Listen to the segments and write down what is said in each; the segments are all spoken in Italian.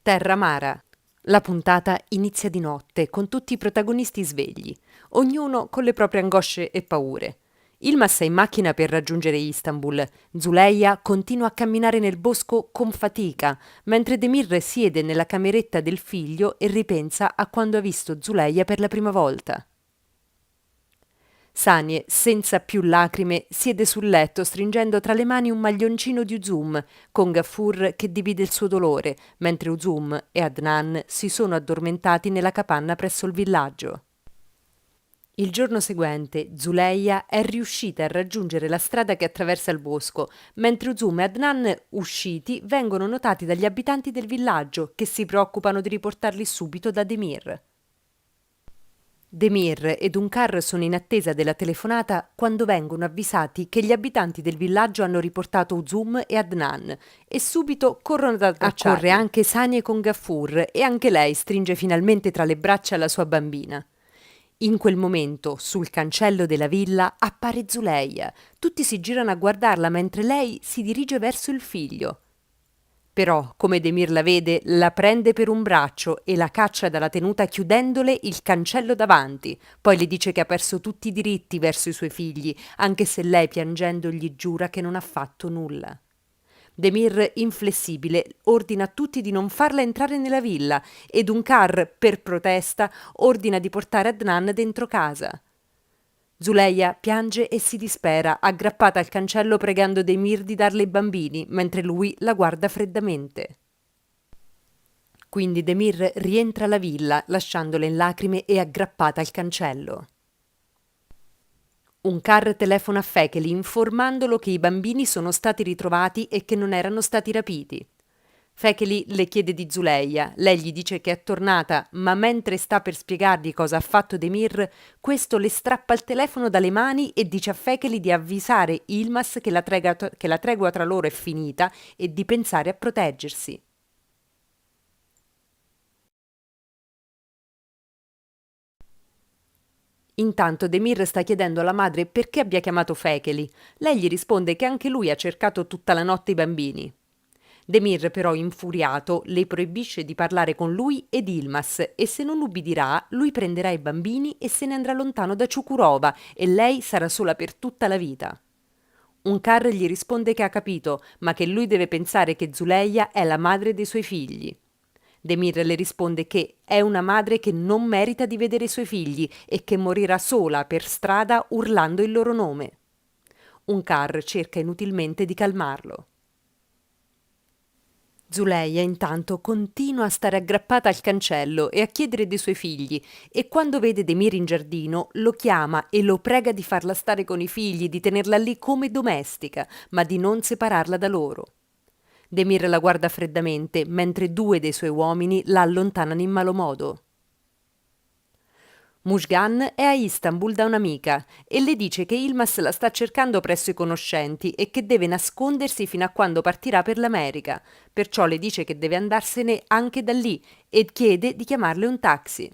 Terra Mara. La puntata inizia di notte con tutti i protagonisti svegli, ognuno con le proprie angosce e paure. Ilmas è in macchina per raggiungere Istanbul. Zuleia continua a camminare nel bosco con fatica, mentre Demir siede nella cameretta del figlio e ripensa a quando ha visto Zuleia per la prima volta. Sanie, senza più lacrime, siede sul letto stringendo tra le mani un maglioncino di Uzum, con Gafur che divide il suo dolore, mentre Uzum e Adnan si sono addormentati nella capanna presso il villaggio. Il giorno seguente, Zuleia è riuscita a raggiungere la strada che attraversa il bosco, mentre Uzum e Adnan, usciti, vengono notati dagli abitanti del villaggio, che si preoccupano di riportarli subito da Demir. Demir ed Unkar sono in attesa della telefonata quando vengono avvisati che gli abitanti del villaggio hanno riportato Uzum e Adnan e subito corrono ad abbracciarli. Accorre anche Sanie con Gafur e anche lei stringe finalmente tra le braccia la sua bambina. In quel momento, sul cancello della villa, appare Zuleia. Tutti si girano a guardarla mentre lei si dirige verso il figlio. Però, come Demir la vede, la prende per un braccio e la caccia dalla tenuta chiudendole il cancello davanti. Poi le dice che ha perso tutti i diritti verso i suoi figli, anche se lei piangendo gli giura che non ha fatto nulla. Demir, inflessibile, ordina a tutti di non farla entrare nella villa ed Unkar, per protesta, ordina di portare Adnan dentro casa. Zuleia piange e si dispera, aggrappata al cancello pregando Demir di darle i bambini, mentre lui la guarda freddamente. Quindi Demir rientra alla villa, lasciandola in lacrime e aggrappata al cancello. Unkar telefona a Fekeli informandolo che i bambini sono stati ritrovati e che non erano stati rapiti. Fekeli le chiede di Zuleia, lei gli dice che è tornata, ma mentre sta per spiegargli cosa ha fatto Demir, questo le strappa il telefono dalle mani e dice a Fekeli di avvisare Ilmas che la tregua tra loro è finita e di pensare a proteggersi. Intanto Demir sta chiedendo alla madre perché abbia chiamato Fekeli. Lei gli risponde che anche lui ha cercato tutta la notte i bambini. Demir, però infuriato, le proibisce di parlare con lui ed Ilmas e se non ubbidirà, lui prenderà i bambini e se ne andrà lontano da Ciukurova e lei sarà sola per tutta la vita. Unkar gli risponde che ha capito, ma che lui deve pensare che Zuleia è la madre dei suoi figli. Demir le risponde che è una madre che non merita di vedere i suoi figli e che morirà sola per strada urlando il loro nome. Unkar cerca inutilmente di calmarlo. Zuleia intanto continua a stare aggrappata al cancello e a chiedere dei suoi figli e quando vede Demir in giardino lo chiama e lo prega di farla stare con i figli, di tenerla lì come domestica, ma di non separarla da loro. Demir la guarda freddamente mentre due dei suoi uomini la allontanano in malo modo. Mujgan è a Istanbul da un'amica e le dice che Ilmas la sta cercando presso i conoscenti e che deve nascondersi fino a quando partirà per l'America, perciò le dice che deve andarsene anche da lì e chiede di chiamarle un taxi.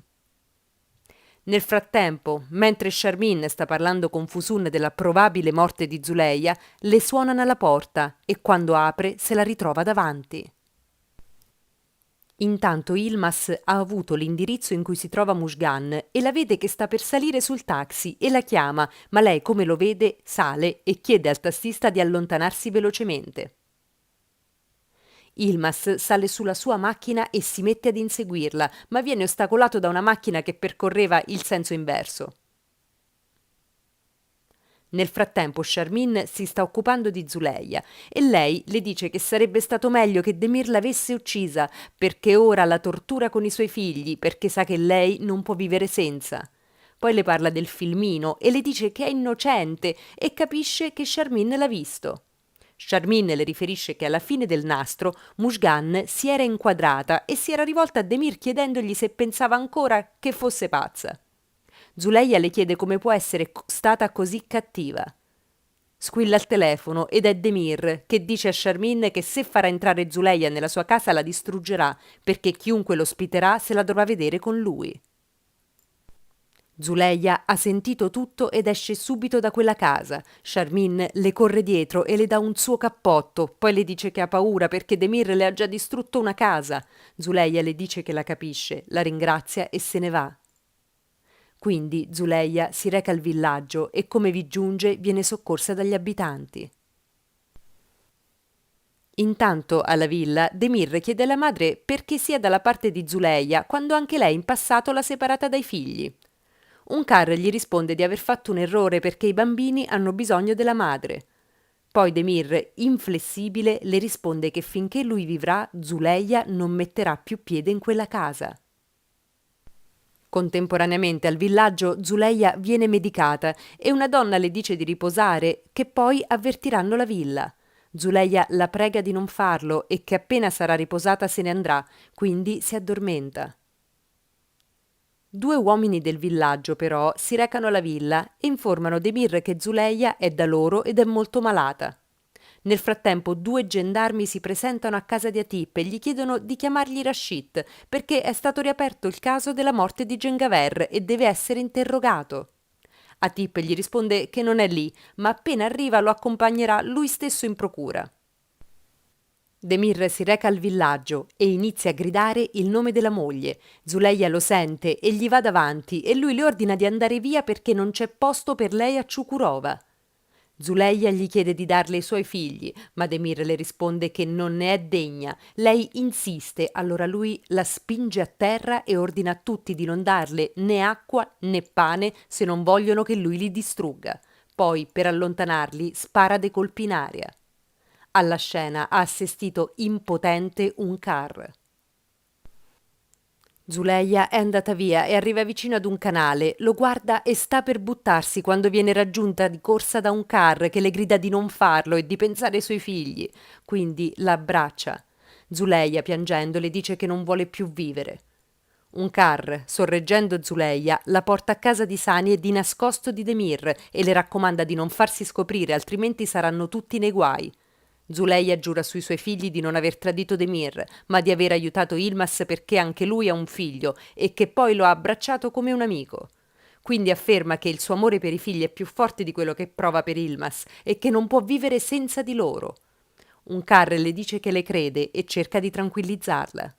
Nel frattempo, mentre Charmin sta parlando con Fusun della probabile morte di Zuleia, le suonano alla porta e quando apre se la ritrova davanti. Intanto Ilmas ha avuto l'indirizzo in cui si trova Mujgan e la vede che sta per salire sul taxi e la chiama, ma lei come lo vede sale e chiede al tassista di allontanarsi velocemente. Ilmas sale sulla sua macchina e si mette ad inseguirla, ma viene ostacolato da una macchina che percorreva il senso inverso. Nel frattempo Charmin si sta occupando di Zuleia e lei le dice che sarebbe stato meglio che Demir l'avesse uccisa perché ora la tortura con i suoi figli perché sa che lei non può vivere senza. Poi le parla del filmino e le dice che è innocente e capisce che Charmin l'ha visto. Charmin le riferisce che alla fine del nastro Mujgan si era inquadrata e si era rivolta a Demir chiedendogli se pensava ancora che fosse pazza. Zuleia le chiede come può essere stata così cattiva. Squilla il telefono ed è Demir che dice a Charmin che se farà entrare Zuleia nella sua casa la distruggerà perché chiunque l'ospiterà se la dovrà vedere con lui. Zuleia ha sentito tutto ed esce subito da quella casa. Charmin le corre dietro e le dà un suo cappotto, poi le dice che ha paura perché Demir le ha già distrutto una casa. Zuleia le dice che la capisce, la ringrazia e se ne va. Quindi Zuleia si reca al villaggio e come vi giunge viene soccorsa dagli abitanti. Intanto alla villa Demir chiede alla madre perché sia dalla parte di Zuleia quando anche lei in passato l'ha separata dai figli. Unkar gli risponde di aver fatto un errore perché i bambini hanno bisogno della madre. Poi Demir, inflessibile, le risponde che finché lui vivrà, Zuleia non metterà più piede in quella casa. Contemporaneamente al villaggio Zuleia viene medicata e una donna le dice di riposare, che poi avvertiranno la villa. Zuleia la prega di non farlo e che appena sarà riposata se ne andrà, quindi si addormenta. Due uomini del villaggio, però, si recano alla villa e informano Demir che Zuleia è da loro ed è molto malata. Nel frattempo, due gendarmi si presentano a casa di Atip e gli chiedono di chiamargli Rashid perché è stato riaperto il caso della morte di Gengaver e deve essere interrogato. Atip gli risponde che non è lì, ma appena arriva lo accompagnerà lui stesso in procura. Demir si reca al villaggio e inizia a gridare il nome della moglie. Zuleia lo sente e gli va davanti e lui le ordina di andare via perché non c'è posto per lei a Ciukurova. Zuleia gli chiede di darle i suoi figli, ma Demir le risponde che non ne è degna. Lei insiste, allora lui la spinge a terra e ordina a tutti di non darle né acqua né pane se non vogliono che lui li distrugga. Poi, per allontanarli, spara dei colpi in aria. Alla scena ha assistito impotente Unkar. Zuleia è andata via e arriva vicino ad un canale, lo guarda e sta per buttarsi quando viene raggiunta di corsa da Unkar che le grida di non farlo e di pensare ai suoi figli. Quindi la abbraccia. Zuleia, piangendo, le dice che non vuole più vivere. Unkar, sorreggendo Zuleia, la porta a casa di Sani e di nascosto di Demir e le raccomanda di non farsi scoprire, altrimenti saranno tutti nei guai. Zuleia giura sui suoi figli di non aver tradito Demir, ma di aver aiutato Ilmas perché anche lui ha un figlio e che poi lo ha abbracciato come un amico. Quindi afferma che il suo amore per i figli è più forte di quello che prova per Ilmas e che non può vivere senza di loro. Unkar le dice che le crede e cerca di tranquillizzarla.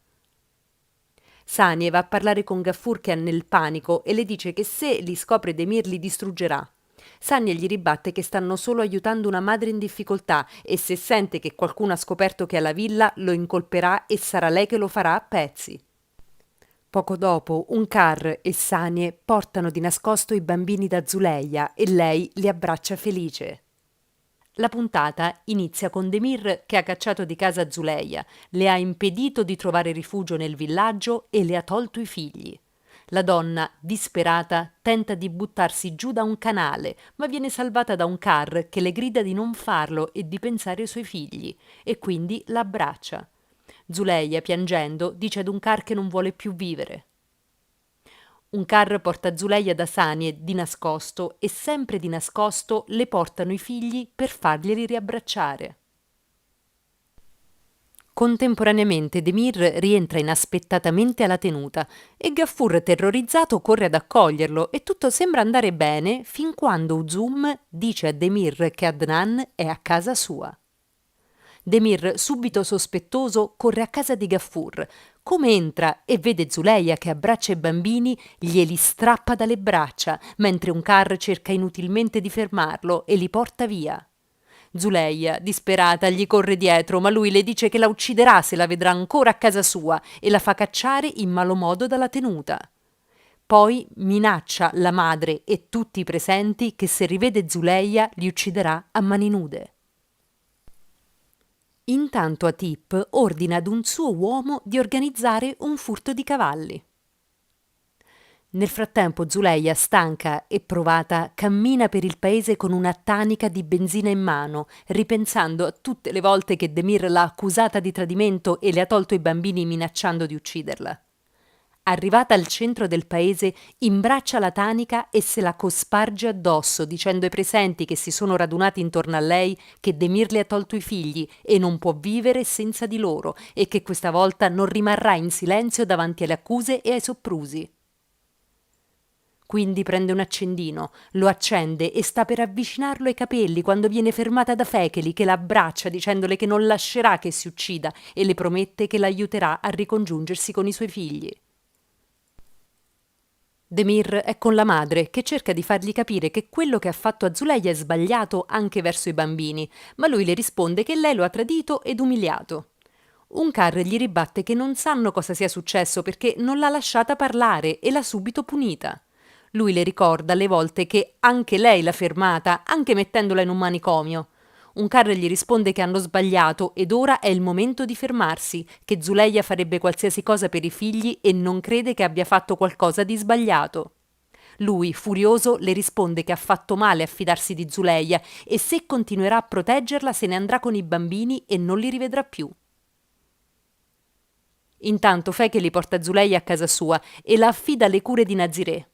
Sanie va a parlare con Gaffur che è nel panico e le dice che se li scopre Demir li distruggerà. Sania gli ribatte che stanno solo aiutando una madre in difficoltà e se sente che qualcuno ha scoperto che è alla villa lo incolperà e sarà lei che lo farà a pezzi. Poco dopo Unkar e Sanie portano di nascosto i bambini da Zuleia e lei li abbraccia felice. La puntata inizia con Demir che ha cacciato di casa Zuleia, le ha impedito di trovare rifugio nel villaggio e le ha tolto i figli. La donna, disperata, tenta di buttarsi giù da un canale, ma viene salvata da un car che le grida di non farlo e di pensare ai suoi figli, e quindi la abbraccia. Zuleia, piangendo, dice ad un car che non vuole più vivere. Un car porta Zuleia da Sanie di nascosto e sempre di nascosto le portano i figli per farglieli riabbracciare. Contemporaneamente Demir rientra inaspettatamente alla tenuta e Gaffur, terrorizzato, corre ad accoglierlo e tutto sembra andare bene fin quando Uzum dice a Demir che Adnan è a casa sua. Demir, subito sospettoso, corre a casa di Gaffur. Come entra e vede Zuleia che abbraccia i bambini, glieli strappa dalle braccia, mentre un car cerca inutilmente di fermarlo e li porta via. Zuleia, disperata, gli corre dietro, ma lui le dice che la ucciderà se la vedrà ancora a casa sua e la fa cacciare in malo modo dalla tenuta. Poi minaccia la madre e tutti i presenti che se rivede Zuleia li ucciderà a mani nude. Intanto Atip ordina ad un suo uomo di organizzare un furto di cavalli. Nel frattempo Zuleia, stanca e provata, cammina per il paese con una tanica di benzina in mano, ripensando a tutte le volte che Demir l'ha accusata di tradimento e le ha tolto i bambini minacciando di ucciderla. Arrivata al centro del paese, imbraccia la tanica e se la cosparge addosso, dicendo ai presenti che si sono radunati intorno a lei che Demir le ha tolto i figli e non può vivere senza di loro e che questa volta non rimarrà in silenzio davanti alle accuse e ai soprusi. Quindi prende un accendino, lo accende e sta per avvicinarlo ai capelli quando viene fermata da Fekeli, che la abbraccia dicendole che non lascerà che si uccida e le promette che l'aiuterà a ricongiungersi con i suoi figli. Demir è con la madre, che cerca di fargli capire che quello che ha fatto a Zuleia è sbagliato anche verso i bambini, ma lui le risponde che lei lo ha tradito ed umiliato. Unkar gli ribatte che non sanno cosa sia successo perché non l'ha lasciata parlare e l'ha subito punita. Lui le ricorda alle volte che anche lei l'ha fermata, anche mettendola in un manicomio. Unkar gli risponde che hanno sbagliato ed ora è il momento di fermarsi, che Zuleia farebbe qualsiasi cosa per i figli e non crede che abbia fatto qualcosa di sbagliato. Lui, furioso, le risponde che ha fatto male a fidarsi di Zuleia e se continuerà a proteggerla se ne andrà con i bambini e non li rivedrà più. Intanto Fekeli porta Zuleia a casa sua e la affida alle cure di Naziré.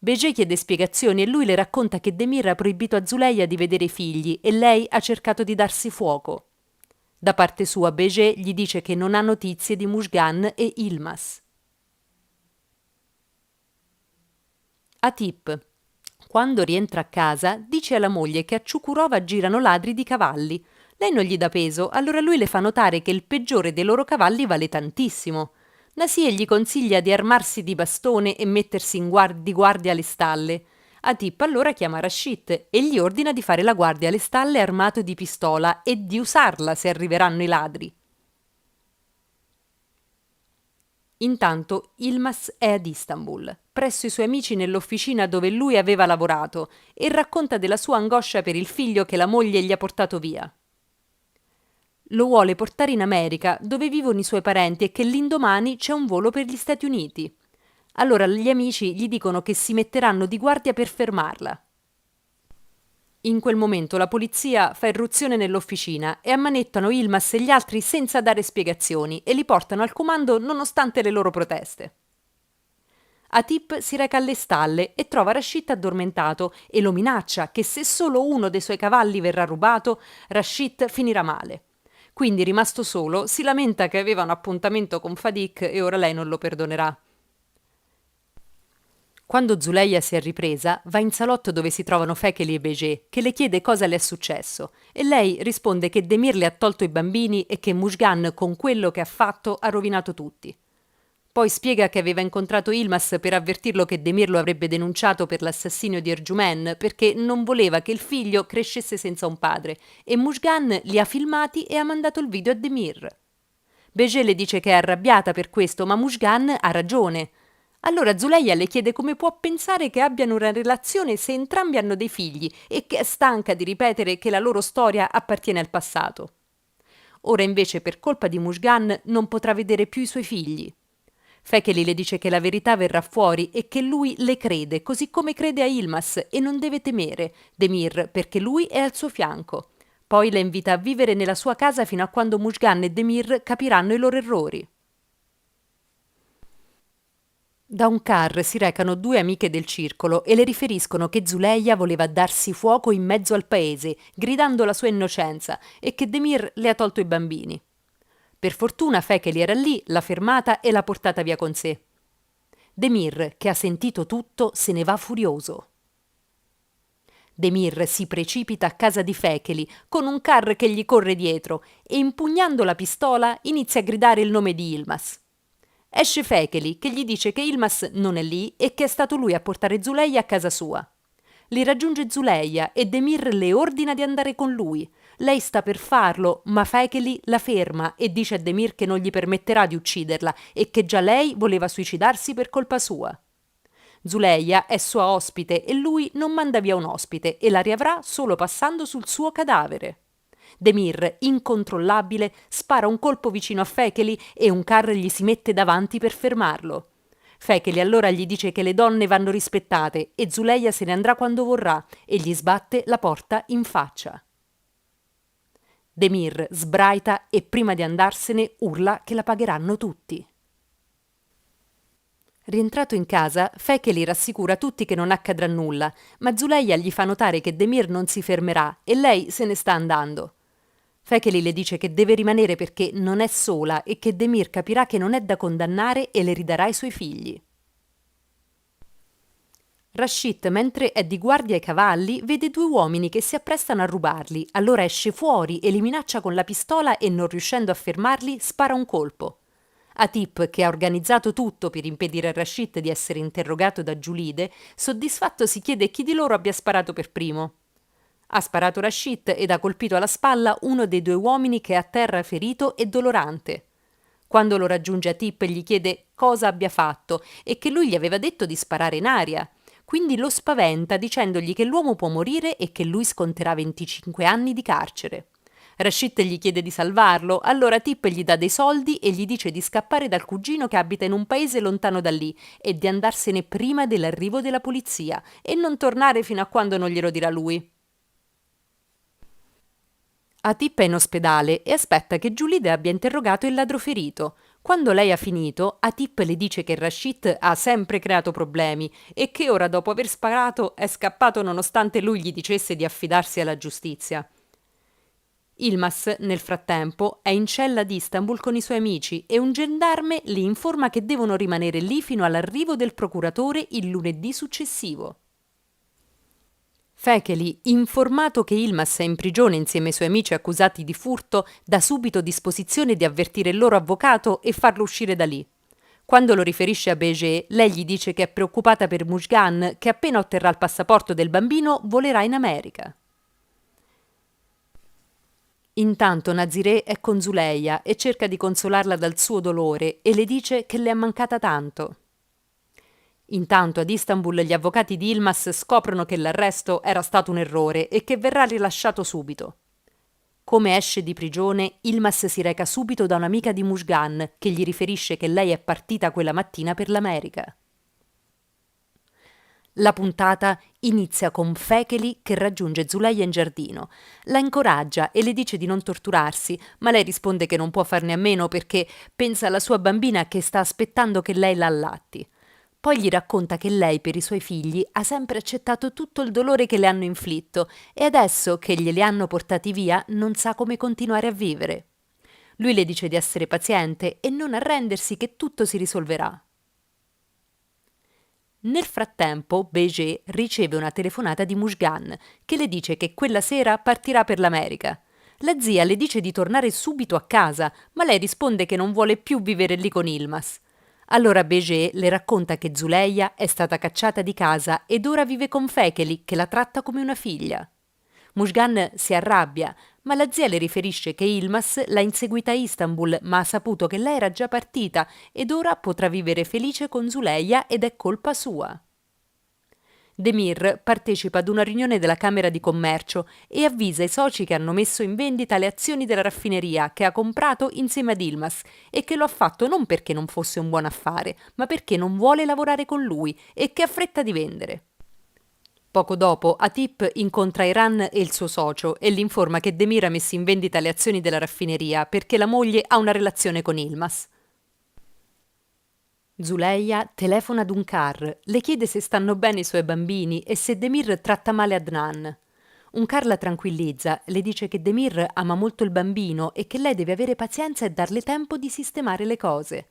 Begé chiede spiegazioni e lui le racconta che Demir ha proibito a Zuleia di vedere i figli e lei ha cercato di darsi fuoco. Da parte sua Begé gli dice che non ha notizie di Mujgan e Ilmas. Atip, quando rientra a casa, dice alla moglie che a Ciukurova girano ladri di cavalli. Lei non gli dà peso, allora lui le fa notare che il peggiore dei loro cavalli vale tantissimo. Nasie gli consiglia di armarsi di bastone e mettersi di guardia alle stalle. Atip allora chiama Rashid e gli ordina di fare la guardia alle stalle armato di pistola e di usarla se arriveranno i ladri. Intanto Ilmas è ad Istanbul, presso i suoi amici nell'officina dove lui aveva lavorato, e racconta della sua angoscia per il figlio che la moglie gli ha portato via. Lo vuole portare in America, dove vivono i suoi parenti e che l'indomani c'è un volo per gli Stati Uniti. Allora gli amici gli dicono che si metteranno di guardia per fermarla. In quel momento la polizia fa irruzione nell'officina e ammanettano Ilmas e gli altri senza dare spiegazioni e li portano al comando nonostante le loro proteste. Atip si reca alle stalle e trova Rashid addormentato e lo minaccia che se solo uno dei suoi cavalli verrà rubato, Rashid finirà male. Quindi, rimasto solo, si lamenta che aveva un appuntamento con Fadik e ora lei non lo perdonerà. Quando Zuleia si è ripresa, va in salotto dove si trovano Fekeli e Begé, che le chiede cosa le è successo, e lei risponde che Demir le ha tolto i bambini e che Mujgan, con quello che ha fatto, ha rovinato tutti. Poi spiega che aveva incontrato Ilmas per avvertirlo che Demir lo avrebbe denunciato per l'assassinio di Erjumen perché non voleva che il figlio crescesse senza un padre e Mujgan li ha filmati e ha mandato il video a Demir. Begé le dice che è arrabbiata per questo, ma Mujgan ha ragione. Allora Zuleia le chiede come può pensare che abbiano una relazione se entrambi hanno dei figli e che è stanca di ripetere che la loro storia appartiene al passato. Ora invece per colpa di Mujgan non potrà vedere più i suoi figli. Fekeli le dice che la verità verrà fuori e che lui le crede, così come crede a Ilmas, e non deve temere Demir perché lui è al suo fianco. Poi la invita a vivere nella sua casa fino a quando Mujgan e Demir capiranno i loro errori. Da un car si recano due amiche del circolo e le riferiscono che Zuleia voleva darsi fuoco in mezzo al paese, gridando la sua innocenza, e che Demir le ha tolto i bambini. Per fortuna Fekeli era lì, l'ha fermata e l'ha portata via con sé. Demir, che ha sentito tutto, se ne va furioso. Demir si precipita a casa di Fekeli con un car che gli corre dietro e impugnando la pistola inizia a gridare il nome di Ilmas. Esce Fekeli che gli dice che Ilmas non è lì e che è stato lui a portare Zuleia a casa sua. Li raggiunge Zuleia e Demir le ordina di andare con lui. Lei sta per farlo, ma Fekeli la ferma e dice a Demir che non gli permetterà di ucciderla e che già lei voleva suicidarsi per colpa sua. Zuleia è sua ospite e lui non manda via un ospite e la riavrà solo passando sul suo cadavere. Demir, incontrollabile, spara un colpo vicino a Fekeli e un car gli si mette davanti per fermarlo. Fekeli allora gli dice che le donne vanno rispettate e Zuleia se ne andrà quando vorrà e gli sbatte la porta in faccia. Demir sbraita e prima di andarsene urla che la pagheranno tutti. Rientrato in casa, Fekeli rassicura tutti che non accadrà nulla, ma Zuleia gli fa notare che Demir non si fermerà e lei se ne sta andando. Fekeli le dice che deve rimanere perché non è sola e che Demir capirà che non è da condannare e le ridarà i suoi figli. Rashid, mentre è di guardia ai cavalli, vede due uomini che si apprestano a rubarli. Allora esce fuori e li minaccia con la pistola e, non riuscendo a fermarli, spara un colpo. Atip, che ha organizzato tutto per impedire a Rashid di essere interrogato da Giulide, soddisfatto si chiede chi di loro abbia sparato per primo. Ha sparato Rashid ed ha colpito alla spalla uno dei due uomini che è a terra ferito e dolorante. Quando lo raggiunge Atip gli chiede cosa abbia fatto e che lui gli aveva detto di sparare in aria. Quindi lo spaventa dicendogli che l'uomo può morire e che lui sconterà 25 anni di carcere. Rashid gli chiede di salvarlo, allora Tip gli dà dei soldi e gli dice di scappare dal cugino che abita in un paese lontano da lì e di andarsene prima dell'arrivo della polizia e non tornare fino a quando non glielo dirà lui. Atip è in ospedale e aspetta che Giulide abbia interrogato il ladro ferito. Quando lei ha finito, Atip le dice che Rashid ha sempre creato problemi e che ora, dopo aver sparato, è scappato nonostante lui gli dicesse di affidarsi alla giustizia. Ilmas, nel frattempo, è in cella ad Istanbul con i suoi amici e un gendarme li informa che devono rimanere lì fino all'arrivo del procuratore il lunedì successivo. Fekeli, informato che Ilmas è in prigione insieme ai suoi amici accusati di furto, dà subito disposizione di avvertire il loro avvocato e farlo uscire da lì. Quando lo riferisce a Beje, lei gli dice che è preoccupata per Mujgan, che appena otterrà il passaporto del bambino volerà in America. Intanto Naziré è con Zuleia e cerca di consolarla dal suo dolore e le dice che le è mancata tanto. Intanto ad Istanbul gli avvocati di Ilmas scoprono che l'arresto era stato un errore e che verrà rilasciato subito. Come esce di prigione, Ilmas si reca subito da un'amica di Mujgan che gli riferisce che lei è partita quella mattina per l'America. La puntata inizia con Fekeli che raggiunge Zuleia in giardino. La incoraggia e le dice di non torturarsi, ma lei risponde che non può farne a meno perché pensa alla sua bambina che sta aspettando che lei la allatti. Poi gli racconta che lei per i suoi figli ha sempre accettato tutto il dolore che le hanno inflitto e adesso che glieli hanno portati via non sa come continuare a vivere. Lui le dice di essere paziente e non arrendersi, che tutto si risolverà. Nel frattempo, Beje riceve una telefonata di Mujgan che le dice che quella sera partirà per l'America. La zia le dice di tornare subito a casa, ma lei risponde che non vuole più vivere lì con Ilmas. Allora Beje le racconta che Zuleia è stata cacciata di casa ed ora vive con Fekeli, che la tratta come una figlia. Mujgan si arrabbia, ma la zia le riferisce che Ilmas l'ha inseguita a Istanbul, ma ha saputo che lei era già partita ed ora potrà vivere felice con Zuleia ed è colpa sua. Demir partecipa ad una riunione della Camera di Commercio e avvisa i soci che hanno messo in vendita le azioni della raffineria che ha comprato insieme ad Ilmas e che lo ha fatto non perché non fosse un buon affare, ma perché non vuole lavorare con lui e che ha fretta di vendere. Poco dopo, Atip incontra Iran e il suo socio e li informa che Demir ha messo in vendita le azioni della raffineria perché la moglie ha una relazione con Ilmas. Zuleia telefona ad Unkar, le chiede se stanno bene i suoi bambini e se Demir tratta male Adnan. Unkar la tranquillizza, le dice che Demir ama molto il bambino e che lei deve avere pazienza e darle tempo di sistemare le cose.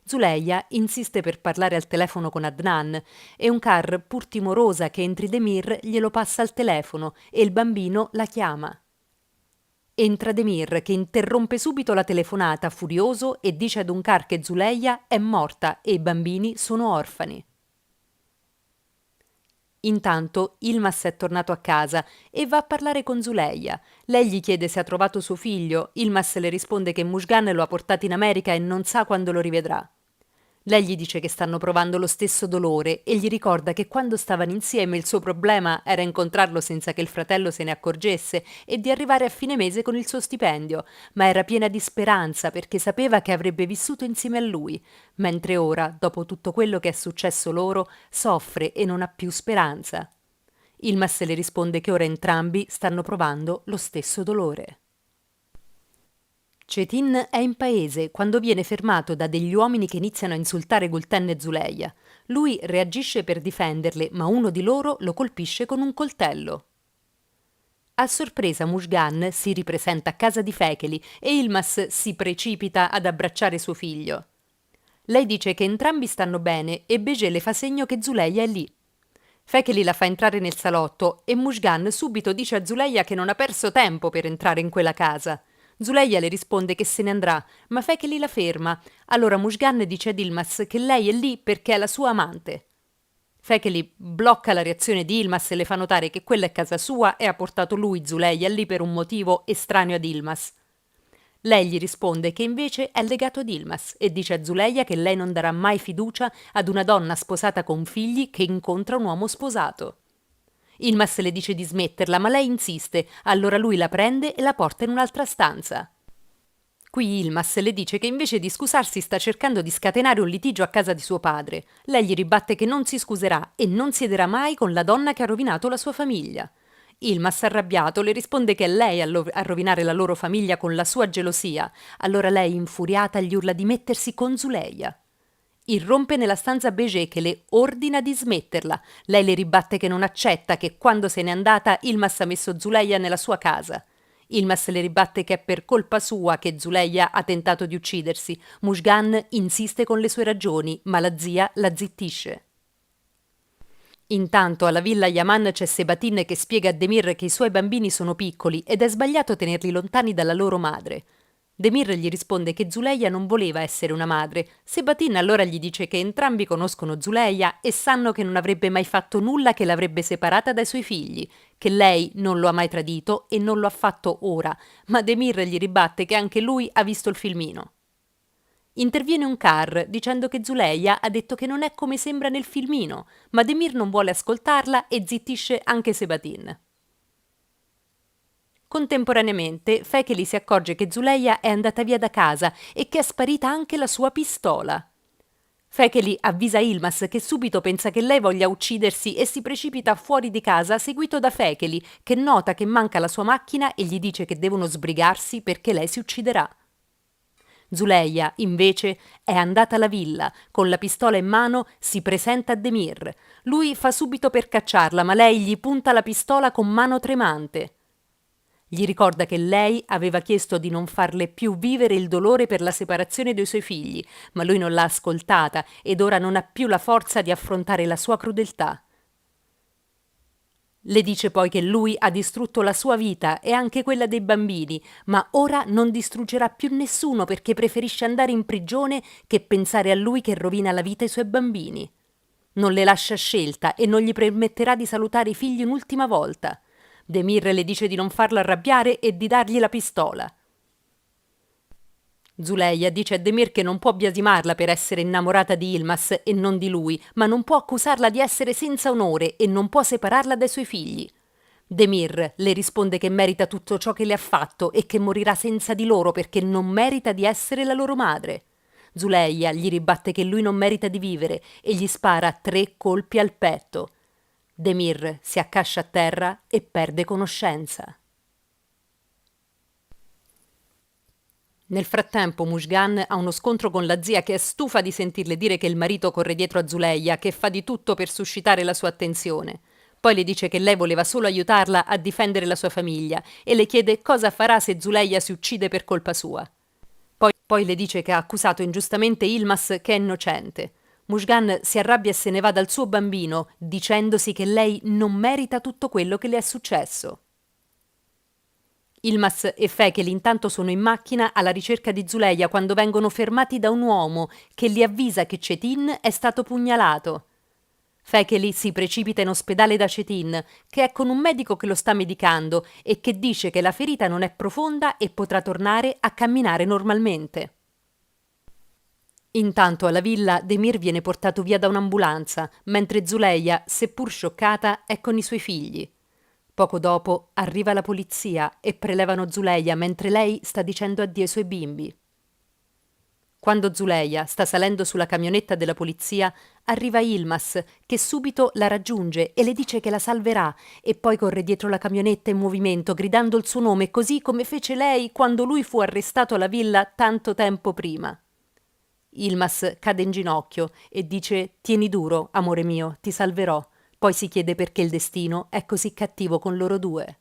Zuleia insiste per parlare al telefono con Adnan e Unkar, pur timorosa che entri Demir, glielo passa al telefono e il bambino la chiama. Entra Demir che interrompe subito la telefonata furioso e dice ad Unkar che Zuleia è morta e i bambini sono orfani. Intanto Ilmas è tornato a casa e va a parlare con Zuleia. Lei gli chiede se ha trovato suo figlio. Ilmas le risponde che Mujgan lo ha portato in America e non sa quando lo rivedrà. Lei gli dice che stanno provando lo stesso dolore e gli ricorda che quando stavano insieme il suo problema era incontrarlo senza che il fratello se ne accorgesse e di arrivare a fine mese con il suo stipendio, ma era piena di speranza perché sapeva che avrebbe vissuto insieme a lui, mentre ora, dopo tutto quello che è successo loro, soffre e non ha più speranza. Ilmas le risponde che ora entrambi stanno provando lo stesso dolore. Cetin è in paese quando viene fermato da degli uomini che iniziano a insultare Gulten e Zuleia. Lui reagisce per difenderle, ma uno di loro lo colpisce con un coltello. A sorpresa Mujgan si ripresenta a casa di Fekeli e Ilmas si precipita ad abbracciare suo figlio. Lei dice che entrambi stanno bene e Beje le fa segno che Zuleia è lì. Fekeli la fa entrare nel salotto e Mujgan subito dice a Zuleia che non ha perso tempo per entrare in quella casa. Zuleia le risponde che se ne andrà, ma Fekeli la ferma. Allora Mujgan dice ad Ilmas che lei è lì perché è la sua amante. Fekeli blocca la reazione di Ilmas e le fa notare che quella è casa sua e ha portato lui, Zuleia, lì per un motivo estraneo ad Ilmas. Lei gli risponde che invece è legato ad Ilmas e dice a Zuleia che lei non darà mai fiducia ad una donna sposata con figli che incontra un uomo sposato. Ilmas le dice di smetterla, ma lei insiste, allora lui la prende e la porta in un'altra stanza. Qui Ilmas le dice che invece di scusarsi sta cercando di scatenare un litigio a casa di suo padre. Lei gli ribatte che non si scuserà e non siederà mai con la donna che ha rovinato la sua famiglia. Ilmas, arrabbiato, le risponde che è lei a rovinare la loro famiglia con la sua gelosia. Allora lei, infuriata, gli urla di mettersi con Zuleia. Irrompe nella stanza Béger che le ordina di smetterla. Lei le ribatte che non accetta, che quando se n'è andata Ilmas ha messo Zuleia nella sua casa. Ilmas le ribatte che è per colpa sua che Zuleia ha tentato di uccidersi. Mujgan insiste con le sue ragioni, ma la zia la zittisce. Intanto alla villa Yaman c'è Sebatin che spiega a Demir che i suoi bambini sono piccoli ed è sbagliato tenerli lontani dalla loro madre. Demir gli risponde che Zuleia non voleva essere una madre. Sebatin allora gli dice che entrambi conoscono Zuleia e sanno che non avrebbe mai fatto nulla che l'avrebbe separata dai suoi figli, che lei non lo ha mai tradito e non lo ha fatto ora, ma Demir gli ribatte che anche lui ha visto il filmino. Interviene un car dicendo che Zuleia ha detto che non è come sembra nel filmino, ma Demir non vuole ascoltarla e zittisce anche Sebatin. Contemporaneamente, Fekeli si accorge che Zuleia è andata via da casa e che è sparita anche la sua pistola. Fekeli avvisa Ilmas che subito pensa che lei voglia uccidersi e si precipita fuori di casa seguito da Fekeli, che nota che manca la sua macchina e gli dice che devono sbrigarsi perché lei si ucciderà. Zuleia, invece, è andata alla villa, con la pistola in mano si presenta a Demir. Lui fa subito per cacciarla, ma lei gli punta la pistola con mano tremante. Gli ricorda che lei aveva chiesto di non farle più vivere il dolore per la separazione dei suoi figli, ma lui non l'ha ascoltata ed ora non ha più la forza di affrontare la sua crudeltà. Le dice poi che lui ha distrutto la sua vita e anche quella dei bambini, ma ora non distruggerà più nessuno perché preferisce andare in prigione che pensare a lui che rovina la vita ai suoi bambini. Non le lascia scelta e non gli permetterà di salutare i figli un'ultima volta. Demir le dice di non farlo arrabbiare e di dargli la pistola. Zuleia dice a Demir che non può biasimarla per essere innamorata di Ilmas e non di lui, ma non può accusarla di essere senza onore e non può separarla dai suoi figli. Demir le risponde che merita tutto ciò che le ha fatto e che morirà senza di loro perché non merita di essere la loro madre. Zuleia gli ribatte che lui non merita di vivere e gli spara 3 colpi al petto. Demir si accascia a terra e perde conoscenza. Nel frattempo Mujgan ha uno scontro con la zia che è stufa di sentirle dire che il marito corre dietro a Zuleia, che fa di tutto per suscitare la sua attenzione. Poi le dice che lei voleva solo aiutarla a difendere la sua famiglia e le chiede cosa farà se Zuleia si uccide per colpa sua. Poi le dice che ha accusato ingiustamente Ilmas che è innocente. Mujgan si arrabbia e se ne va dal suo bambino, dicendosi che lei non merita tutto quello che le è successo. Ilmas e Fekeli intanto sono in macchina alla ricerca di Zuleia quando vengono fermati da un uomo che li avvisa che Cetin è stato pugnalato. Fekeli si precipita in ospedale da Cetin, che è con un medico che lo sta medicando e che dice che la ferita non è profonda e potrà tornare a camminare normalmente. Intanto alla villa Demir viene portato via da un'ambulanza, mentre Zuleia, seppur scioccata, è con i suoi figli. Poco dopo arriva la polizia e prelevano Zuleia mentre lei sta dicendo addio ai suoi bimbi. Quando Zuleia sta salendo sulla camionetta della polizia, arriva Ilmas, che subito la raggiunge e le dice che la salverà e poi corre dietro la camionetta in movimento, gridando il suo nome così come fece lei quando lui fu arrestato alla villa tanto tempo prima. Ilmas cade in ginocchio e dice «Tieni duro, amore mio, ti salverò». Poi si chiede perché il destino è così cattivo con loro due.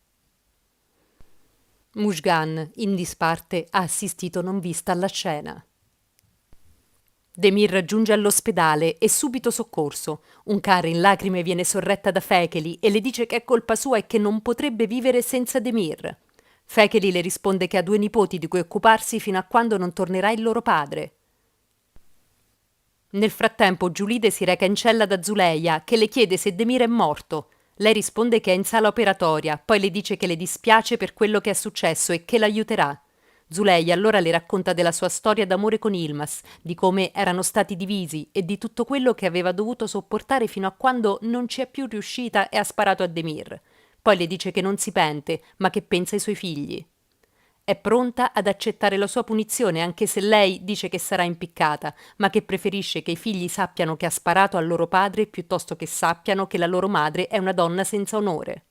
Mujgan, in disparte, ha assistito non vista alla scena. Demir giunge all'ospedale e subito soccorso. Un car in lacrime viene sorretta da Fekeli e le dice che è colpa sua e che non potrebbe vivere senza Demir. Fekeli le risponde che ha 2 nipoti di cui occuparsi fino a quando non tornerà il loro padre. Nel frattempo Giulide si reca in cella da Zuleia, che le chiede se Demir è morto. Lei risponde che è in sala operatoria, poi le dice che le dispiace per quello che è successo e che l'aiuterà. Zuleia allora le racconta della sua storia d'amore con Ilmas, di come erano stati divisi e di tutto quello che aveva dovuto sopportare fino a quando non ci è più riuscita e ha sparato a Demir. Poi le dice che non si pente, ma che pensa ai suoi figli. È pronta ad accettare la sua punizione, anche se lei dice che sarà impiccata, ma che preferisce che i figli sappiano che ha sparato al loro padre piuttosto che sappiano che la loro madre è una donna senza onore.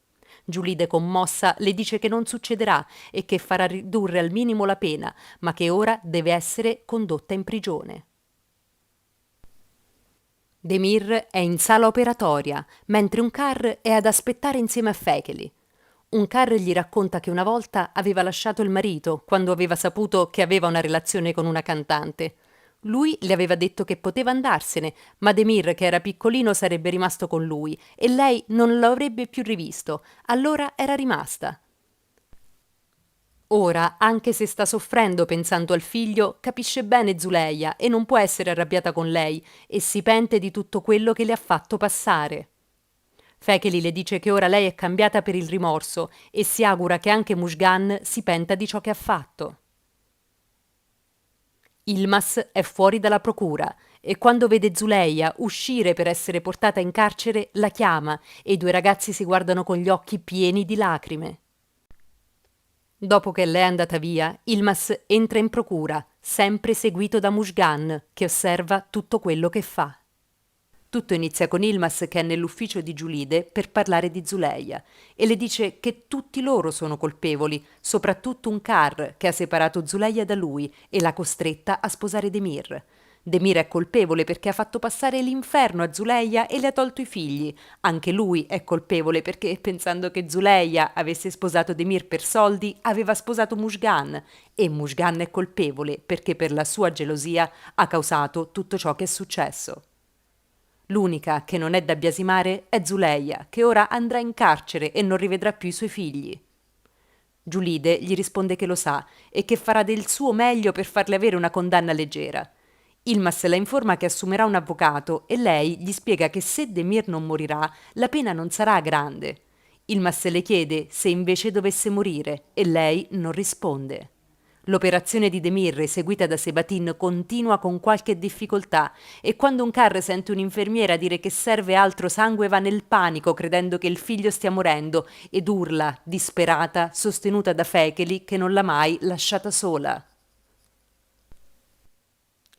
Giulide, commossa, le dice che non succederà e che farà ridurre al minimo la pena, ma che ora deve essere condotta in prigione. Demir è in sala operatoria, mentre un car è ad aspettare insieme a Fekeli. Un car gli racconta che una volta aveva lasciato il marito quando aveva saputo che aveva una relazione con una cantante. Lui le aveva detto che poteva andarsene, ma Demir, che era piccolino, sarebbe rimasto con lui e lei non lo avrebbe più rivisto. Allora era rimasta. Ora, anche se sta soffrendo pensando al figlio, capisce bene Zuleia e non può essere arrabbiata con lei e si pente di tutto quello che le ha fatto passare. Fekeli le dice che ora lei è cambiata per il rimorso e si augura che anche Mushgan si penta di ciò che ha fatto. Ilmas è fuori dalla procura e quando vede Zuleia uscire per essere portata in carcere la chiama e i 2 ragazzi si guardano con gli occhi pieni di lacrime. Dopo che lei è andata via, Ilmas entra in procura, sempre seguito da Mushgan, che osserva tutto quello che fa. Tutto inizia con Ilmas che è nell'ufficio di Giulide per parlare di Zuleia e le dice che tutti loro sono colpevoli, soprattutto un car che ha separato Zuleia da lui e l'ha costretta a sposare Demir. Demir è colpevole perché ha fatto passare l'inferno a Zuleia e le ha tolto i figli. Anche lui è colpevole perché, pensando che Zuleia avesse sposato Demir per soldi, aveva sposato Mushgan e Mushgan è colpevole perché per la sua gelosia ha causato tutto ciò che è successo. L'unica che non è da biasimare è Zuleia, che ora andrà in carcere e non rivedrà più i suoi figli. Giulide gli risponde che lo sa e che farà del suo meglio per farle avere una condanna leggera. Ilmas la informa che assumerà un avvocato e lei gli spiega che se Demir non morirà, la pena non sarà grande. Ilmas le chiede se invece dovesse morire e lei non risponde. L'operazione di Demir, eseguita da Sebatin, continua con qualche difficoltà e quando un car sente un'infermiera dire che serve altro sangue va nel panico credendo che il figlio stia morendo ed urla, disperata, sostenuta da Fekeli che non l'ha mai lasciata sola.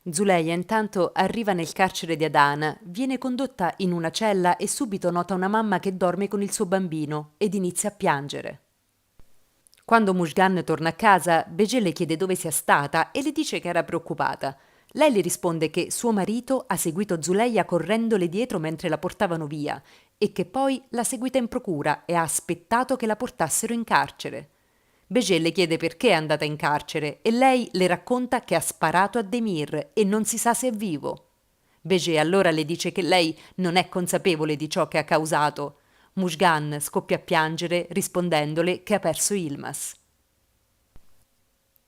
Zuleia intanto arriva nel carcere di Adana, viene condotta in una cella e subito nota una mamma che dorme con il suo bambino ed inizia a piangere. Quando Mushgan torna a casa, Begé le chiede dove sia stata e le dice che era preoccupata. Lei le risponde che suo marito ha seguito Zuleia correndole dietro mentre la portavano via e che poi l'ha seguita in procura e ha aspettato che la portassero in carcere. Begé le chiede perché è andata in carcere e lei le racconta che ha sparato a Demir e non si sa se è vivo. Begé allora le dice che lei non è consapevole di ciò che ha causato. Mushgan scoppia a piangere rispondendole che ha perso Ilmas.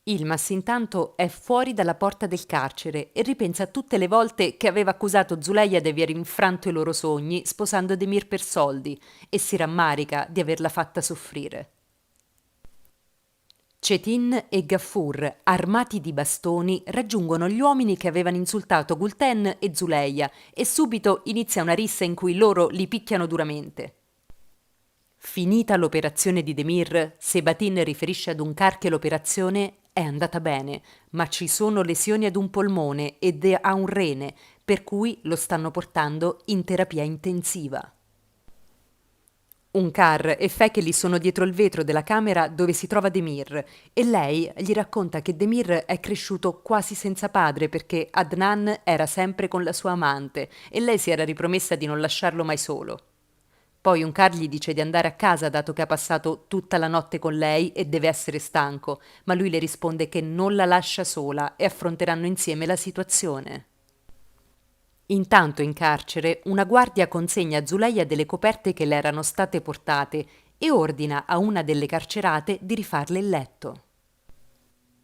Ilmas intanto è fuori dalla porta del carcere e ripensa a tutte le volte che aveva accusato Zuleia di aver infranto i loro sogni sposando Demir per soldi e si rammarica di averla fatta soffrire. Cetin e Gaffur, armati di bastoni, raggiungono gli uomini che avevano insultato Gulten e Zuleia e subito inizia una rissa in cui loro li picchiano duramente. Finita l'operazione di Demir, Sebatin riferisce ad un car che l'operazione è andata bene, ma ci sono lesioni ad un polmone ed a un rene, per cui lo stanno portando in terapia intensiva. Un car e Fekeli sono dietro il vetro della camera dove si trova Demir e lei gli racconta che Demir è cresciuto quasi senza padre perché Adnan era sempre con la sua amante e lei si era ripromessa di non lasciarlo mai solo. Poi un car gli dice di andare a casa dato che ha passato tutta la notte con lei e deve essere stanco, ma lui le risponde che non la lascia sola e affronteranno insieme la situazione. Intanto in carcere una guardia consegna a Zuleia delle coperte che le erano state portate e ordina a una delle carcerate di rifarle il letto.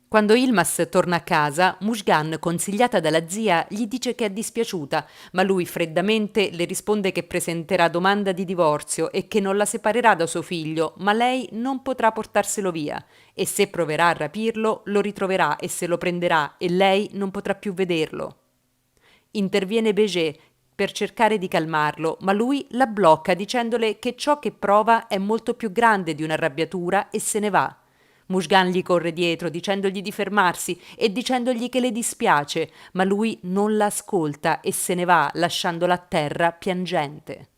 Quando Yilmaz torna a casa, Mujgan, consigliata dalla zia, gli dice che è dispiaciuta, ma lui freddamente le risponde che presenterà domanda di divorzio e che non la separerà da suo figlio, ma lei non potrà portarselo via e se proverà a rapirlo lo ritroverà e se lo prenderà e lei non potrà più vederlo. Interviene Béger per cercare di calmarlo, ma lui la blocca dicendole che ciò che prova è molto più grande di un'arrabbiatura e se ne va. Mujgan gli corre dietro dicendogli di fermarsi e dicendogli che le dispiace, ma lui non la ascolta e se ne va lasciandola a terra piangente.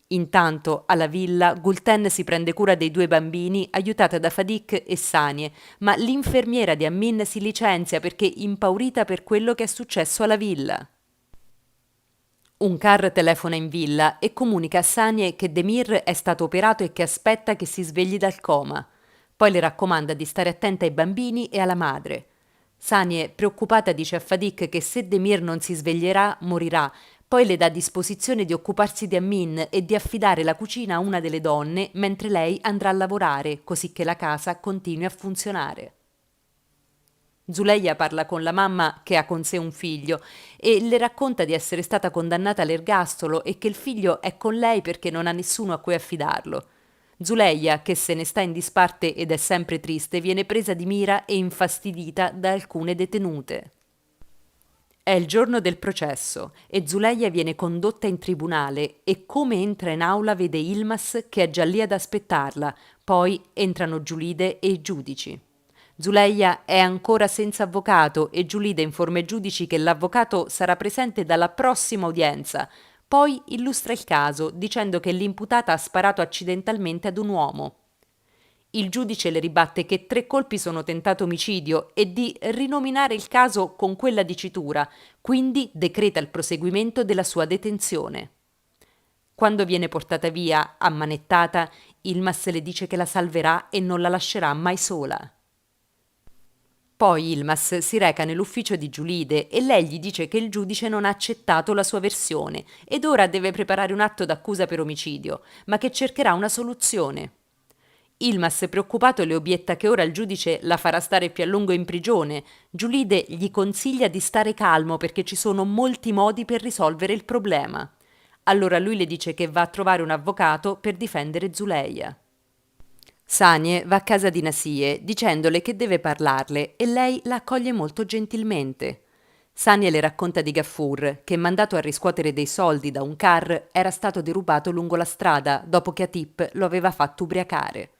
Intanto alla villa Gulten si prende cura dei due bambini aiutata da Fadik e Sanie, ma l'infermiera di Amin si licenzia perché impaurita per quello che è successo alla villa. Un car telefona in villa e comunica a Sanie che Demir è stato operato e che aspetta che si svegli dal coma. Poi le raccomanda di stare attenta ai bambini e alla madre. Sanie, preoccupata, dice a Fadik che se Demir non si sveglierà, morirà. Poi le dà disposizione di occuparsi di Amin e di affidare la cucina a una delle donne mentre lei andrà a lavorare, così che la casa continui a funzionare. Zuleia parla con la mamma che ha con sé un figlio e le racconta di essere stata condannata all'ergastolo e che il figlio è con lei perché non ha nessuno a cui affidarlo. Zuleia, che se ne sta in disparte ed è sempre triste, viene presa di mira e infastidita da alcune detenute. È il giorno del processo e Zuleia viene condotta in tribunale e come entra in aula vede Yilmaz che è già lì ad aspettarla, poi entrano Giulide e i giudici. Zuleia è ancora senza avvocato e Giulide informa i giudici che l'avvocato sarà presente dalla prossima udienza. Poi illustra il caso dicendo che l'imputata ha sparato accidentalmente ad un uomo. Il giudice le ribatte che 3 colpi sono tentato omicidio e di rinominare il caso con quella dicitura, quindi decreta il proseguimento della sua detenzione. Quando viene portata via, ammanettata, Yilmaz le dice che la salverà e non la lascerà mai sola. Poi Yilmaz si reca nell'ufficio di Giulide e lei gli dice che il giudice non ha accettato la sua versione ed ora deve preparare un atto d'accusa per omicidio, ma che cercherà una soluzione. Yilmaz, preoccupato, le obietta che ora il giudice la farà stare più a lungo in prigione. Giulide gli consiglia di stare calmo perché ci sono molti modi per risolvere il problema. Allora lui le dice che va a trovare un avvocato per difendere Zuleia. Sanie va a casa di Nasie dicendole che deve parlarle e lei la accoglie molto gentilmente. Sanie le racconta di Gaffur, che mandato a riscuotere dei soldi da un car era stato derubato lungo la strada dopo che Atip lo aveva fatto ubriacare.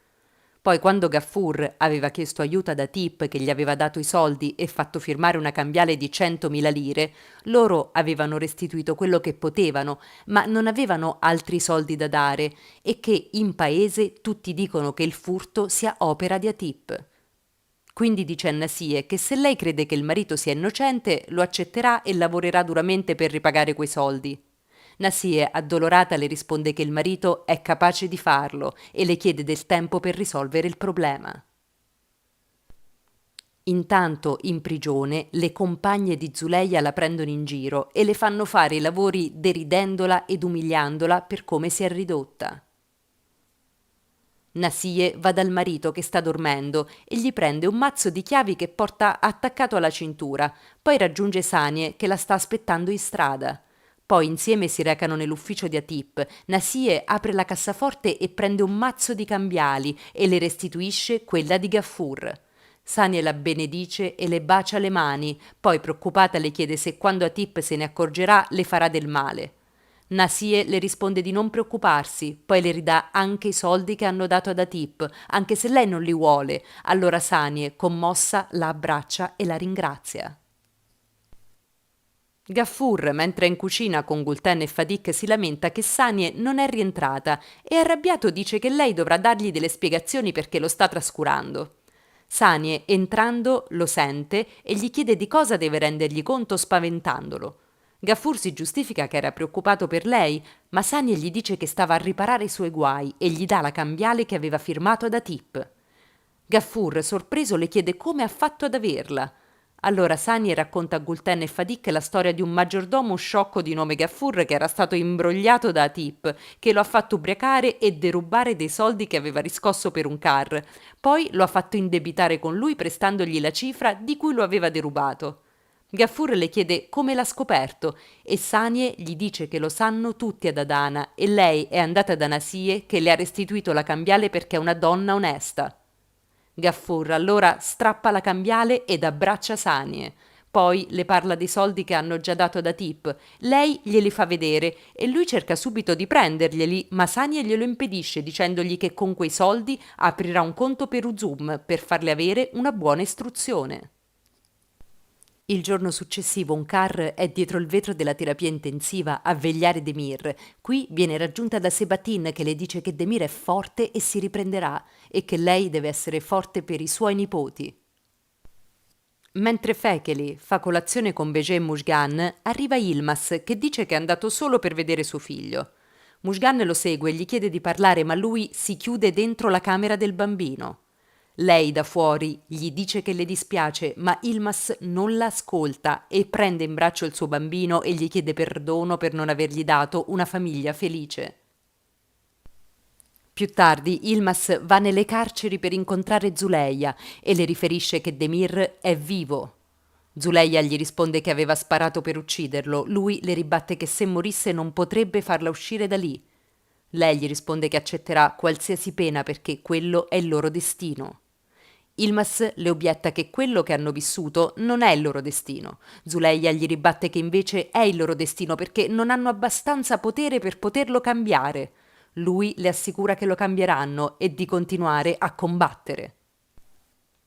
Poi quando Gaffur aveva chiesto aiuto ad Atip che gli aveva dato i soldi e fatto firmare una cambiale di 100.000 lire, loro avevano restituito quello che potevano, ma non avevano altri soldi da dare e che in paese tutti dicono che il furto sia opera di Atip. Quindi dice a Nasie che se lei crede che il marito sia innocente, lo accetterà e lavorerà duramente per ripagare quei soldi. Nasie, addolorata, le risponde che il marito è capace di farlo e le chiede del tempo per risolvere il problema. Intanto, in prigione, le compagne di Zuleia la prendono in giro e le fanno fare i lavori deridendola ed umiliandola per come si è ridotta. Nasie va dal marito che sta dormendo e gli prende un mazzo di chiavi che porta attaccato alla cintura, poi raggiunge Sanie che la sta aspettando in strada. Poi insieme si recano nell'ufficio di Atip. Nasie apre la cassaforte e prende un mazzo di cambiali e le restituisce quella di Gaffur. Sanie la benedice e le bacia le mani, poi preoccupata le chiede se quando Atip se ne accorgerà le farà del male. Nasie le risponde di non preoccuparsi, poi le ridà anche i soldi che hanno dato ad Atip, anche se lei non li vuole. Allora Sanie, commossa, la abbraccia e la ringrazia. Gaffur, mentre è in cucina con Gulten e Fadik, si lamenta che Sanie non è rientrata e arrabbiato dice che lei dovrà dargli delle spiegazioni perché lo sta trascurando. Sanie, entrando, lo sente e gli chiede di cosa deve rendergli conto spaventandolo. Gaffur si giustifica che era preoccupato per lei, ma Sanie gli dice che stava a riparare i suoi guai e gli dà la cambiale che aveva firmato ad Atip. Gaffur, sorpreso, le chiede come ha fatto ad averla. Allora Sanie racconta a Gulten e Fadik la storia di un maggiordomo sciocco di nome Gaffur che era stato imbrogliato da Atip, che lo ha fatto ubriacare e derubare dei soldi che aveva riscosso per un car. Poi lo ha fatto indebitare con lui prestandogli la cifra di cui lo aveva derubato. Gaffur le chiede come l'ha scoperto e Sanie gli dice che lo sanno tutti ad Adana e lei è andata da Nasie che le ha restituito la cambiale perché è una donna onesta. Gaffur allora strappa la cambiale ed abbraccia Sanie. Poi le parla dei soldi che hanno già dato ad Atip. Lei glieli fa vedere e lui cerca subito di prenderglieli, ma Sanie glielo impedisce dicendogli che con quei soldi aprirà un conto per Uzum per farle avere una buona istruzione. Il giorno successivo un car è dietro il vetro della terapia intensiva a vegliare Demir. Qui viene raggiunta da Sebatin che le dice che Demir è forte e si riprenderà e che lei deve essere forte per i suoi nipoti. Mentre Fekeli fa colazione con Beje e Mushgan, arriva Ilmas che dice che è andato solo per vedere suo figlio. Mushgan lo segue e gli chiede di parlare ma lui si chiude dentro la camera del bambino. Lei da fuori gli dice che le dispiace, ma Ilmas non la ascolta e prende in braccio il suo bambino e gli chiede perdono per non avergli dato una famiglia felice. Più tardi Ilmas va nelle carceri per incontrare Zuleia e le riferisce che Demir è vivo. Zuleia gli risponde che aveva sparato per ucciderlo, lui le ribatte che se morisse non potrebbe farla uscire da lì. Lei gli risponde che accetterà qualsiasi pena perché quello è il loro destino. Ilmas le obietta che quello che hanno vissuto non è il loro destino. Zuleia gli ribatte che invece è il loro destino perché non hanno abbastanza potere per poterlo cambiare. Lui le assicura che lo cambieranno e di continuare a combattere.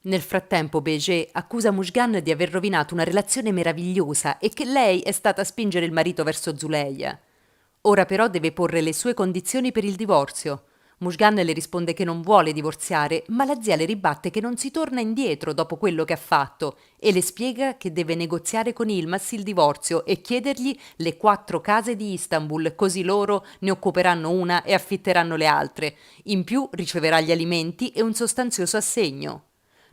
Nel frattempo Beje accusa Mushgan di aver rovinato una relazione meravigliosa e che lei è stata a spingere il marito verso Zuleia. Ora però deve porre le sue condizioni per il divorzio. Mushgan le risponde che non vuole divorziare, ma la zia le ribatte che non si torna indietro dopo quello che ha fatto e le spiega che deve negoziare con Ilmas il divorzio e chiedergli le 4 case di Istanbul, così loro ne occuperanno una e affitteranno le altre. In più riceverà gli alimenti e un sostanzioso assegno.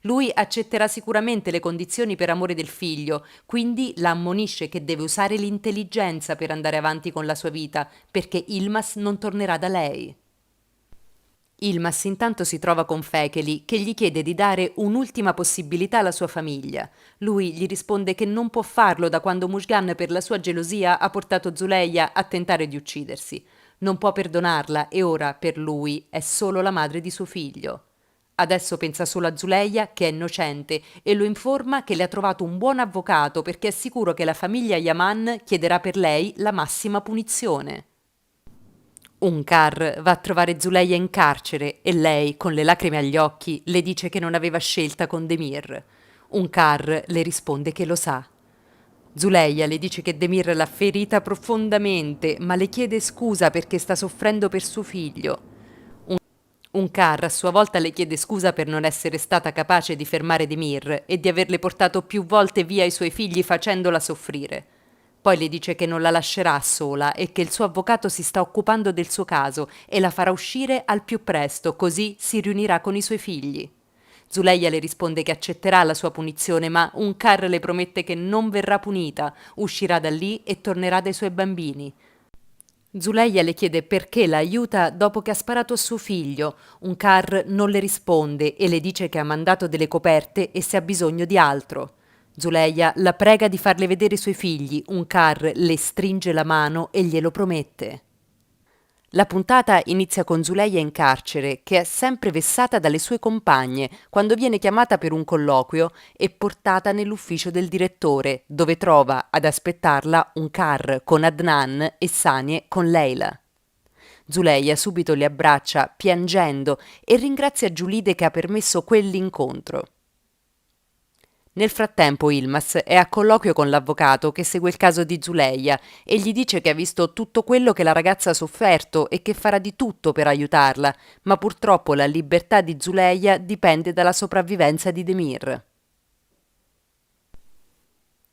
Lui accetterà sicuramente le condizioni per amore del figlio, quindi la ammonisce che deve usare l'intelligenza per andare avanti con la sua vita, perché Ilmas non tornerà da lei. Ilmas intanto si trova con Fekeli, che gli chiede di dare un'ultima possibilità alla sua famiglia. Lui gli risponde che non può farlo da quando Mushgan per la sua gelosia ha portato Zuleia a tentare di uccidersi. Non può perdonarla e ora, per lui, è solo la madre di suo figlio. Adesso pensa solo a Zuleia, che è innocente, e lo informa che le ha trovato un buon avvocato perché è sicuro che la famiglia Yaman chiederà per lei la massima punizione. Un car va a trovare Zuleia in carcere e lei, con le lacrime agli occhi, le dice che non aveva scelta con Demir. Un car le risponde che lo sa. Zuleia le dice che Demir l'ha ferita profondamente, ma le chiede scusa perché sta soffrendo per suo figlio. Un car a sua volta le chiede scusa per non essere stata capace di fermare Demir e di averle portato più volte via i suoi figli facendola soffrire. Poi le dice che non la lascerà sola e che il suo avvocato si sta occupando del suo caso e la farà uscire al più presto, così si riunirà con i suoi figli. Zuleia le risponde che accetterà la sua punizione, ma un car le promette che non verrà punita, uscirà da lì e tornerà dai suoi bambini. Zuleia le chiede perché la aiuta dopo che ha sparato a suo figlio. Un car non le risponde e le dice che ha mandato delle coperte e se ha bisogno di altro. Zuleia la prega di farle vedere i suoi figli. Un car le stringe la mano e glielo promette. La puntata inizia con Zuleia in carcere, che è sempre vessata dalle sue compagne, quando viene chiamata per un colloquio e portata nell'ufficio del direttore, dove trova ad aspettarla un car con Adnan e Sanie con Leila. Zuleia subito li abbraccia, piangendo, e ringrazia Giulide che ha permesso quell'incontro. Nel frattempo Ilmas è a colloquio con l'avvocato che segue il caso di Zuleia e gli dice che ha visto tutto quello che la ragazza ha sofferto e che farà di tutto per aiutarla, ma purtroppo la libertà di Zuleia dipende dalla sopravvivenza di Demir.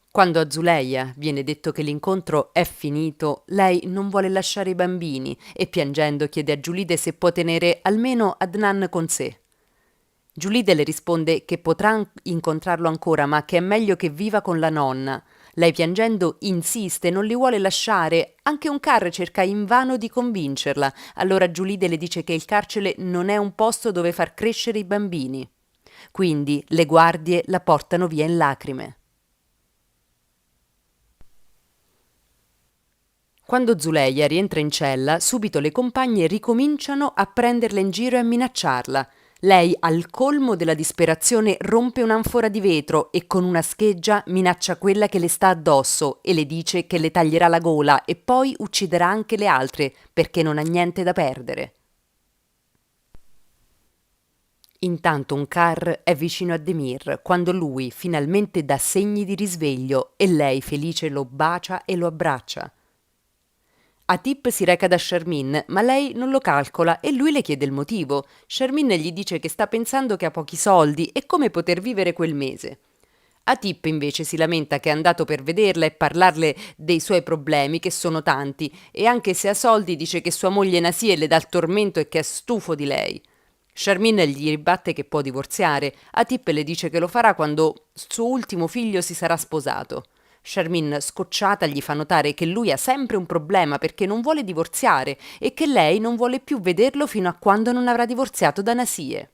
Quando a Zuleia viene detto che l'incontro è finito, lei non vuole lasciare i bambini e piangendo chiede a Giulide se può tenere almeno Adnan con sé. Giulide le risponde che potrà incontrarlo ancora, ma che è meglio che viva con la nonna. Lei piangendo insiste, non li vuole lasciare. Anche un carro cerca invano di convincerla. Allora Giulide le dice che il carcere non è un posto dove far crescere i bambini. Quindi le guardie la portano via in lacrime. Quando Zuleia rientra in cella, subito le compagne ricominciano a prenderla in giro e a minacciarla. Lei, al colmo della disperazione, rompe un'anfora di vetro e con una scheggia minaccia quella che le sta addosso e le dice che le taglierà la gola e poi ucciderà anche le altre perché non ha niente da perdere. Intanto un car è vicino a Demir quando lui finalmente dà segni di risveglio e lei felice lo bacia e lo abbraccia. Atip si reca da Charmin, ma lei non lo calcola e lui le chiede il motivo. Charmin gli dice che sta pensando che ha pochi soldi e come poter vivere quel mese. Atip invece si lamenta che è andato per vederla e parlarle dei suoi problemi, che sono tanti, e anche se ha soldi dice che sua moglie Nasie le dà il tormento e che è stufo di lei. Charmin gli ribatte che può divorziare. Atip le dice che lo farà quando suo ultimo figlio si sarà sposato. Charmin, scocciata, gli fa notare che lui ha sempre un problema perché non vuole divorziare e che lei non vuole più vederlo fino a quando non avrà divorziato da Nasie.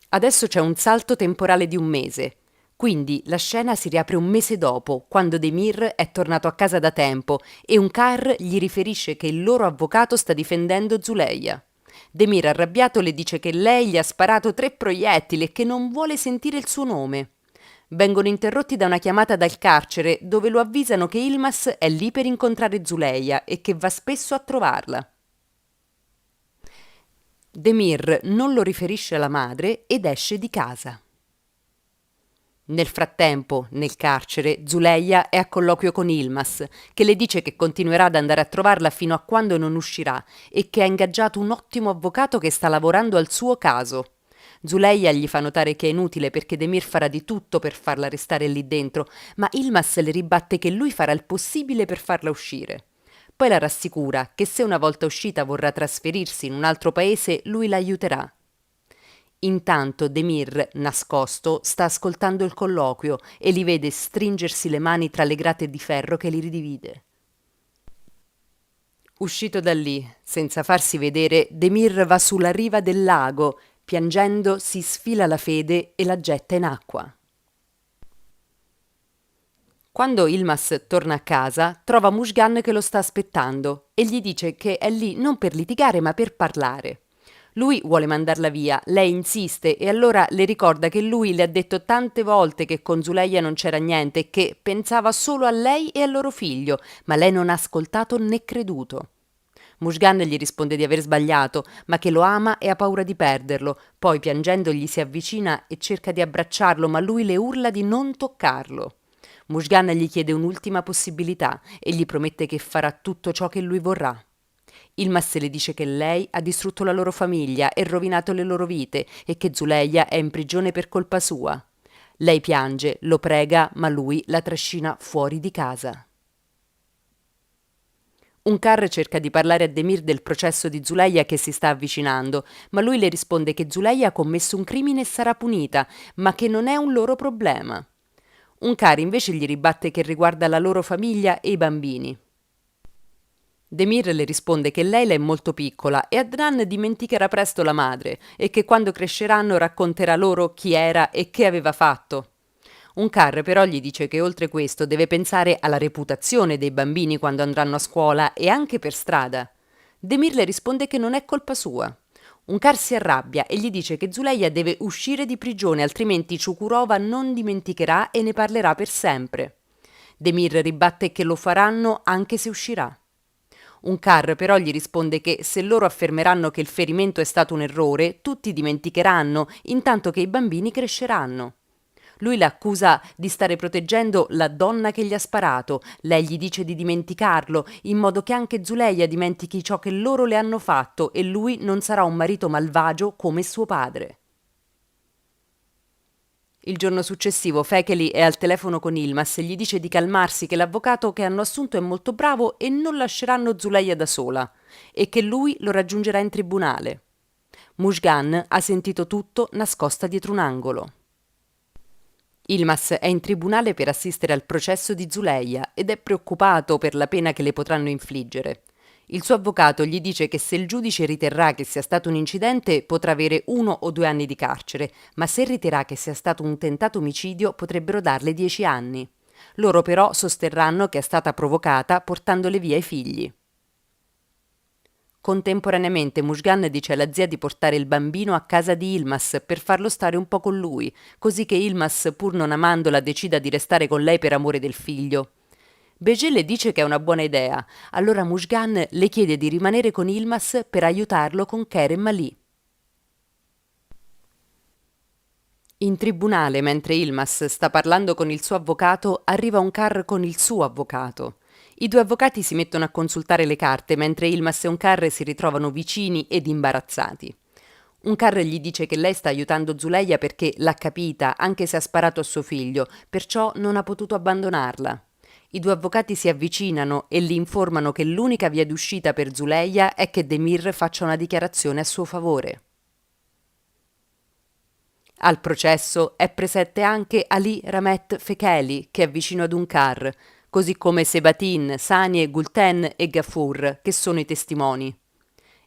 Adesso c'è un salto temporale di un mese. Quindi la scena si riapre un mese dopo, quando Demir è tornato a casa da tempo e un car gli riferisce che il loro avvocato sta difendendo Zuleia. Demir, arrabbiato, le dice che lei gli ha sparato 3 proiettili e che non vuole sentire il suo nome. Vengono interrotti da una chiamata dal carcere dove lo avvisano che Ilmas è lì per incontrare Zuleia e che va spesso a trovarla. Demir non lo riferisce alla madre ed esce di casa. Nel frattempo, nel carcere, Zuleia è a colloquio con Ilmas, che le dice che continuerà ad andare a trovarla fino a quando non uscirà e che ha ingaggiato un ottimo avvocato che sta lavorando al suo caso. Zuleia gli fa notare che è inutile perché Demir farà di tutto per farla restare lì dentro, ma Ilmas le ribatte che lui farà il possibile per farla uscire. Poi la rassicura che se una volta uscita vorrà trasferirsi in un altro paese, lui la aiuterà. Intanto Demir, nascosto, sta ascoltando il colloquio e li vede stringersi le mani tra le grate di ferro che li ridivide. Uscito da lì, senza farsi vedere, Demir va sulla riva del lago, piangendo si sfila la fede e la getta in acqua. Quando Ilmas torna a casa, trova Mushgan che lo sta aspettando e gli dice che è lì non per litigare ma per parlare. Lui vuole mandarla via, lei insiste e allora le ricorda che lui le ha detto tante volte che con Zuleia non c'era niente e che pensava solo a lei e al loro figlio, ma lei non ha ascoltato né creduto. Mushgan gli risponde di aver sbagliato, ma che lo ama e ha paura di perderlo. Poi piangendo gli si avvicina e cerca di abbracciarlo, ma lui le urla di non toccarlo. Mushgan gli chiede un'ultima possibilità e gli promette che farà tutto ciò che lui vorrà. Ilmas le dice che lei ha distrutto la loro famiglia e rovinato le loro vite e che Zuleia è in prigione per colpa sua. Lei piange, lo prega, ma lui la trascina fuori di casa. Un car cerca di parlare a Demir del processo di Zuleia che si sta avvicinando, ma lui le risponde che Zuleia ha commesso un crimine e sarà punita, ma che non è un loro problema. Un car invece gli ribatte che riguarda la loro famiglia e i bambini. Demir le risponde che Leila è molto piccola e Adnan dimenticherà presto la madre e che quando cresceranno racconterà loro chi era e che aveva fatto. Un car però gli dice che oltre questo deve pensare alla reputazione dei bambini quando andranno a scuola e anche per strada. Demir le risponde che non è colpa sua. Un car si arrabbia e gli dice che Zuleia deve uscire di prigione altrimenti Ciukurova non dimenticherà e ne parlerà per sempre. Demir ribatte che lo faranno anche se uscirà. Un car però gli risponde che se loro affermeranno che il ferimento è stato un errore, tutti dimenticheranno, intanto che i bambini cresceranno. Lui la accusa di stare proteggendo la donna che gli ha sparato, lei gli dice di dimenticarlo, in modo che anche Zuleia dimentichi ciò che loro le hanno fatto e lui non sarà un marito malvagio come suo padre. Il giorno successivo Fekeli è al telefono con Ilmas e gli dice di calmarsi, che l'avvocato che hanno assunto è molto bravo e non lasceranno Zuleia da sola e che lui lo raggiungerà in tribunale. Mujgan ha sentito tutto nascosta dietro un angolo. Yilmaz è in tribunale per assistere al processo di Zuleyha ed è preoccupato per la pena che le potranno infliggere. Il suo avvocato gli dice che se il giudice riterrà che sia stato un incidente potrà avere 1 o 2 anni di carcere, ma se riterrà che sia stato un tentato omicidio potrebbero darle 10 anni. Loro però sosterranno che è stata provocata portandole via i figli. Contemporaneamente Mujgan dice alla zia di portare il bambino a casa di Yilmaz per farlo stare un po' con lui, così che Yilmaz, pur non amandola, decida di restare con lei per amore del figlio. Beje le dice che è una buona idea, allora Mujgan le chiede di rimanere con Yilmaz per aiutarlo con Kerem Ali. In tribunale, mentre Yilmaz sta parlando con il suo avvocato, arriva un car con il suo avvocato. I 2 avvocati si mettono a consultare le carte, mentre Yilmaz e Onkar si ritrovano vicini ed imbarazzati. Onkar gli dice che lei sta aiutando Zuleyha perché l'ha capita, anche se ha sparato a suo figlio, perciò non ha potuto abbandonarla. I 2 avvocati si avvicinano e li informano che l'unica via d'uscita per Zuleyha è che Demir faccia una dichiarazione a suo favore. Al processo è presente anche Ali Ramet Fekeli, che è vicino ad Onkar, così come Sebatin, Sanie, Gulten e Gafur, che sono i testimoni.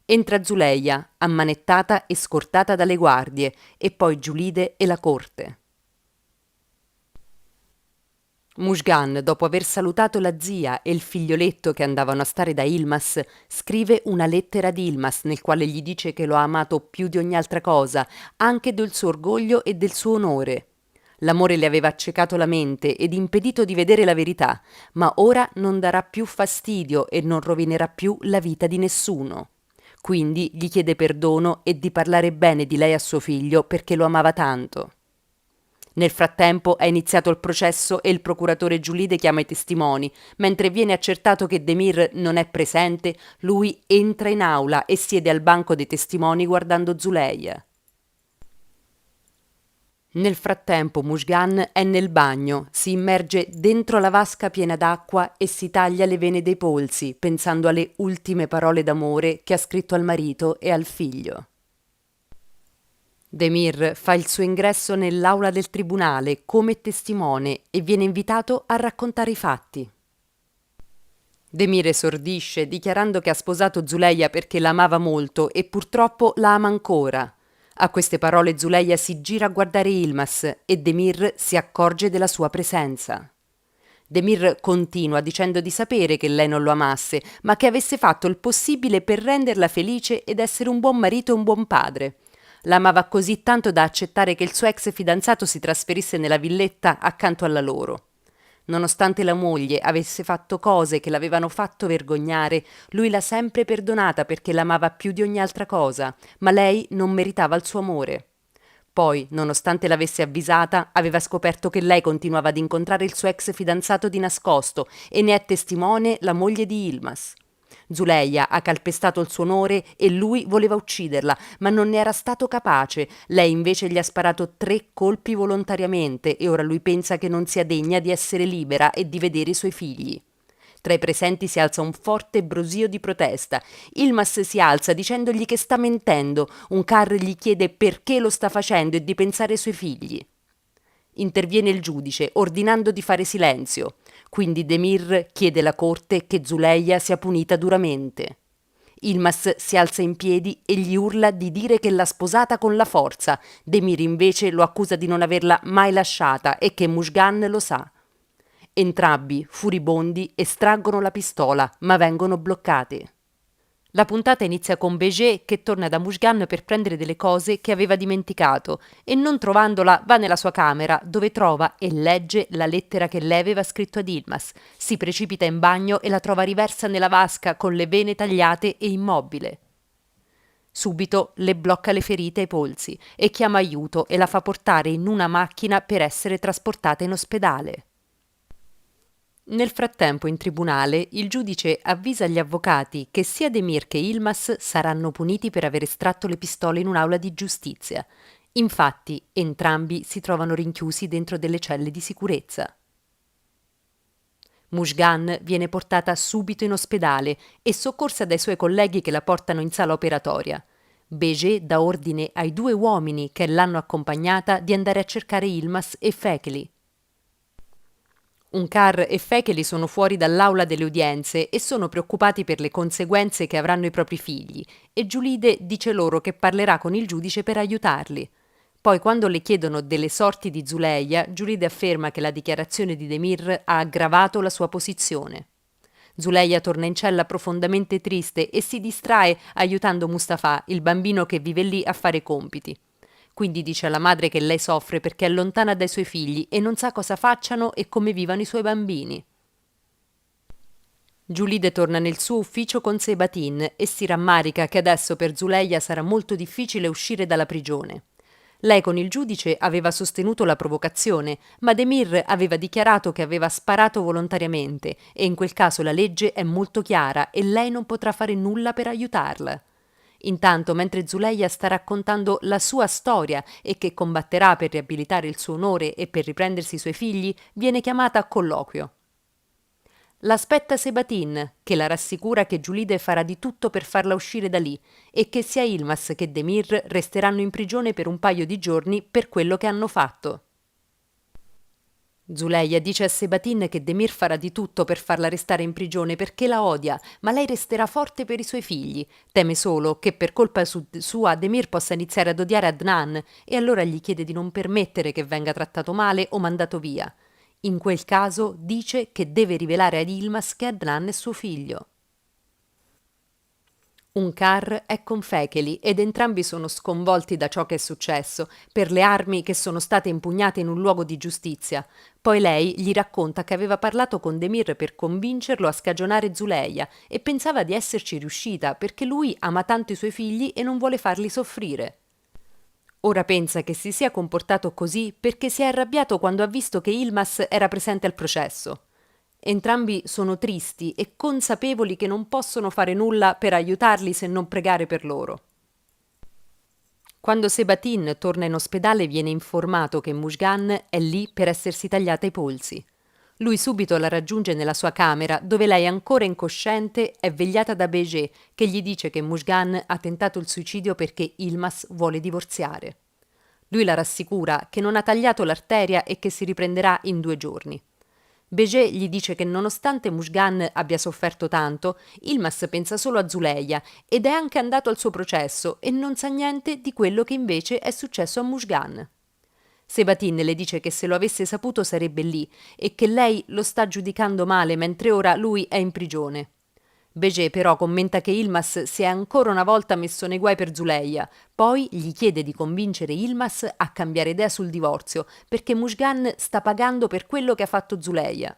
Entra Zuleyha, ammanettata e scortata dalle guardie, e poi Giulide e la corte. Mujgan, dopo aver salutato la zia e il figlioletto che andavano a stare da Yilmaz, scrive una lettera di Yilmaz nel quale gli dice che lo ha amato più di ogni altra cosa, anche del suo orgoglio e del suo onore. L'amore le aveva accecato la mente ed impedito di vedere la verità, ma ora non darà più fastidio e non rovinerà più la vita di nessuno. Quindi gli chiede perdono e di parlare bene di lei a suo figlio perché lo amava tanto. Nel frattempo è iniziato il processo e il procuratore Giulide chiama i testimoni. Mentre viene accertato che Demir non è presente, lui entra in aula e siede al banco dei testimoni guardando Zuleyha. Nel frattempo Mujgan è nel bagno, si immerge dentro la vasca piena d'acqua e si taglia le vene dei polsi, pensando alle ultime parole d'amore che ha scritto al marito e al figlio. Demir fa il suo ingresso nell'aula del tribunale come testimone e viene invitato a raccontare i fatti. Demir esordisce dichiarando che ha sposato Zuleyha perché la amava molto e purtroppo la ama ancora. A queste parole Zuleyha si gira a guardare Yilmaz e Demir si accorge della sua presenza. Demir continua dicendo di sapere che lei non lo amasse, ma che avesse fatto il possibile per renderla felice ed essere un buon marito e un buon padre. L'amava così tanto da accettare che il suo ex fidanzato si trasferisse nella villetta accanto alla loro. Nonostante la moglie avesse fatto cose che l'avevano fatto vergognare, lui l'ha sempre perdonata perché l'amava più di ogni altra cosa, ma lei non meritava il suo amore. Poi, nonostante l'avesse avvisata, aveva scoperto che lei continuava ad incontrare il suo ex fidanzato di nascosto e ne è testimone la moglie di Yilmaz. Zuleyha ha calpestato il suo onore e lui voleva ucciderla, ma non ne era stato capace. Lei invece gli ha sparato 3 colpi volontariamente e ora lui pensa che non sia degna di essere libera e di vedere i suoi figli. Tra i presenti si alza un forte brusio di protesta. Yilmaz si alza dicendogli che sta mentendo. Onkar gli chiede perché lo sta facendo e di pensare ai suoi figli. Interviene il giudice ordinando di fare silenzio. Quindi Demir chiede alla corte che Zuleyha sia punita duramente. Yilmaz si alza in piedi e gli urla di dire che l'ha sposata con la forza. Demir invece lo accusa di non averla mai lasciata e che Mujgan lo sa. Entrambi, furibondi, estraggono la pistola, ma vengono bloccati. La puntata inizia con Beje che torna da Mujgan per prendere delle cose che aveva dimenticato e non trovandola va nella sua camera dove trova e legge la lettera che lei aveva scritto ad Yilmaz. Si precipita in bagno e la trova riversa nella vasca con le vene tagliate e immobile. Subito le blocca le ferite ai polsi e chiama aiuto e la fa portare in una macchina per essere trasportata in ospedale. Nel frattempo in tribunale il giudice avvisa gli avvocati che sia Demir che Yilmaz saranno puniti per aver estratto le pistole in un'aula di giustizia. Infatti entrambi si trovano rinchiusi dentro delle celle di sicurezza. Mujgan viene portata subito in ospedale e soccorsa dai suoi colleghi che la portano in sala operatoria. Beje dà ordine ai 2 uomini che l'hanno accompagnata di andare a cercare Yilmaz e Fekeli. Unkar e Fekeli sono fuori dall'aula delle udienze e sono preoccupati per le conseguenze che avranno i propri figli, e Giulide dice loro che parlerà con il giudice per aiutarli. Poi, quando le chiedono delle sorti di Zuleia, Giulide afferma che la dichiarazione di Demir ha aggravato la sua posizione. Zuleia torna in cella profondamente triste e si distrae aiutando Mustafa, il bambino che vive lì, a fare i compiti. Quindi dice alla madre che lei soffre perché è lontana dai suoi figli e non sa cosa facciano e come vivano i suoi bambini. Giulide torna nel suo ufficio con Sebatin e si rammarica che adesso per Zuleia sarà molto difficile uscire dalla prigione. Lei con il giudice aveva sostenuto la provocazione, ma Demir aveva dichiarato che aveva sparato volontariamente e in quel caso la legge è molto chiara e lei non potrà fare nulla per aiutarla. Intanto, mentre Zuleia sta raccontando la sua storia e che combatterà per riabilitare il suo onore e per riprendersi i suoi figli, viene chiamata a colloquio. L'aspetta Sebatin, che la rassicura che Giulide farà di tutto per farla uscire da lì e che sia Yilmaz che Demir resteranno in prigione per un paio di giorni per quello che hanno fatto. Zuleia dice a Sebatin che Demir farà di tutto per farla restare in prigione perché la odia, ma lei resterà forte per i suoi figli. Teme solo che per colpa sua Demir possa iniziare ad odiare Adnan e allora gli chiede di non permettere che venga trattato male o mandato via. In quel caso dice che deve rivelare ad Yilmaz che Adnan è suo figlio. Unkar è con Fekeli ed entrambi sono sconvolti da ciò che è successo, per le armi che sono state impugnate in un luogo di giustizia. Poi lei gli racconta che aveva parlato con Demir per convincerlo a scagionare Zuleia e pensava di esserci riuscita perché lui ama tanto i suoi figli e non vuole farli soffrire. Ora pensa che si sia comportato così perché si è arrabbiato quando ha visto che Yilmaz era presente al processo. Entrambi sono tristi e consapevoli che non possono fare nulla per aiutarli se non pregare per loro. Quando Sebatin torna in ospedale viene informato che Mujgan è lì per essersi tagliata i polsi. Lui subito la raggiunge nella sua camera, dove lei, ancora incosciente, è vegliata da Beje, che gli dice che Mujgan ha tentato il suicidio perché Yilmaz vuole divorziare. Lui la rassicura che non ha tagliato l'arteria e che si riprenderà in 2 giorni. Beje gli dice che nonostante Mujgan abbia sofferto tanto, Yilmaz pensa solo a Zuleia ed è anche andato al suo processo e non sa niente di quello che invece è successo a Mujgan. Sebatin le dice che se lo avesse saputo sarebbe lì e che lei lo sta giudicando male mentre ora lui è in prigione. Beje però commenta che Yilmaz si è ancora una volta messo nei guai per Zuleia, poi gli chiede di convincere Yilmaz a cambiare idea sul divorzio perché Mujgan sta pagando per quello che ha fatto Zuleia.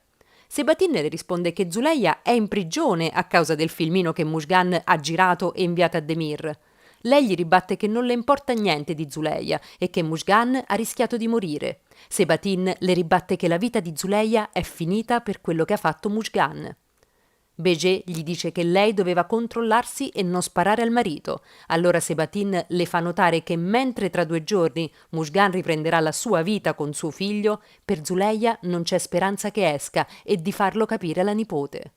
Sebatin le risponde che Zuleia è in prigione a causa del filmino che Mujgan ha girato e inviato a Demir. Lei gli ribatte che non le importa niente di Zuleia e che Mujgan ha rischiato di morire. Sebatin le ribatte che la vita di Zuleia è finita per quello che ha fatto Mujgan. Beje gli dice che lei doveva controllarsi e non sparare al marito. Allora Sebatin le fa notare che mentre tra 2 giorni Mujgan riprenderà la sua vita con suo figlio, per Zuleia non c'è speranza che esca e di farlo capire alla nipote.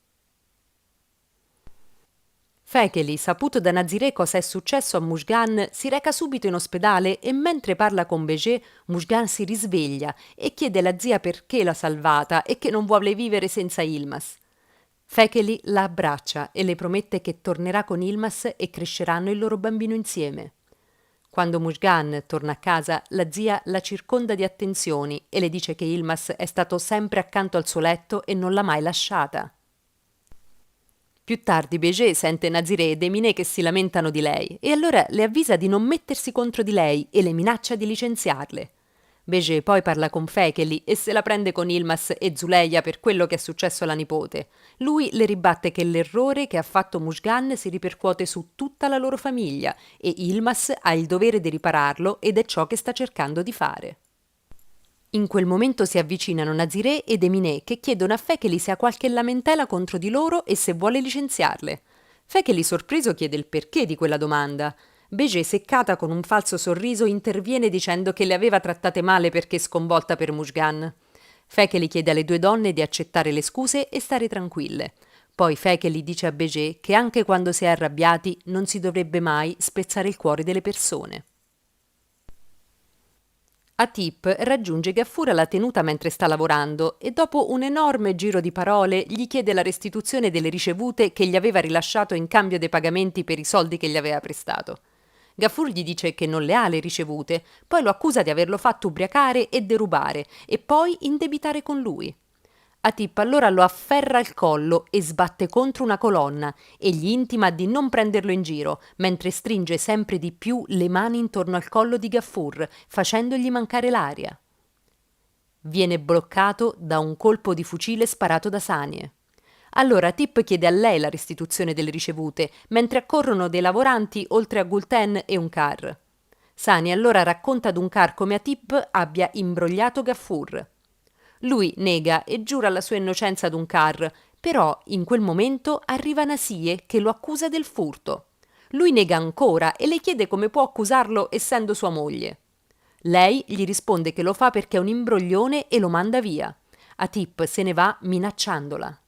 Fekeli, saputo da Naziré cosa è successo a Mujgan, si reca subito in ospedale e mentre parla con Beje, Mujgan si risveglia e chiede alla zia perché l'ha salvata e che non vuole vivere senza Yilmaz. Fekeli la abbraccia e le promette che tornerà con Yilmaz e cresceranno il loro bambino insieme. Quando Mujgan torna a casa, la zia la circonda di attenzioni e le dice che Yilmaz è stato sempre accanto al suo letto e non l'ha mai lasciata. Più tardi Beje sente Naziré e Deminé che si lamentano di lei e allora le avvisa di non mettersi contro di lei e le minaccia di licenziarle. Beje poi parla con Fekeli e se la prende con Yilmaz e Zuleia per quello che è successo alla nipote. Lui le ribatte che l'errore che ha fatto Mujgan si ripercuote su tutta la loro famiglia e Yilmaz ha il dovere di ripararlo ed è ciò che sta cercando di fare. In quel momento si avvicinano Naziré ed Eminé che chiedono a Fekeli se ha qualche lamentela contro di loro e se vuole licenziarle. Fekeli, sorpreso, chiede il perché di quella domanda. Beje, seccata con un falso sorriso, interviene dicendo che le aveva trattate male perché sconvolta per Mujgan. Fekeli chiede alle 2 donne di accettare le scuse e stare tranquille. Poi Fekeli dice a Béjé che anche quando si è arrabbiati non si dovrebbe mai spezzare il cuore delle persone. Atip raggiunge Gaffur alla tenuta mentre sta lavorando e dopo un enorme giro di parole gli chiede la restituzione delle ricevute che gli aveva rilasciato in cambio dei pagamenti per i soldi che gli aveva prestato. Gaffur gli dice che non le ha le ricevute, poi lo accusa di averlo fatto ubriacare e derubare e poi indebitare con lui. Atip allora lo afferra al collo e sbatte contro una colonna e gli intima di non prenderlo in giro, mentre stringe sempre di più le mani intorno al collo di Gaffur, facendogli mancare l'aria. Viene bloccato da un colpo di fucile sparato da Sanie. Allora Atip chiede a lei la restituzione delle ricevute, mentre accorrono dei lavoranti oltre a Gulten e Unkar. Sanie allora racconta ad Unkar come Atip abbia imbrogliato Gaffur. Lui nega e giura la sua innocenza ad Unkar, però in quel momento arriva Nasie che lo accusa del furto. Lui nega ancora e le chiede come può accusarlo essendo sua moglie. Lei gli risponde che lo fa perché è un imbroglione e lo manda via. Atip se ne va minacciandola.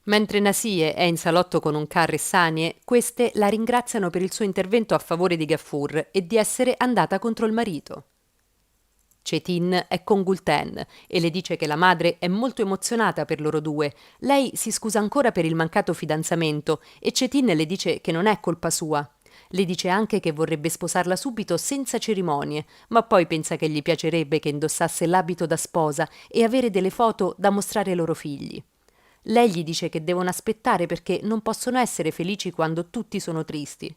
Mentre Nasie è in salotto con Unkar e Sanie, queste la ringraziano per il suo intervento a favore di Gaffur e di essere andata contro il marito. Cetin è con Gulten e le dice che la madre è molto emozionata per loro due. Lei si scusa ancora per il mancato fidanzamento e Cetin le dice che non è colpa sua. Le dice anche che vorrebbe sposarla subito senza cerimonie, ma poi pensa che gli piacerebbe che indossasse l'abito da sposa e avere delle foto da mostrare ai loro figli. Lei gli dice che devono aspettare perché non possono essere felici quando tutti sono tristi.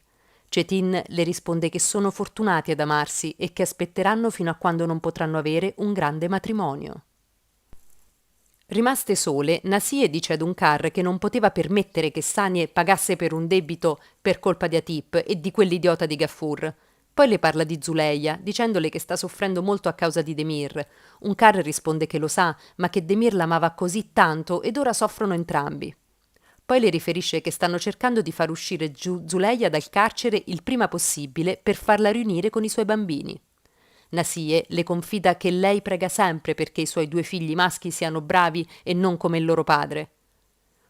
Cetin le risponde che sono fortunati ad amarsi e che aspetteranno fino a quando non potranno avere un grande matrimonio. Rimaste sole, Nasie dice ad Unkar che non poteva permettere che Sanie pagasse per un debito per colpa di Atip e di quell'idiota di Gaffur. Poi le parla di Zuleia, dicendole che sta soffrendo molto a causa di Demir. Unkar risponde che lo sa, ma che Demir l'amava così tanto ed ora soffrono entrambi. Poi le riferisce che stanno cercando di far uscire Zuleia dal carcere il prima possibile per farla riunire con i suoi bambini. Nasie le confida che lei prega sempre perché i suoi due figli maschi siano bravi e non come il loro padre.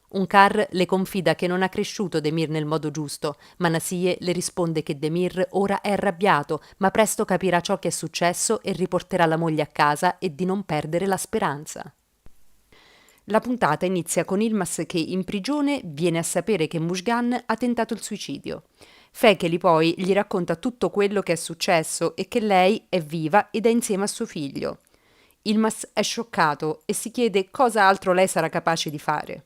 Unkar le confida che non ha cresciuto Demir nel modo giusto, ma Nasie le risponde che Demir ora è arrabbiato, ma presto capirà ciò che è successo e riporterà la moglie a casa e di non perdere la speranza. La puntata inizia con Yilmaz che in prigione viene a sapere che Mujgan ha tentato il suicidio. Fekeli poi gli racconta tutto quello che è successo e che lei è viva ed è insieme a suo figlio. Yilmaz è scioccato e si chiede cosa altro lei sarà capace di fare.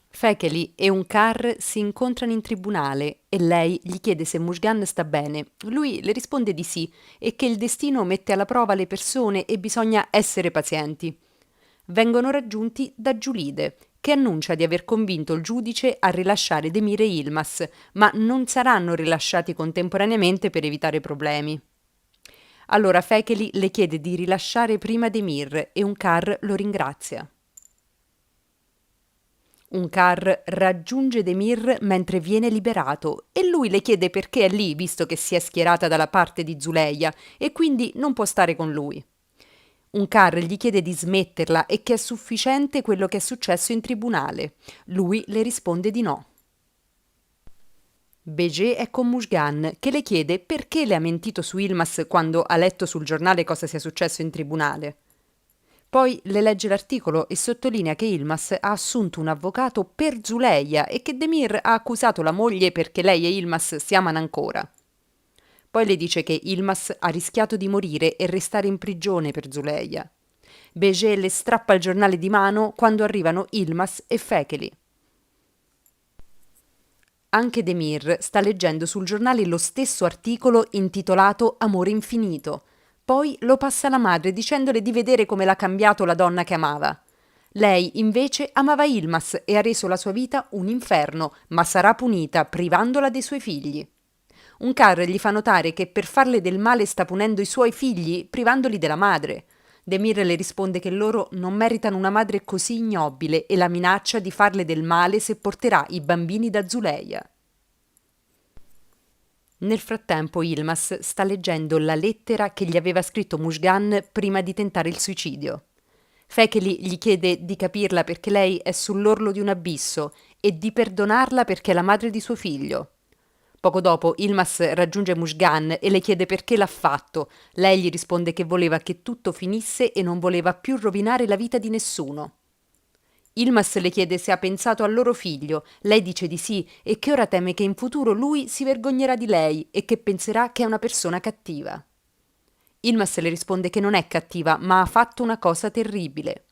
Fekeli e Unkar si incontrano in tribunale e lei gli chiede se Mujgan sta bene. Lui le risponde di sì e che il destino mette alla prova le persone e bisogna essere pazienti. Vengono raggiunti da Giulide, che annuncia di aver convinto il giudice a rilasciare Demir e Yilmaz, ma non saranno rilasciati contemporaneamente per evitare problemi. Allora Fekeli le chiede di rilasciare prima Demir e Unkar lo ringrazia. Unkar raggiunge Demir mentre viene liberato e lui le chiede perché è lì, visto che si è schierata dalla parte di Zuleia e quindi non può stare con lui. Unkar gli chiede di smetterla e che è sufficiente quello che è successo in tribunale. Lui le risponde di no. Béjé è con Mujgan, che le chiede perché le ha mentito su Yilmaz quando ha letto sul giornale cosa sia successo in tribunale. Poi le legge l'articolo e sottolinea che Yilmaz ha assunto un avvocato per Zuleia e che Demir ha accusato la moglie perché lei e Yilmaz si amano ancora. Poi le dice che Yilmaz ha rischiato di morire e restare in prigione per Zuleia. Béjé le strappa il giornale di mano quando arrivano Yilmaz e Fekeli. Anche Demir sta leggendo sul giornale lo stesso articolo intitolato Amore infinito. Poi lo passa alla madre dicendole di vedere come l'ha cambiato la donna che amava. Lei invece amava Yilmaz e ha reso la sua vita un inferno, ma sarà punita privandola dei suoi figli. Unkar gli fa notare che per farle del male sta punendo i suoi figli privandoli della madre. Demir le risponde che loro non meritano una madre così ignobile e la minaccia di farle del male se porterà i bambini da Zuleia. Nel frattempo Yilmaz sta leggendo la lettera che gli aveva scritto Mujgan prima di tentare il suicidio. Fekeli gli chiede di capirla perché lei è sull'orlo di un abisso e di perdonarla perché è la madre di suo figlio. Poco dopo Ilmas raggiunge Mushgan e le chiede perché l'ha fatto. Lei gli risponde che voleva che tutto finisse e non voleva più rovinare la vita di nessuno. Ilmas le chiede se ha pensato al loro figlio. Lei dice di sì e che ora teme che in futuro lui si vergognerà di lei e che penserà che è una persona cattiva. Ilmas le risponde che non è cattiva, ma ha fatto una cosa terribile.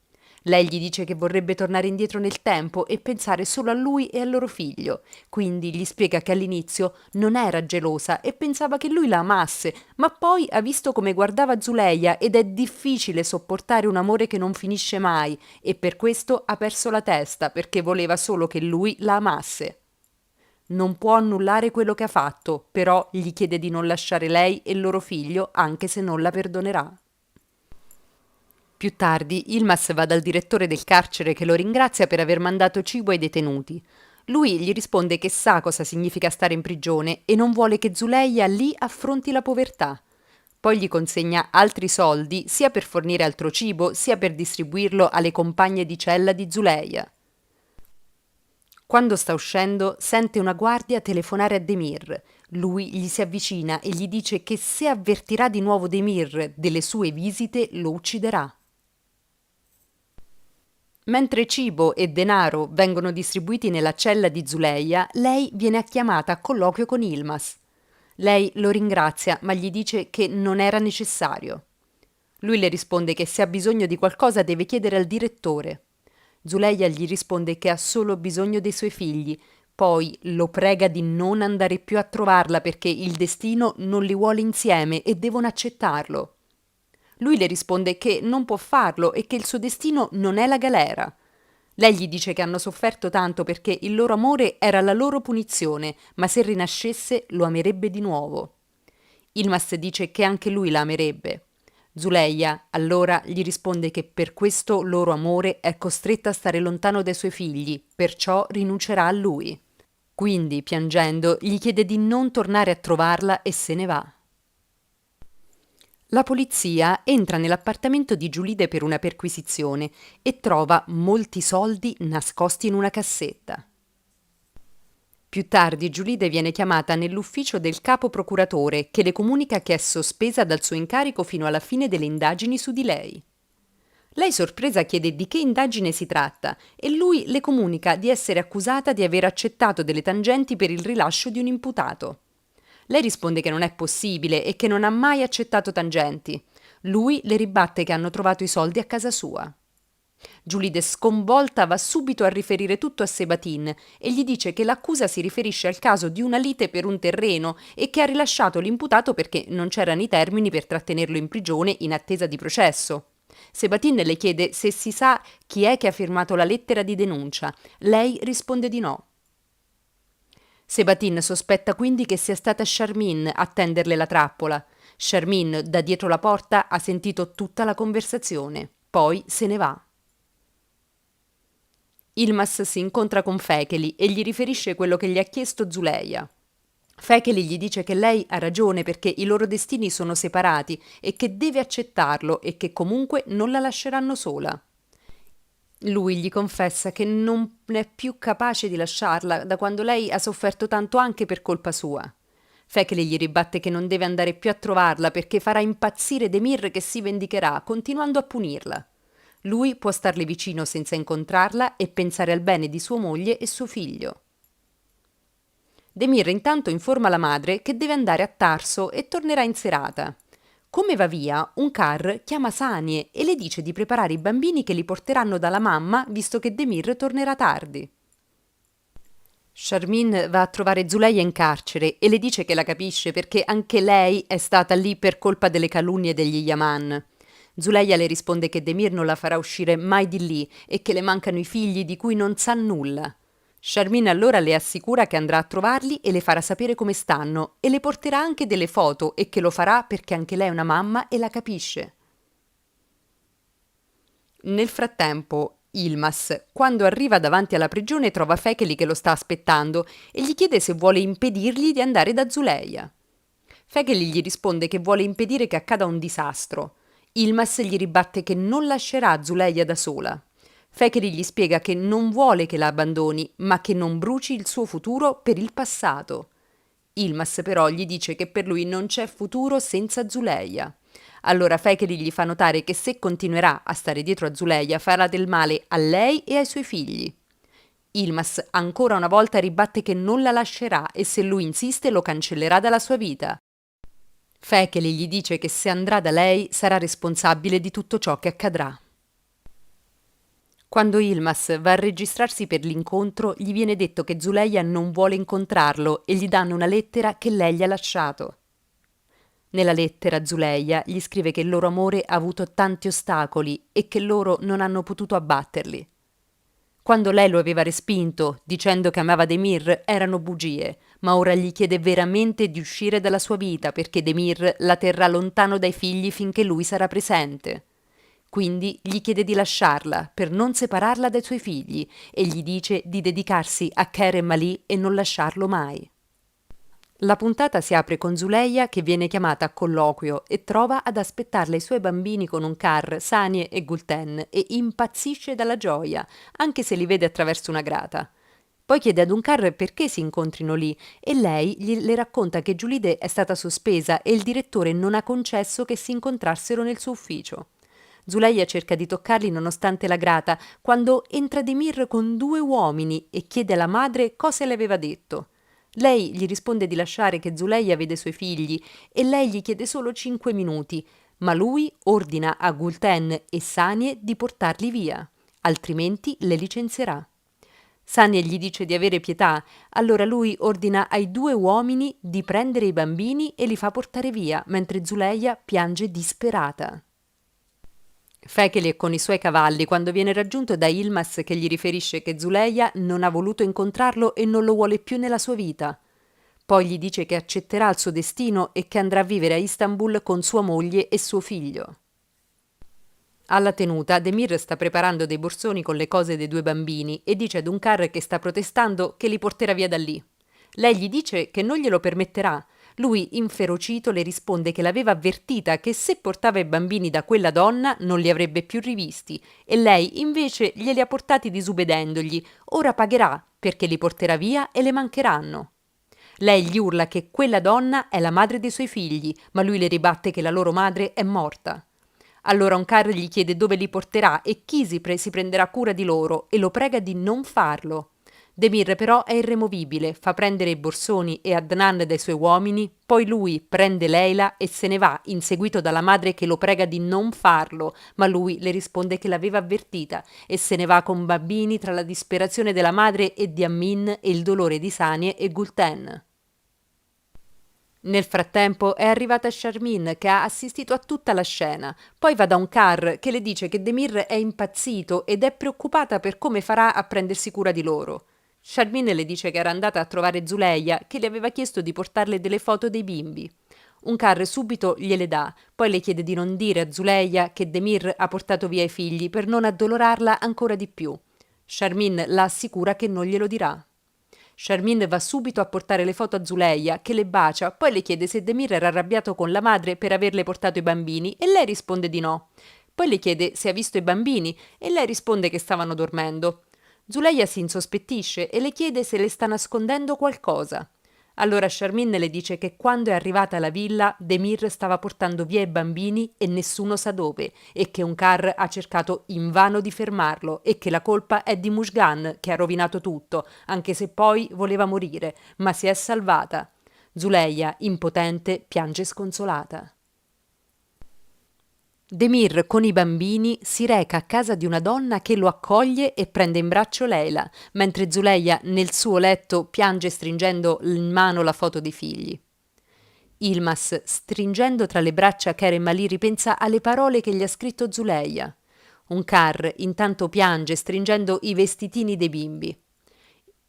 Lei gli dice che vorrebbe tornare indietro nel tempo e pensare solo a lui e al loro figlio. Quindi gli spiega che all'inizio non era gelosa e pensava che lui la amasse, ma poi ha visto come guardava Zuleia ed è difficile sopportare un amore che non finisce mai e per questo ha perso la testa perché voleva solo che lui la amasse. Non può annullare quello che ha fatto, però gli chiede di non lasciare lei e il loro figlio anche se non la perdonerà. Più tardi, Ilmas va dal direttore del carcere che lo ringrazia per aver mandato cibo ai detenuti. Lui gli risponde che sa cosa significa stare in prigione e non vuole che Zuleia lì affronti la povertà. Poi gli consegna altri soldi sia per fornire altro cibo sia per distribuirlo alle compagne di cella di Zuleia. Quando sta uscendo, sente una guardia telefonare a Demir. Lui gli si avvicina e gli dice che se avvertirà di nuovo Demir delle sue visite, lo ucciderà. Mentre cibo e denaro vengono distribuiti nella cella di Zuleia, lei viene chiamata a colloquio con Ilmas. Lei lo ringrazia, ma gli dice che non era necessario. Lui le risponde che se ha bisogno di qualcosa deve chiedere al direttore. Zuleia gli risponde che ha solo bisogno dei suoi figli, poi lo prega di non andare più a trovarla perché il destino non li vuole insieme e devono accettarlo. Lui le risponde che non può farlo e che il suo destino non è la galera. Lei gli dice che hanno sofferto tanto perché il loro amore era la loro punizione, ma se rinascesse lo amerebbe di nuovo. Ilmas dice che anche lui la amerebbe. Zuleia allora gli risponde che per questo loro amore è costretta a stare lontano dai suoi figli, perciò rinuncerà a lui. Quindi, piangendo, gli chiede di non tornare a trovarla e se ne va. La polizia entra nell'appartamento di Giulide per una perquisizione e trova molti soldi nascosti in una cassetta. Più tardi Giulide viene chiamata nell'ufficio del capo procuratore che le comunica che è sospesa dal suo incarico fino alla fine delle indagini su di lei. Lei sorpresa chiede di che indagine si tratta e lui le comunica di essere accusata di aver accettato delle tangenti per il rilascio di un imputato. Lei risponde che non è possibile e che non ha mai accettato tangenti. Lui le ribatte che hanno trovato i soldi a casa sua. Giulide, sconvolta, va subito a riferire tutto a Sebatin e gli dice che l'accusa si riferisce al caso di una lite per un terreno e che ha rilasciato l'imputato perché non c'erano i termini per trattenerlo in prigione in attesa di processo. Sebatin le chiede se si sa chi è che ha firmato la lettera di denuncia. Lei risponde di no. Sebatin sospetta quindi che sia stata Charmin a tenderle la trappola. Charmin, da dietro la porta, ha sentito tutta la conversazione. Poi se ne va. Ilmas si incontra con Fekeli e gli riferisce quello che gli ha chiesto Zuleia. Fekeli gli dice che lei ha ragione perché i loro destini sono separati e che deve accettarlo e che comunque non la lasceranno sola. Lui gli confessa che non è più capace di lasciarla da quando lei ha sofferto tanto anche per colpa sua. Fekeli gli ribatte che non deve andare più a trovarla perché farà impazzire Demir che si vendicherà, continuando a punirla. Lui può starle vicino senza incontrarla e pensare al bene di sua moglie e suo figlio. Demir intanto informa la madre che deve andare a Tarso e tornerà in serata. Come va via, un car chiama Sanie e le dice di preparare i bambini che li porteranno dalla mamma visto che Demir tornerà tardi. Charmin va a trovare Zuleia in carcere e le dice che la capisce perché anche lei è stata lì per colpa delle calunnie degli Yaman. Zuleia le risponde che Demir non la farà uscire mai di lì e che le mancano i figli di cui non sa nulla. Charmin allora le assicura che andrà a trovarli e le farà sapere come stanno e le porterà anche delle foto e che lo farà perché anche lei è una mamma e la capisce. Nel frattempo, Ilmas, quando arriva davanti alla prigione, trova Fekeli che lo sta aspettando e gli chiede se vuole impedirgli di andare da Zuleia. Fekeli gli risponde che vuole impedire che accada un disastro. Ilmas gli ribatte che non lascerà Zuleia da sola. Fekeli gli spiega che non vuole che la abbandoni, ma che non bruci il suo futuro per il passato. Ilmas però gli dice che per lui non c'è futuro senza Zuleia. Allora Fekeli gli fa notare che se continuerà a stare dietro a Zuleia farà del male a lei e ai suoi figli. Ilmas ancora una volta ribatte che non la lascerà e se lui insiste lo cancellerà dalla sua vita. Fekeli gli dice che se andrà da lei sarà responsabile di tutto ciò che accadrà. Quando Ilmas va a registrarsi per l'incontro, gli viene detto che Zuleia non vuole incontrarlo e gli danno una lettera che lei gli ha lasciato. Nella lettera Zuleia gli scrive che il loro amore ha avuto tanti ostacoli e che loro non hanno potuto abbatterli. Quando lei lo aveva respinto, dicendo che amava Demir, erano bugie, ma ora gli chiede veramente di uscire dalla sua vita perché Demir la terrà lontano dai figli finché lui sarà presente. Quindi gli chiede di lasciarla per non separarla dai suoi figli e gli dice di dedicarsi a Kerem Ali e non lasciarlo mai. La puntata si apre con Zuleia che viene chiamata a colloquio e trova ad aspettarle i suoi bambini con un car, Sanie e Gulten, e impazzisce dalla gioia, anche se li vede attraverso una grata. Poi chiede ad Unkar perché si incontrino lì e lei le racconta che Giulide è stata sospesa e il direttore non ha concesso che si incontrassero nel suo ufficio. Zuleia cerca di toccarli nonostante la grata, quando entra Demir con 2 uomini e chiede alla madre cosa le aveva detto. Lei gli risponde di lasciare che Zuleia vede i suoi figli e lei gli chiede solo 5 minuti, ma lui ordina a Gulten e Sanie di portarli via, altrimenti le licenzierà. Sanie gli dice di avere pietà, allora lui ordina ai 2 uomini di prendere i bambini e li fa portare via, mentre Zuleia piange disperata. Fekeli è con i suoi cavalli quando viene raggiunto da Ilmas che gli riferisce che Zuleia non ha voluto incontrarlo e non lo vuole più nella sua vita. Poi gli dice che accetterà il suo destino e che andrà a vivere a Istanbul con sua moglie e suo figlio. Alla tenuta, Demir sta preparando dei borsoni con le cose dei 2 bambini e dice ad Unkar che sta protestando che li porterà via da lì. Lei gli dice che non glielo permetterà. Lui, inferocito, le risponde che l'aveva avvertita che se portava i bambini da quella donna non li avrebbe più rivisti e lei invece glieli ha portati disubbidendogli. Ora pagherà perché li porterà via e le mancheranno. Lei gli urla che quella donna è la madre dei suoi figli, ma lui le ribatte che la loro madre è morta. Allora Onkar gli chiede dove li porterà e chi si prenderà cura di loro e lo prega di non farlo. Demir però è irremovibile, fa prendere i borsoni e Adnan dai suoi uomini, poi lui prende Leila e se ne va, inseguito dalla madre che lo prega di non farlo, ma lui le risponde che l'aveva avvertita e se ne va con bambini tra la disperazione della madre e di Amin e il dolore di Sanie e Gulten. Nel frattempo è arrivata Sharmin che ha assistito a tutta la scena. Poi va da Onkar che le dice che Demir è impazzito ed è preoccupata per come farà a prendersi cura di loro. Sharmin le dice che era andata a trovare Zuleia che le aveva chiesto di portarle delle foto dei bimbi. Onkar subito gliele dà, poi le chiede di non dire a Zuleia che Demir ha portato via i figli per non addolorarla ancora di più. Sharmin la assicura che non glielo dirà. Sharmin va subito a portare le foto a Zuleia, che le bacia, poi le chiede se Demir era arrabbiato con la madre per averle portato i bambini e lei risponde di no. Poi le chiede se ha visto i bambini e lei risponde che stavano dormendo. Zuleia si insospettisce e le chiede se le sta nascondendo qualcosa. Allora Sharmin le dice che quando è arrivata alla villa Demir stava portando via i bambini e nessuno sa dove e che Onkar ha cercato invano di fermarlo e che la colpa è di Mushgan che ha rovinato tutto, anche se poi voleva morire, ma si è salvata. Zuleia, impotente, piange sconsolata. Demir con i bambini si reca a casa di una donna che lo accoglie e prende in braccio Leila, mentre Zuleia nel suo letto piange stringendo in mano la foto dei figli. Ilmas, stringendo tra le braccia Kerem Ali, ripensa alle parole che gli ha scritto Zuleia. Onkar intanto piange stringendo i vestitini dei bimbi.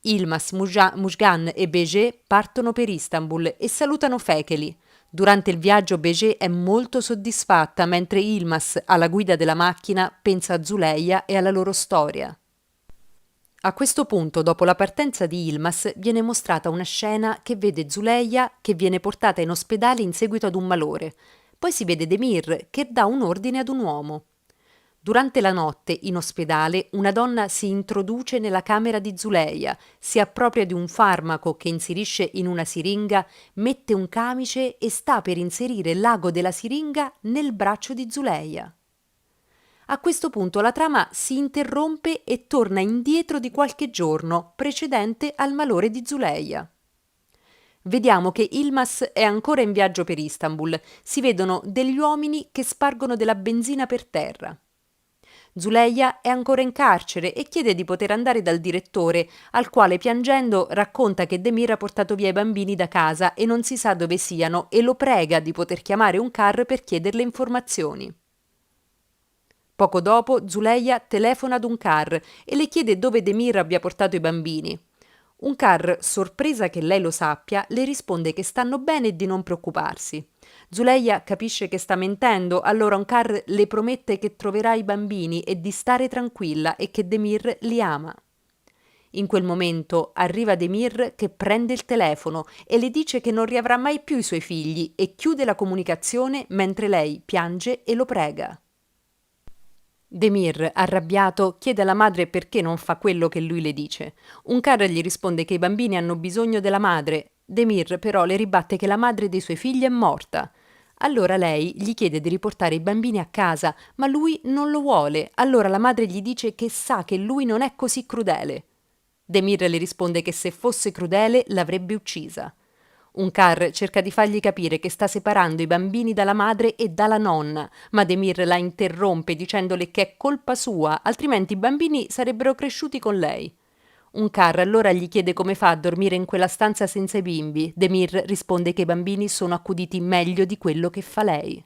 Ilmas, Mushgan e Beje partono per Istanbul e salutano Fekeli. Durante il viaggio Beje è molto soddisfatta mentre Ilmas, alla guida della macchina, pensa a Zuleia e alla loro storia. A questo punto, dopo la partenza di Ilmas, viene mostrata una scena che vede Zuleia che viene portata in ospedale in seguito ad un malore. Poi si vede Demir che dà un ordine ad un uomo. Durante la notte, in ospedale, una donna si introduce nella camera di Zuleia, si appropria di un farmaco che inserisce in una siringa, mette un camice e sta per inserire l'ago della siringa nel braccio di Zuleia. A questo punto la trama si interrompe e torna indietro di qualche giorno, precedente al malore di Zuleia. Vediamo che Yilmaz è ancora in viaggio per Istanbul, si vedono degli uomini che spargono della benzina per terra. Zuleia è ancora in carcere e chiede di poter andare dal direttore, al quale piangendo racconta che Demir ha portato via i bambini da casa e non si sa dove siano e lo prega di poter chiamare un CAR per chiederle informazioni. Poco dopo Zuleia telefona ad un CAR e le chiede dove Demir abbia portato i bambini. Un CAR, sorpresa che lei lo sappia, le risponde che stanno bene e di non preoccuparsi. Zuleia capisce che sta mentendo, allora un CAR le promette che troverà i bambini e di stare tranquilla e che Demir li ama. In quel momento arriva Demir che prende il telefono e le dice che non riavrà mai più i suoi figli e chiude la comunicazione mentre lei piange e lo prega. Demir, arrabbiato, chiede alla madre perché non fa quello che lui le dice. Un CAR gli risponde che i bambini hanno bisogno della madre. Demir però le ribatte che la madre dei suoi figli è morta. Allora lei gli chiede di riportare i bambini a casa, ma lui non lo vuole. Allora la madre gli dice che sa che lui non è così crudele. Demir le risponde che se fosse crudele l'avrebbe uccisa. Un CAR cerca di fargli capire che sta separando i bambini dalla madre e dalla nonna, ma Demir la interrompe dicendole che è colpa sua, altrimenti i bambini sarebbero cresciuti con lei. Un CAR allora gli chiede come fa a dormire in quella stanza senza i bimbi. Demir risponde che i bambini sono accuditi meglio di quello che fa lei.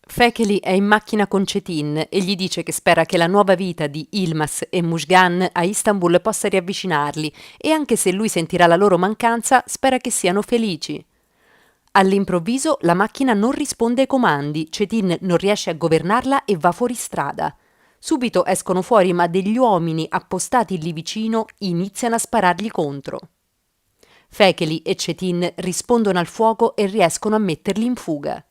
Fekeli è in macchina con Cetin e gli dice che spera che la nuova vita di Yilmaz e Mujgan a Istanbul possa riavvicinarli e anche se lui sentirà la loro mancanza, spera che siano felici. All'improvviso la macchina non risponde ai comandi, Cetin non riesce a governarla e va fuori strada. Subito escono fuori, ma degli uomini appostati lì vicino iniziano a sparargli contro. Fekeli e Cetin rispondono al fuoco e riescono a metterli in fuga.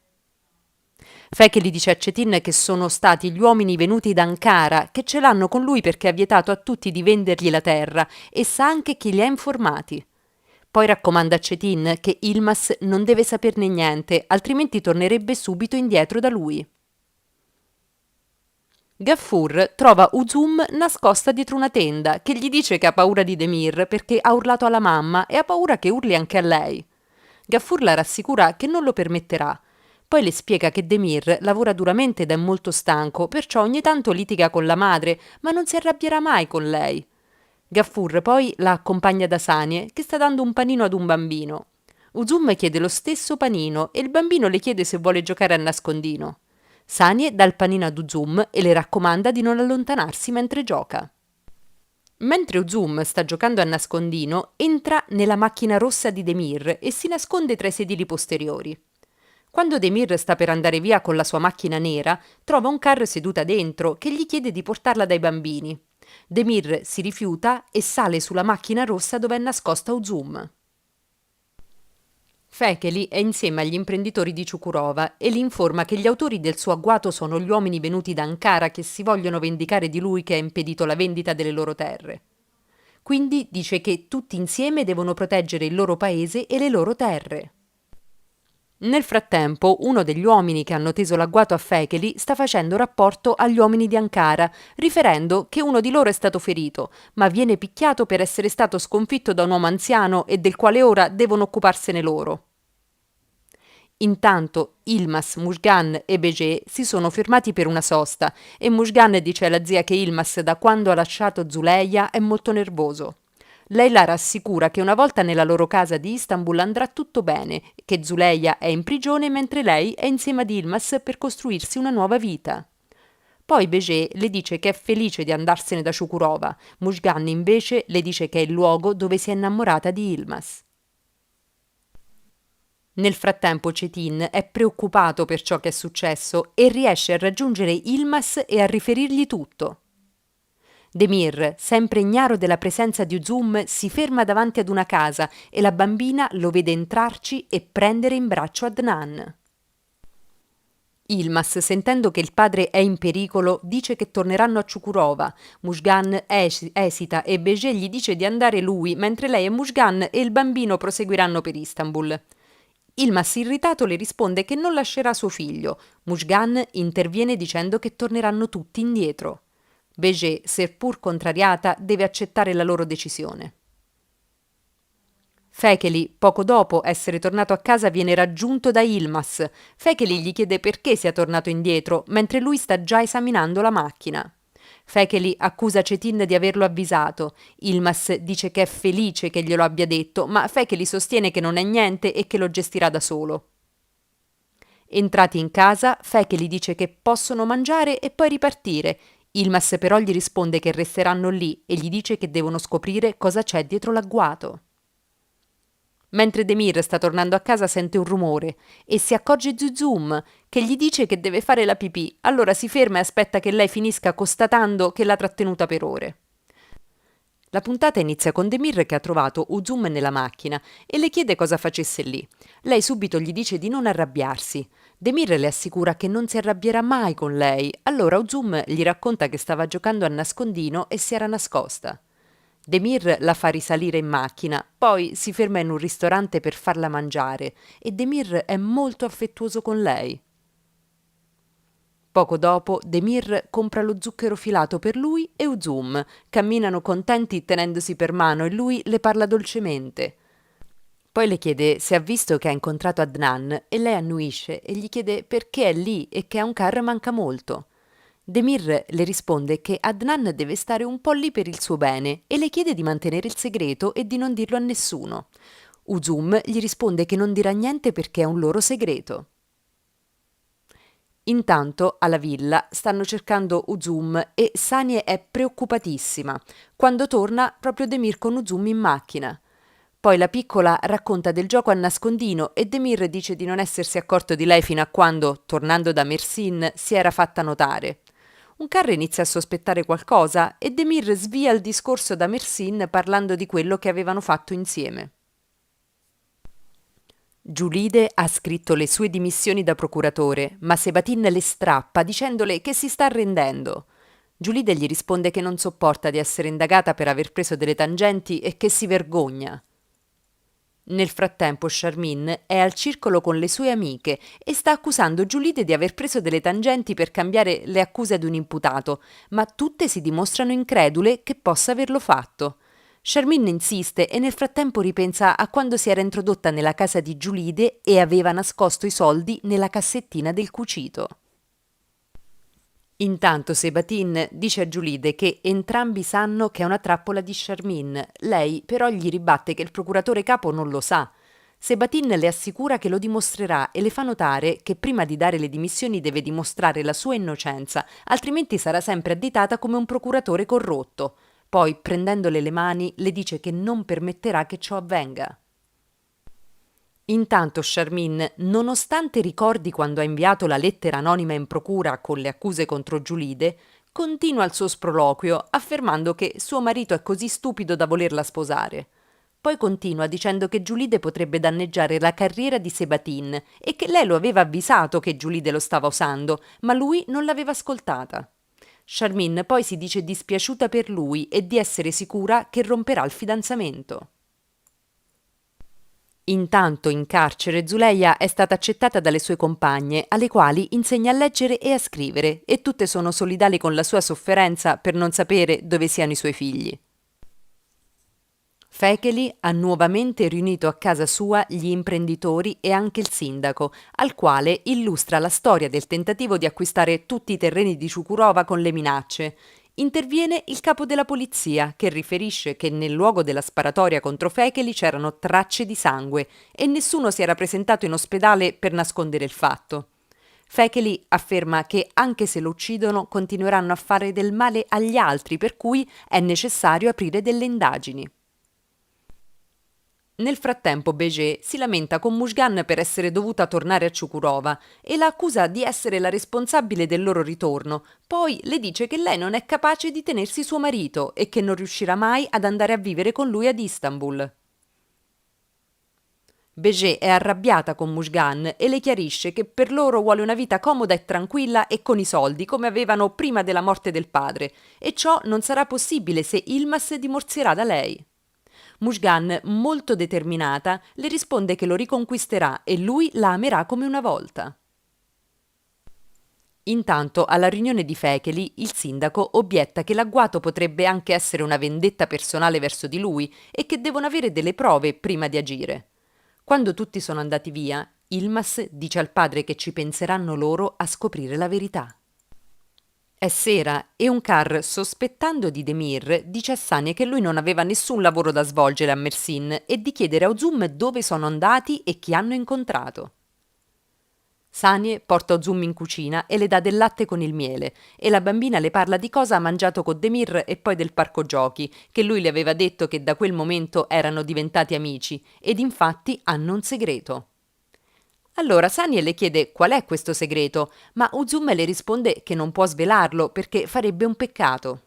Fekeli dice a Cetin che sono stati gli uomini venuti da Ankara, che ce l'hanno con lui perché ha vietato a tutti di vendergli la terra e sa anche chi li ha informati. Poi raccomanda a Cetin che Yilmaz non deve saperne niente, altrimenti tornerebbe subito indietro da lui. Gaffur trova Uzum nascosta dietro una tenda, che gli dice che ha paura di Demir perché ha urlato alla mamma e ha paura che urli anche a lei. Gaffur la rassicura che non lo permetterà. Poi le spiega che Demir lavora duramente ed è molto stanco, perciò ogni tanto litiga con la madre, ma non si arrabbierà mai con lei. Gaffur poi la accompagna da Sanie, che sta dando un panino ad un bambino. Uzum chiede lo stesso panino e il bambino le chiede se vuole giocare a nascondino. Sanie dà il panino ad Uzum e le raccomanda di non allontanarsi mentre gioca. Mentre Uzum sta giocando a nascondino, entra nella macchina rossa di Demir e si nasconde tra i sedili posteriori. Quando Demir sta per andare via con la sua macchina nera, trova un CAR seduta dentro che gli chiede di portarla dai bambini. Demir si rifiuta e sale sulla macchina rossa dove è nascosta Uzum. Fekeli è insieme agli imprenditori di Ciukurova e li informa che gli autori del suo agguato sono gli uomini venuti da Ankara che si vogliono vendicare di lui che ha impedito la vendita delle loro terre. Quindi dice che tutti insieme devono proteggere il loro paese e le loro terre. Nel frattempo, uno degli uomini che hanno teso l'agguato a Fekeli sta facendo rapporto agli uomini di Ankara, riferendo che uno di loro è stato ferito, ma viene picchiato per essere stato sconfitto da un uomo anziano e del quale ora devono occuparsene loro. Intanto Yilmaz, Mujgan e Behçet si sono fermati per una sosta e Mujgan dice alla zia che Yilmaz da quando ha lasciato Zuleia è molto nervoso. Lei la rassicura che una volta nella loro casa di Istanbul andrà tutto bene, che Zuleia è in prigione mentre lei è insieme ad Yilmaz per costruirsi una nuova vita. Poi Behçet le dice che è felice di andarsene da Ciukurova, Mujgan invece le dice che è il luogo dove si è innamorata di Yilmaz. Nel frattempo Cetin è preoccupato per ciò che è successo e riesce a raggiungere Yilmaz e a riferirgli tutto. Demir, sempre ignaro della presenza di Uzum, si ferma davanti ad una casa e la bambina lo vede entrarci e prendere in braccio Adnan. Ilmas, sentendo che il padre è in pericolo, dice che torneranno a Ciukurova. Muzgan esita e Beje gli dice di andare lui, mentre lei e Muzgan e il bambino proseguiranno per Istanbul. Ilmas, irritato, le risponde che non lascerà suo figlio. Muzgan interviene dicendo che torneranno tutti indietro. Beje, seppur contrariata, deve accettare la loro decisione. Fekeli, poco dopo essere tornato a casa, viene raggiunto da Ilmas. Fekeli gli chiede perché sia tornato indietro, mentre lui sta già esaminando la macchina. Fekeli accusa Cetin di averlo avvisato. Ilmas dice che è felice che glielo abbia detto, ma Fekeli sostiene che non è niente e che lo gestirà da solo. Entrati in casa, Fekeli dice che possono mangiare e poi ripartire. Ilmas però gli risponde che resteranno lì e gli dice che devono scoprire cosa c'è dietro l'agguato. Mentre Demir sta tornando a casa sente un rumore e si accorge Zuzum che gli dice che deve fare la pipì, allora si ferma e aspetta che lei finisca constatando che l'ha trattenuta per ore. La puntata inizia con Demir che ha trovato Uzum nella macchina e le chiede cosa facesse lì. Lei subito gli dice di non arrabbiarsi. Demir le assicura che non si arrabbierà mai con lei, allora Uzum gli racconta che stava giocando a nascondino e si era nascosta. Demir la fa risalire in macchina, poi si ferma in un ristorante per farla mangiare e Demir è molto affettuoso con lei. Poco dopo Demir compra lo zucchero filato per lui e Uzum. Camminano contenti tenendosi per mano e lui le parla dolcemente. Poi le chiede se ha visto che ha incontrato Adnan e lei annuisce e gli chiede perché è lì e che a un car manca molto. Demir le risponde che Adnan deve stare un po' lì per il suo bene e le chiede di mantenere il segreto e di non dirlo a nessuno. Uzum gli risponde che non dirà niente perché è un loro segreto. Intanto alla villa stanno cercando Uzum e Sanie è preoccupatissima. Quando torna, proprio Demir con Uzum in macchina. Poi la piccola racconta del gioco a nascondino e Demir dice di non essersi accorto di lei fino a quando, tornando da Mersin, si era fatta notare. Un carro inizia a sospettare qualcosa e Demir svia il discorso da Mersin parlando di quello che avevano fatto insieme. Giulide ha scritto le sue dimissioni da procuratore, ma Sebatin le strappa dicendole che si sta arrendendo. Giulide gli risponde che non sopporta di essere indagata per aver preso delle tangenti e che si vergogna. Nel frattempo Charmin è al circolo con le sue amiche e sta accusando Giulide di aver preso delle tangenti per cambiare le accuse ad un imputato, ma tutte si dimostrano incredule che possa averlo fatto. Charmin insiste e nel frattempo ripensa a quando si era introdotta nella casa di Giulide e aveva nascosto i soldi nella cassettina del cucito. Intanto Sebatin dice a Giulide che entrambi sanno che è una trappola di Charmin. Lei però gli ribatte che il procuratore capo non lo sa. Sebatin le assicura che lo dimostrerà e le fa notare che prima di dare le dimissioni deve dimostrare la sua innocenza, altrimenti sarà sempre additata come un procuratore corrotto. Poi, prendendole le mani, le dice che non permetterà che ciò avvenga. Intanto Charmin, nonostante ricordi quando ha inviato la lettera anonima in procura con le accuse contro Giulide, continua il suo sproloquio affermando che suo marito è così stupido da volerla sposare. Poi continua dicendo che Giulide potrebbe danneggiare la carriera di Sebatin e che lei lo aveva avvisato che Giulide lo stava usando, ma lui non l'aveva ascoltata. Charmin poi si dice dispiaciuta per lui e di essere sicura che romperà il fidanzamento. Intanto in carcere Zuleia è stata accettata dalle sue compagne, alle quali insegna a leggere e a scrivere, e tutte sono solidali con la sua sofferenza per non sapere dove siano i suoi figli. Fekeli ha nuovamente riunito a casa sua gli imprenditori e anche il sindaco, al quale illustra la storia del tentativo di acquistare tutti i terreni di Ciukurova con le minacce. Interviene il capo della polizia, che riferisce che nel luogo della sparatoria contro Fekeli c'erano tracce di sangue e nessuno si era presentato in ospedale per nascondere il fatto. Fekeli afferma che anche se lo uccidono continueranno a fare del male agli altri, per cui è necessario aprire delle indagini. Nel frattempo Beje si lamenta con Mushgan per essere dovuta tornare a Chukurova e la accusa di essere la responsabile del loro ritorno. Poi le dice che lei non è capace di tenersi suo marito e che non riuscirà mai ad andare a vivere con lui ad Istanbul. Beje è arrabbiata con Mushgan e le chiarisce che per loro vuole una vita comoda e tranquilla e con i soldi come avevano prima della morte del padre, e ciò non sarà possibile se Yilmaz dimorzerà da lei. Mushgan, molto determinata, le risponde che lo riconquisterà e lui la amerà come una volta. Intanto, alla riunione di Fekeli, il sindaco obietta che l'agguato potrebbe anche essere una vendetta personale verso di lui e che devono avere delle prove prima di agire. Quando tutti sono andati via, Yilmaz dice al padre che ci penseranno loro a scoprire la verità. È sera e Unkar, sospettando di Demir, dice a Sanie che lui non aveva nessun lavoro da svolgere a Mersin e di chiedere a Uzum dove sono andati e chi hanno incontrato. Sanie porta Uzum in cucina e le dà del latte con il miele e la bambina le parla di cosa ha mangiato con Demir e poi del parco giochi, che lui le aveva detto che da quel momento erano diventati amici ed infatti hanno un segreto. Allora Sanie le chiede qual è questo segreto, ma Uzum le risponde che non può svelarlo perché farebbe un peccato.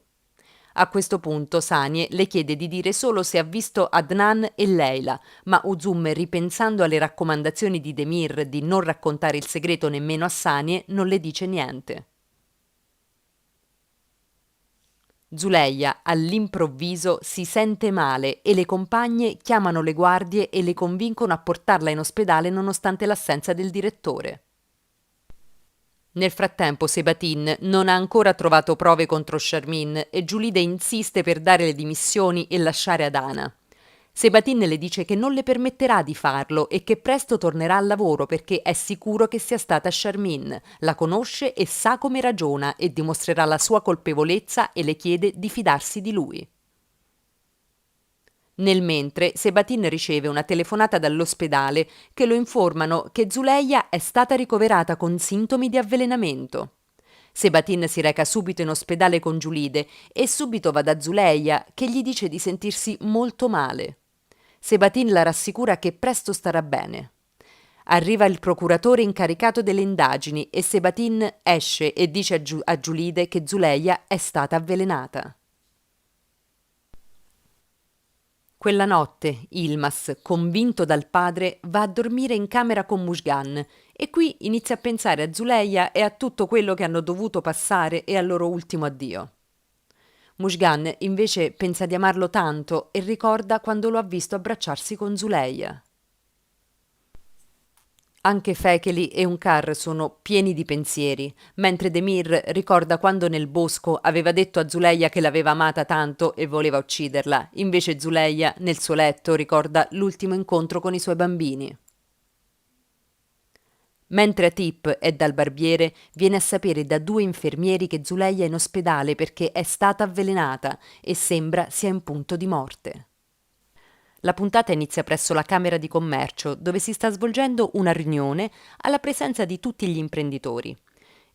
A questo punto Sanie le chiede di dire solo se ha visto Adnan e Leila, ma Uzum, ripensando alle raccomandazioni di Demir di non raccontare il segreto nemmeno a Sanie, non le dice niente. Zuleia, all'improvviso, si sente male e le compagne chiamano le guardie e le convincono a portarla in ospedale nonostante l'assenza del direttore. Nel frattempo Sebatin non ha ancora trovato prove contro Charmin e Giulide insiste per dare le dimissioni e lasciare Adana. Sebatin le dice che non le permetterà di farlo e che presto tornerà al lavoro perché è sicuro che sia stata Charmin, la conosce e sa come ragiona e dimostrerà la sua colpevolezza e le chiede di fidarsi di lui. Nel mentre Sebatin riceve una telefonata dall'ospedale che lo informano che Zuleia è stata ricoverata con sintomi di avvelenamento. Sebatin si reca subito in ospedale con Giulide e subito va da Zuleia che gli dice di sentirsi molto male. Sebatin la rassicura che presto starà bene. Arriva il procuratore incaricato delle indagini e Sebatin esce e dice a Giulide che Zuleia è stata avvelenata. Quella notte Yilmaz, convinto dal padre, va a dormire in camera con Mushgan e qui inizia a pensare a Zuleia e a tutto quello che hanno dovuto passare e al loro ultimo addio. Mushgan invece pensa di amarlo tanto e ricorda quando lo ha visto abbracciarsi con Zuleia. Anche Fekeli e Unkar sono pieni di pensieri, mentre Demir ricorda quando nel bosco aveva detto a Zuleia che l'aveva amata tanto e voleva ucciderla. Invece Zuleia, nel suo letto, ricorda l'ultimo incontro con i suoi bambini. Mentre Atip è dal barbiere, viene a sapere da due infermieri che Zuleia è in ospedale perché è stata avvelenata e sembra sia in punto di morte. La puntata inizia presso la Camera di Commercio, dove si sta svolgendo una riunione alla presenza di tutti gli imprenditori.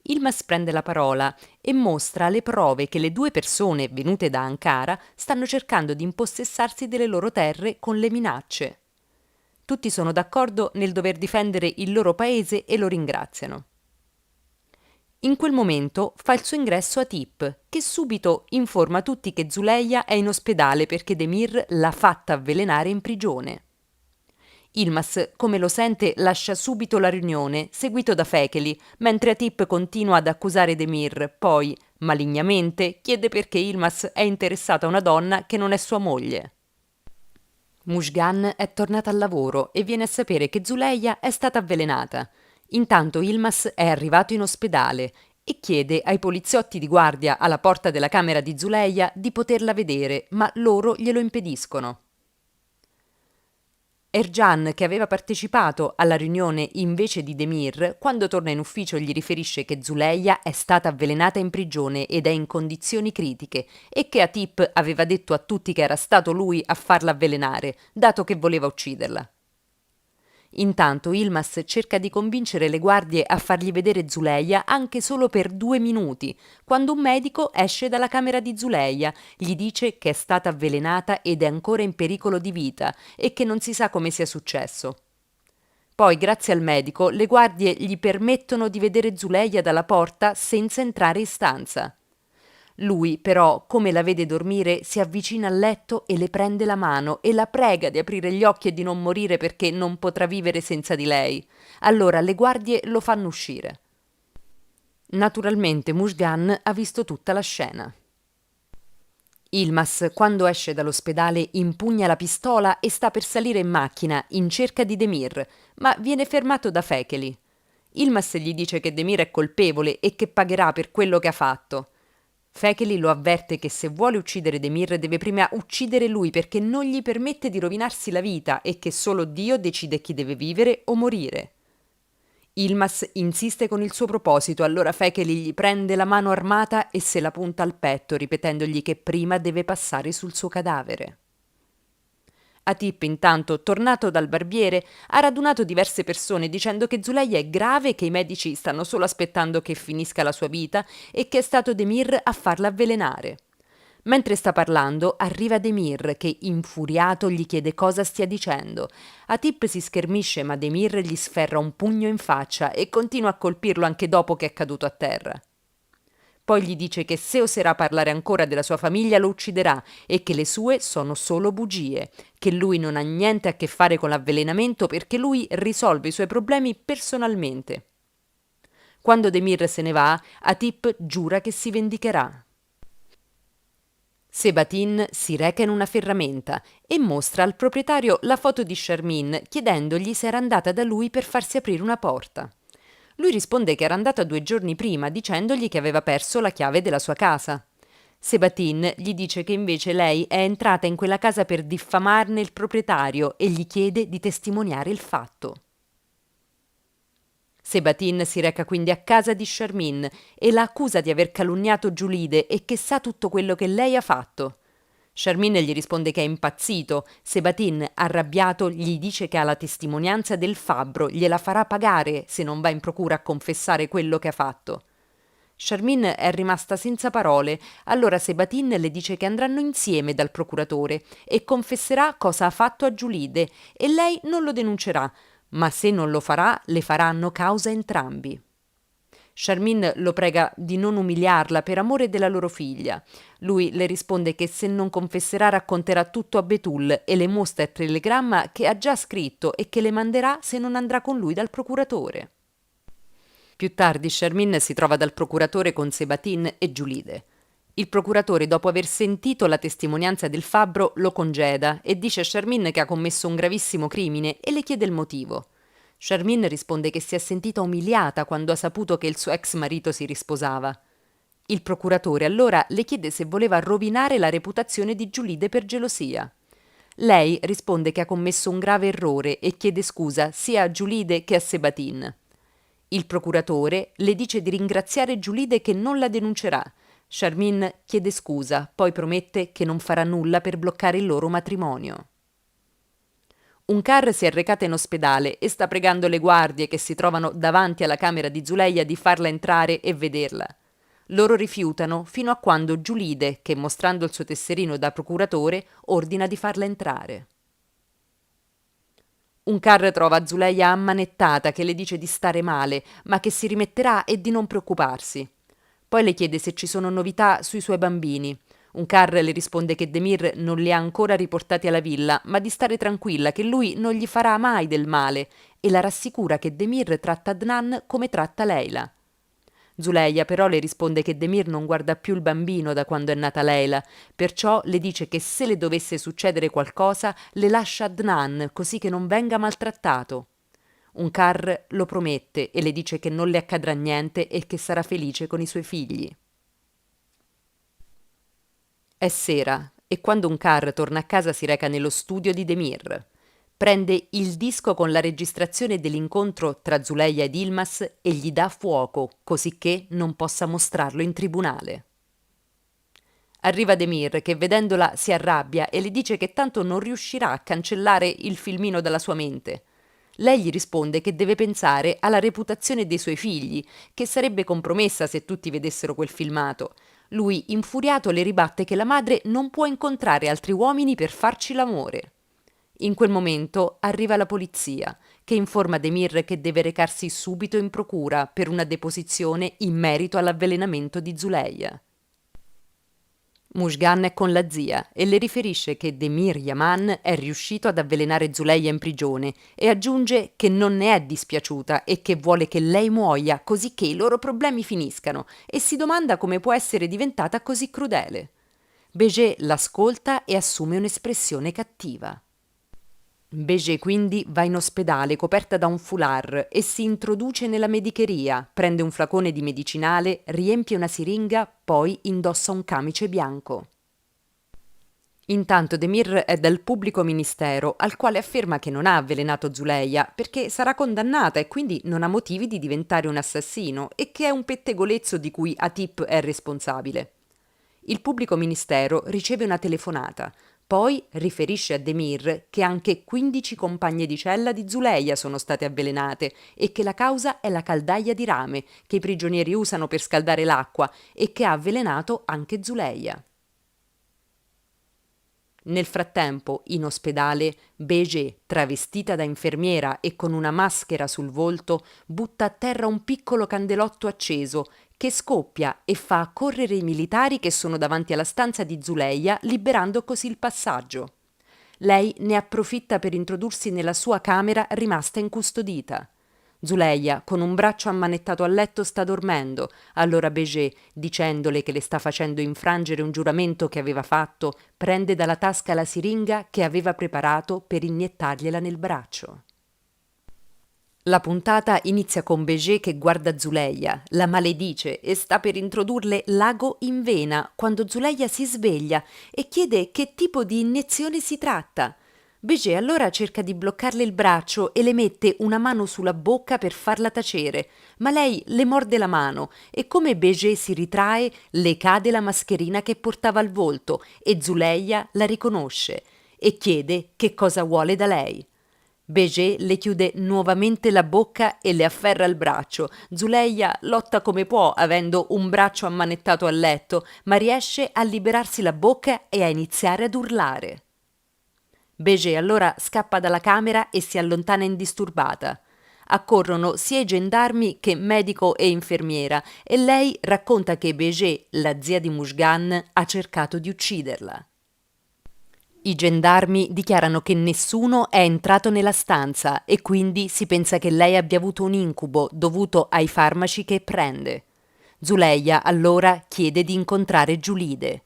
Yilmaz prende la parola e mostra le prove che le due persone venute da Ankara stanno cercando di impossessarsi delle loro terre con le minacce. Tutti sono d'accordo nel dover difendere il loro paese e lo ringraziano. In quel momento fa il suo ingresso Atip, che subito informa tutti che Zuleia è in ospedale perché Demir l'ha fatta avvelenare in prigione. Yilmaz, come lo sente, lascia subito la riunione, seguito da Fekeli, mentre Atip continua ad accusare Demir, poi, malignamente, chiede perché Yilmaz è interessato a una donna che non è sua moglie. Mushgan è tornata al lavoro e viene a sapere che Zuleia è stata avvelenata. Intanto Yilmaz è arrivato in ospedale e chiede ai poliziotti di guardia alla porta della camera di Zuleia di poterla vedere, ma loro glielo impediscono. Ercan, che aveva partecipato alla riunione invece di Demir, quando torna in ufficio gli riferisce che Zuleia è stata avvelenata in prigione ed è in condizioni critiche e che Atip aveva detto a tutti che era stato lui a farla avvelenare, dato che voleva ucciderla. Intanto Yilmaz cerca di convincere le guardie a fargli vedere Zuleia anche solo per 2 minuti, quando un medico esce dalla camera di Zuleia, gli dice che è stata avvelenata ed è ancora in pericolo di vita e che non si sa come sia successo. Poi, grazie al medico, le guardie gli permettono di vedere Zuleia dalla porta senza entrare in stanza. Lui, però, come la vede dormire, si avvicina al letto e le prende la mano e la prega di aprire gli occhi e di non morire perché non potrà vivere senza di lei. Allora le guardie lo fanno uscire. Naturalmente Mushgan ha visto tutta la scena. Yilmaz, quando esce dall'ospedale, impugna la pistola e sta per salire in macchina in cerca di Demir, ma viene fermato da Fekeli. Yilmaz gli dice che Demir è colpevole e che pagherà per quello che ha fatto. Fekeli lo avverte che se vuole uccidere Demir deve prima uccidere lui perché non gli permette di rovinarsi la vita e che solo Dio decide chi deve vivere o morire. Yilmaz insiste con il suo proposito, allora Fekeli gli prende la mano armata e se la punta al petto, ripetendogli che prima deve passare sul suo cadavere. Atip, intanto, tornato dal barbiere, ha radunato diverse persone dicendo che Zuleia è grave, che i medici stanno solo aspettando che finisca la sua vita e che è stato Demir a farla avvelenare. Mentre sta parlando, arriva Demir che, infuriato, gli chiede cosa stia dicendo. Atip si schermisce, ma Demir gli sferra un pugno in faccia e continua a colpirlo anche dopo che è caduto a terra. Poi gli dice che se oserà parlare ancora della sua famiglia lo ucciderà e che le sue sono solo bugie, che lui non ha niente a che fare con l'avvelenamento perché lui risolve i suoi problemi personalmente. Quando Demir se ne va, Atip giura che si vendicherà. Sebatin si reca in una ferramenta e mostra al proprietario la foto di Charmin chiedendogli se era andata da lui per farsi aprire una porta. Lui risponde che era andata 2 giorni prima dicendogli che aveva perso la chiave della sua casa. Sebatin gli dice che invece lei è entrata in quella casa per diffamarne il proprietario e gli chiede di testimoniare il fatto. Sebatin si reca quindi a casa di Charmin e la accusa di aver calunniato Giulide e che sa tutto quello che lei ha fatto. Charmin gli risponde che è impazzito. Sebatin, arrabbiato, gli dice che ha la testimonianza del fabbro, gliela farà pagare se non va in procura a confessare quello che ha fatto. Charmin è rimasta senza parole, allora Sebatin le dice che andranno insieme dal procuratore e confesserà cosa ha fatto a Giulide e lei non lo denuncerà, ma se non lo farà le faranno causa entrambi. Charmin lo prega di non umiliarla per amore della loro figlia. Lui le risponde che se non confesserà racconterà tutto a Betul e le mostra il telegramma che ha già scritto e che le manderà se non andrà con lui dal procuratore. Più tardi Charmin si trova dal procuratore con Sebatin e Giulide. Il procuratore, dopo aver sentito la testimonianza del fabbro, lo congeda e dice a Charmin che ha commesso un gravissimo crimine e le chiede il motivo. Charmin risponde che si è sentita umiliata quando ha saputo che il suo ex marito si risposava. Il procuratore allora le chiede se voleva rovinare la reputazione di Giulide per gelosia. Lei risponde che ha commesso un grave errore e chiede scusa sia a Giulide che a Sebatin. Il procuratore le dice di ringraziare Giulide che non la denuncerà. Charmin chiede scusa, poi promette che non farà nulla per bloccare il loro matrimonio. Un carro si è recata in ospedale e sta pregando le guardie che si trovano davanti alla camera di Zuleia di farla entrare e vederla. Loro rifiutano fino a quando Giulide, che mostrando il suo tesserino da procuratore, ordina di farla entrare. Un carro trova Zuleia ammanettata che le dice di stare male, ma che si rimetterà e di non preoccuparsi. Poi le chiede se ci sono novità sui suoi bambini. Un carro le risponde che Demir non li ha ancora riportati alla villa, ma di stare tranquilla che lui non gli farà mai del male e la rassicura che Demir tratta Adnan come tratta Leila. Zuleia però le risponde che Demir non guarda più il bambino da quando è nata Leila, perciò le dice che se le dovesse succedere qualcosa le lascia Adnan così che non venga maltrattato. Un Carr lo promette e le dice che non le accadrà niente e che sarà felice con i suoi figli. È sera e quando un Carr torna a casa si reca nello studio di Demir. Prende il disco con la registrazione dell'incontro tra Zuleia ed Yilmaz e gli dà fuoco, cosicché non possa mostrarlo in tribunale. Arriva Demir che vedendola si arrabbia e le dice che tanto non riuscirà a cancellare il filmino dalla sua mente. Lei gli risponde che deve pensare alla reputazione dei suoi figli, che sarebbe compromessa se tutti vedessero quel filmato. Lui, infuriato, le ribatte che la madre non può incontrare altri uomini per farci l'amore. In quel momento arriva la polizia, che informa Demir che deve recarsi subito in procura per una deposizione in merito all'avvelenamento di Zuleia. Mushgan è con la zia e le riferisce che Demir Yaman è riuscito ad avvelenare Zuleia in prigione e aggiunge che non ne è dispiaciuta e che vuole che lei muoia così che i loro problemi finiscano, e si domanda come può essere diventata così crudele. Béger l'ascolta e assume un'espressione cattiva. Béger quindi va in ospedale coperta da un foulard e si introduce nella medicheria, prende un flacone di medicinale, riempie una siringa, poi indossa un camice bianco. Intanto Demir è dal pubblico ministero, al quale afferma che non ha avvelenato Zuleia perché sarà condannata e quindi non ha motivi di diventare un assassino, e che è un pettegolezzo di cui Atip è responsabile. Il pubblico ministero riceve una telefonata, poi riferisce a Demir che anche 15 compagne di cella di Zuleia sono state avvelenate e che la causa è la caldaia di rame che i prigionieri usano per scaldare l'acqua e che ha avvelenato anche Zuleia. Nel frattempo, in ospedale, Béger, travestita da infermiera e con una maschera sul volto, butta a terra un piccolo candelotto acceso che scoppia e fa accorrere i militari che sono davanti alla stanza di Zuleia, liberando così il passaggio. Lei ne approfitta per introdursi nella sua camera rimasta incustodita. Zuleia, con un braccio ammanettato al letto, sta dormendo. Allora Béger, dicendole che le sta facendo infrangere un giuramento che aveva fatto, prende dalla tasca la siringa che aveva preparato per iniettargliela nel braccio. La puntata inizia con Béger che guarda Zuleia, la maledice e sta per introdurle l'ago in vena quando Zuleia si sveglia e chiede che tipo di iniezione si tratta. Béger allora cerca di bloccarle il braccio e le mette una mano sulla bocca per farla tacere, ma lei le morde la mano e come Béger si ritrae le cade la mascherina che portava al volto e Zuleia la riconosce e chiede che cosa vuole da lei. Béger le chiude nuovamente la bocca e le afferra il braccio. Zuleia lotta come può, avendo un braccio ammanettato al letto, ma riesce a liberarsi la bocca e a iniziare ad urlare. Béger allora scappa dalla camera e si allontana indisturbata. Accorrono sia i gendarmi che medico e infermiera e lei racconta che Béger, la zia di Mushgan, ha cercato di ucciderla. I gendarmi dichiarano che nessuno è entrato nella stanza e quindi si pensa che lei abbia avuto un incubo dovuto ai farmaci che prende. Zuleia allora chiede di incontrare Giulide.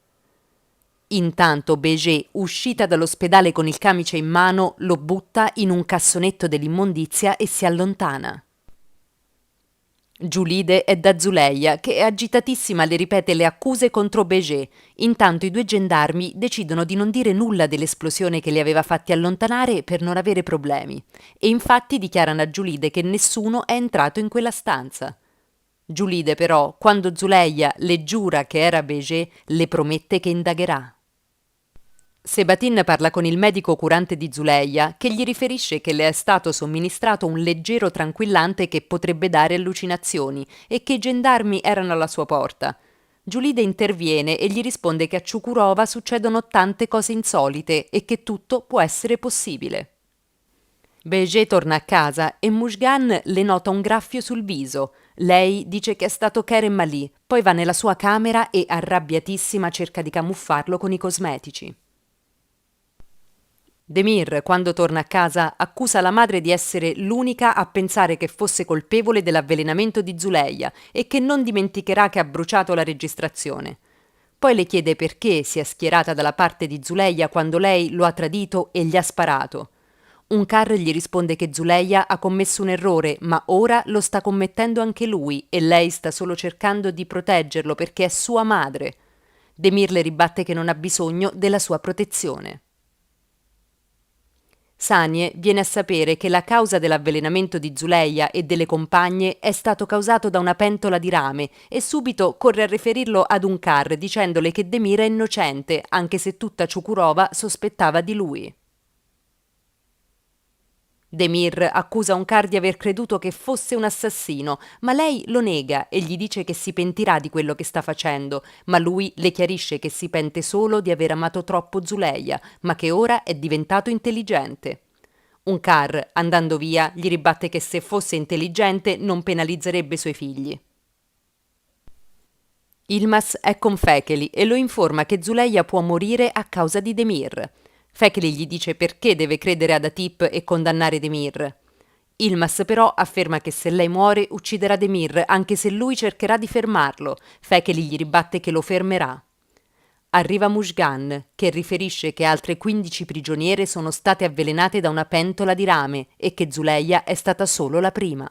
Intanto Béger, uscita dall'ospedale con il camice in mano, lo butta in un cassonetto dell'immondizia e si allontana. Giulide è da Zuleia, che agitatissima le ripete le accuse contro Béger. Intanto i due gendarmi decidono di non dire nulla dell'esplosione che li aveva fatti allontanare per non avere problemi. E infatti dichiarano a Giulide che nessuno è entrato in quella stanza. Giulide però, quando Zuleia le giura che era Béger, le promette che indagherà. Sebatin parla con il medico curante di Zuleia, che gli riferisce che le è stato somministrato un leggero tranquillante che potrebbe dare allucinazioni e che i gendarmi erano alla sua porta. Giulide interviene e gli risponde che a Ciukurova succedono tante cose insolite e che tutto può essere possibile. Béger torna a casa e Mushgan le nota un graffio sul viso. Lei dice che è stato Kerem Ali, poi va nella sua camera e, arrabbiatissima, cerca di camuffarlo con i cosmetici. Demir, quando torna a casa, accusa la madre di essere l'unica a pensare che fosse colpevole dell'avvelenamento di Zuleia e che non dimenticherà che ha bruciato la registrazione. Poi le chiede perché si è schierata dalla parte di Zuleia quando lei lo ha tradito e gli ha sparato. Unkar gli risponde che Zuleia ha commesso un errore, ma ora lo sta commettendo anche lui e lei sta solo cercando di proteggerlo perché è sua madre. Demir le ribatte che non ha bisogno della sua protezione. Sanie viene a sapere che la causa dell'avvelenamento di Zuleia e delle compagne è stato causato da una pentola di rame e subito corre a riferirlo ad Unkar dicendole che Demir è innocente, anche se tutta Ciukurova sospettava di lui. Demir accusa Onkar di aver creduto che fosse un assassino, ma lei lo nega e gli dice che si pentirà di quello che sta facendo, ma lui le chiarisce che si pente solo di aver amato troppo Zuleia, ma che ora è diventato intelligente. Onkar, andando via, gli ribatte che se fosse intelligente non penalizzerebbe i suoi figli. Yilmaz è con Fekeli e lo informa che Zuleia può morire a causa di Demir. Fekeli gli dice perché deve credere ad Atip e condannare Demir. Yilmaz però afferma che se lei muore ucciderà Demir anche se lui cercherà di fermarlo. Fekeli gli ribatte che lo fermerà. Arriva Mujgan, che riferisce che altre 15 prigioniere sono state avvelenate da una pentola di rame e che Zuleia è stata solo la prima.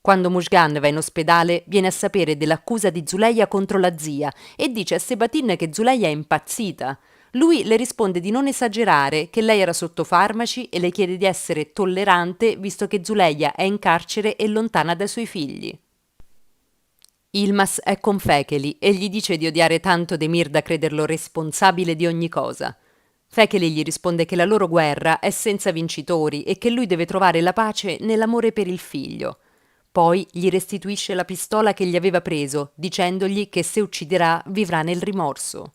Quando Mujgan va in ospedale, viene a sapere dell'accusa di Zuleia contro la zia e dice a Sebatin che Zuleia è impazzita. Lui le risponde di non esagerare, che lei era sotto farmaci e le chiede di essere tollerante visto che Zuleia è in carcere e lontana dai suoi figli. Yilmaz è con Fekeli e gli dice di odiare tanto Demir da crederlo responsabile di ogni cosa. Fekeli gli risponde che la loro guerra è senza vincitori e che lui deve trovare la pace nell'amore per il figlio. Poi gli restituisce la pistola che gli aveva preso, dicendogli che se ucciderà vivrà nel rimorso.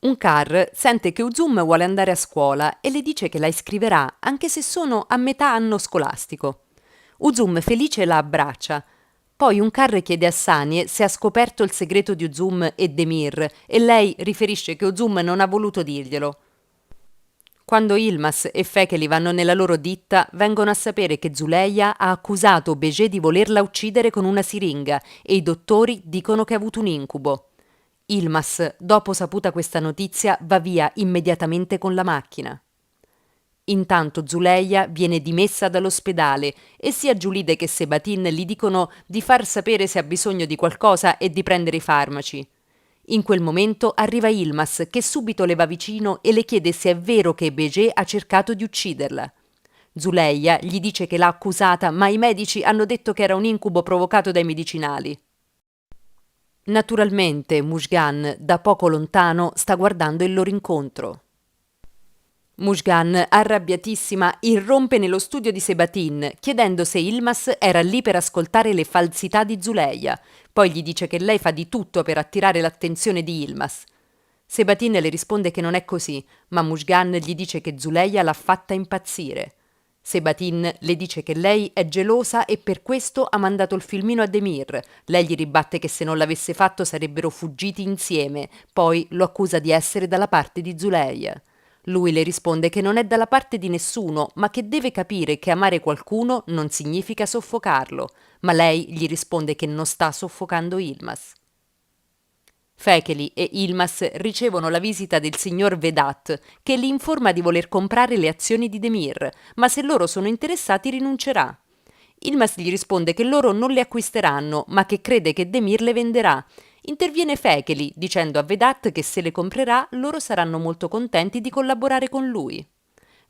Onkar sente che Uzum vuole andare a scuola e le dice che la iscriverà anche se sono a metà anno scolastico. Uzum felice la abbraccia. Poi Onkar chiede a Sanie se ha scoperto il segreto di Uzum e Demir e lei riferisce che Uzum non ha voluto dirglielo. Quando Yilmaz e Fekeli vanno nella loro ditta, vengono a sapere che Zuleia ha accusato Behçet di volerla uccidere con una siringa e i dottori dicono che ha avuto un incubo. Yilmaz, dopo saputa questa notizia, va via immediatamente con la macchina. Intanto Zuleia viene dimessa dall'ospedale e sia Giulide che Sebatin gli dicono di far sapere se ha bisogno di qualcosa e di prendere i farmaci. In quel momento arriva Yilmaz che subito le va vicino e le chiede se è vero che Behçet ha cercato di ucciderla. Zuleia gli dice che l'ha accusata, ma i medici hanno detto che era un incubo provocato dai medicinali. Naturalmente Mujgan, da poco lontano, sta guardando il loro incontro. Mujgan, arrabbiatissima, irrompe nello studio di Sebatin, chiedendo se Yilmaz era lì per ascoltare le falsità di Zuleia. Poi gli dice che lei fa di tutto per attirare l'attenzione di Yilmaz. Sebatin le risponde che non è così, ma Mujgan gli dice che Zuleia l'ha fatta impazzire. Sebatin le dice che lei è gelosa e per questo ha mandato il filmino a Demir. Lei gli ribatte che se non l'avesse fatto sarebbero fuggiti insieme, poi lo accusa di essere dalla parte di Zuleia. Lui le risponde che non è dalla parte di nessuno, ma che deve capire che amare qualcuno non significa soffocarlo, ma lei gli risponde che non sta soffocando Yilmaz. Fekeli e Yilmaz ricevono la visita del signor Vedat, che li informa di voler comprare le azioni di Demir, ma se loro sono interessati rinuncerà. Yilmaz gli risponde che loro non le acquisteranno, ma che crede che Demir le venderà. Interviene Fekeli, dicendo a Vedat che se le comprerà loro saranno molto contenti di collaborare con lui.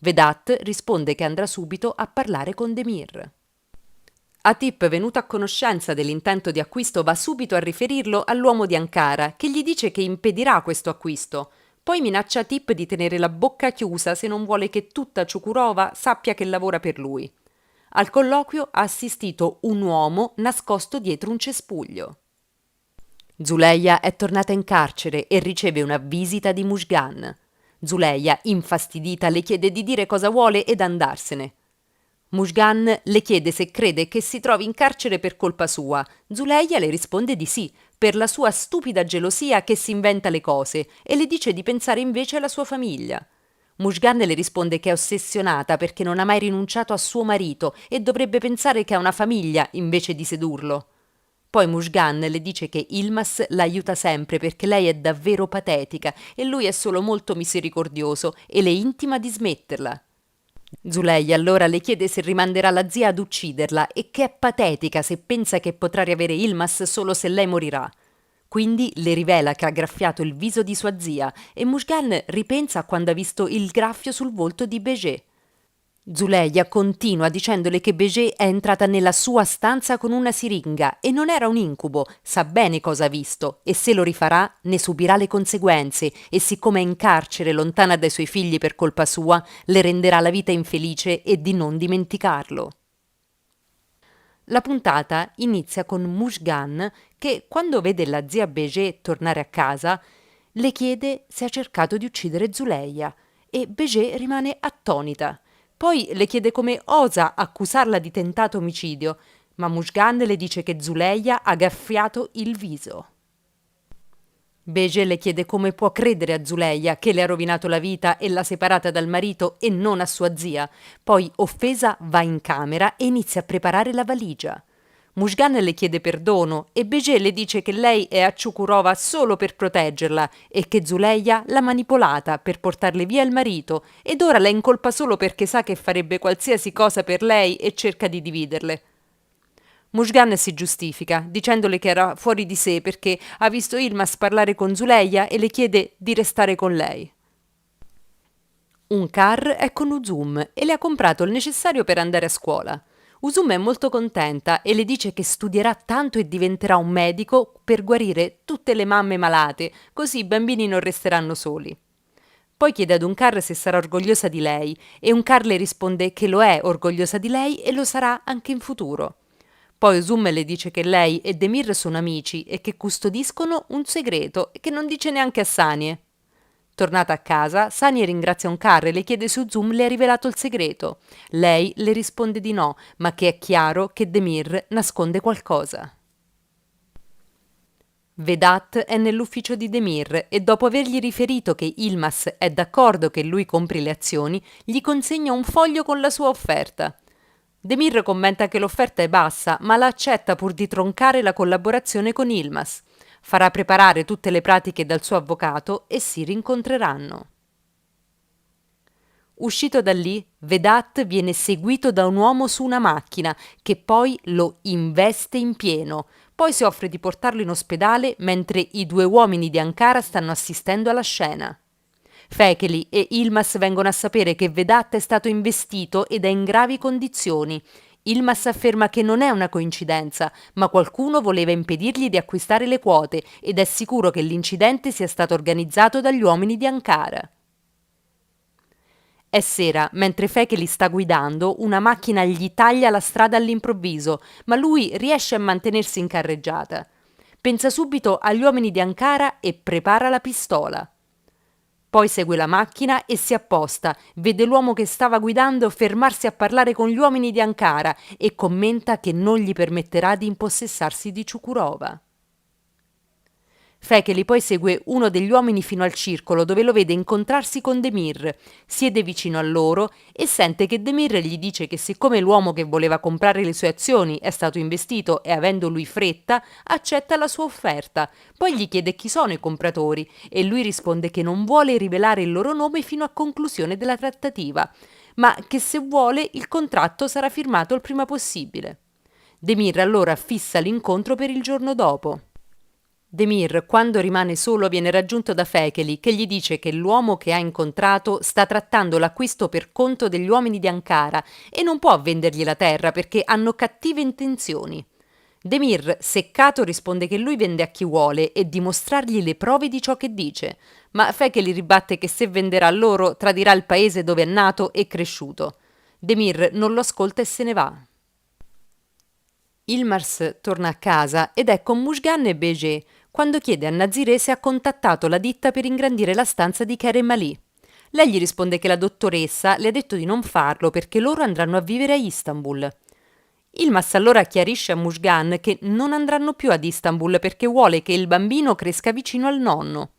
Vedat risponde che andrà subito a parlare con Demir. Atip, venuto a conoscenza dell'intento di acquisto, va subito a riferirlo all'uomo di Ankara, che gli dice che impedirà questo acquisto. Poi minaccia Atip di tenere la bocca chiusa se non vuole che tutta Ciukurova sappia che lavora per lui. Al colloquio ha assistito un uomo nascosto dietro un cespuglio. Zuleia è tornata in carcere e riceve una visita di Mujgan. Zuleia, infastidita, le chiede di dire cosa vuole ed andarsene. Mujgan le chiede se crede che si trovi in carcere per colpa sua. Zuleia le risponde di sì, per la sua stupida gelosia che si inventa le cose, e le dice di pensare invece alla sua famiglia. Mujgan le risponde che è ossessionata perché non ha mai rinunciato a suo marito e dovrebbe pensare che ha una famiglia invece di sedurlo. Poi Mujgan le dice che Yilmaz l'aiuta sempre perché lei è davvero patetica e lui è solo molto misericordioso e le intima di smetterla. Zuleia allora le chiede se rimanderà la zia ad ucciderla e che è patetica se pensa che potrà riavere Yilmaz solo se lei morirà. Quindi le rivela che ha graffiato il viso di sua zia e Mujgan ripensa a quando ha visto il graffio sul volto di Behçet. Zuleia continua dicendole che Béger è entrata nella sua stanza con una siringa e non era un incubo, sa bene cosa ha visto e se lo rifarà ne subirà le conseguenze e siccome è in carcere lontana dai suoi figli per colpa sua, le renderà la vita infelice e di non dimenticarlo. La puntata inizia con Mushgan che, quando vede la zia Béger tornare a casa, le chiede se ha cercato di uccidere Zuleia e Béger rimane attonita. Poi le chiede come osa accusarla di tentato omicidio, ma Mushgan le dice che Zuleia ha graffiato il viso. Béger le chiede come può credere a Zuleia che le ha rovinato la vita e l'ha separata dal marito e non a sua zia. Poi, offesa, va in camera e inizia a preparare la valigia. Mushgan le chiede perdono e Béger le dice che lei è a Ciukurova solo per proteggerla e che Zuleia l'ha manipolata per portarle via il marito ed ora la incolpa solo perché sa che farebbe qualsiasi cosa per lei e cerca di dividerle. Mushgan si giustifica, dicendole che era fuori di sé perché ha visto Ilmas parlare con Zuleia e le chiede di restare con lei. Un car è con Uzum e le ha comprato il necessario per andare a scuola. Uzum è molto contenta e le dice che studierà tanto e diventerà un medico per guarire tutte le mamme malate, così i bambini non resteranno soli. Poi chiede ad Unkar se sarà orgogliosa di lei e Unkar le risponde che lo è orgogliosa di lei e lo sarà anche in futuro. Poi Uzum le dice che lei e Demir sono amici e che custodiscono un segreto e che non dice neanche a Sanie. Tornata a casa, Sanie ringrazia Unkar e le chiede se Uzum le ha rivelato il segreto. Lei le risponde di no, ma che è chiaro che Demir nasconde qualcosa. Vedat è nell'ufficio di Demir e dopo avergli riferito che Ilmas è d'accordo che lui compri le azioni, gli consegna un foglio con la sua offerta. Demir commenta che l'offerta è bassa, ma la accetta pur di troncare la collaborazione con Ilmas. Farà preparare tutte le pratiche dal suo avvocato e si rincontreranno. Uscito da lì, Vedat viene seguito da un uomo su una macchina che poi lo investe in pieno. Poi si offre di portarlo in ospedale mentre i due uomini di Ankara stanno assistendo alla scena. Fekeli e Ilmas vengono a sapere che Vedat è stato investito ed è in gravi condizioni. Ilmas afferma che non è una coincidenza, ma qualcuno voleva impedirgli di acquistare le quote ed è sicuro che l'incidente sia stato organizzato dagli uomini di Ankara. È sera, mentre Fekeli sta guidando, una macchina gli taglia la strada all'improvviso, ma lui riesce a mantenersi in carreggiata. Pensa subito agli uomini di Ankara e prepara la pistola. Poi segue la macchina e si apposta, vede l'uomo che stava guidando fermarsi a parlare con gli uomini di Ankara e commenta che non gli permetterà di impossessarsi di Ciukurova. Fekeli poi segue uno degli uomini fino al circolo dove lo vede incontrarsi con Demir, siede vicino a loro e sente che Demir gli dice che siccome l'uomo che voleva comprare le sue azioni è stato investito e avendo lui fretta, accetta la sua offerta. Poi gli chiede chi sono i compratori e lui risponde che non vuole rivelare il loro nome fino a conclusione della trattativa, ma che se vuole il contratto sarà firmato il prima possibile. Demir allora fissa l'incontro per il giorno dopo. Demir, quando rimane solo, viene raggiunto da Fekeli, che gli dice che l'uomo che ha incontrato sta trattando l'acquisto per conto degli uomini di Ankara e non può vendergli la terra perché hanno cattive intenzioni. Demir, seccato, risponde che lui vende a chi vuole e dimostrargli le prove di ciò che dice, ma Fekeli ribatte che se venderà loro tradirà il paese dove è nato e cresciuto. Demir non lo ascolta e se ne va. Ilmars torna a casa ed è con Mushgan e Béger quando chiede a Nazire se ha contattato la ditta per ingrandire la stanza di Kerem Ali. Lei gli risponde che la dottoressa le ha detto di non farlo perché loro andranno a vivere a Istanbul. Ilmas allora chiarisce a Mushgan che non andranno più ad Istanbul perché vuole che il bambino cresca vicino al nonno.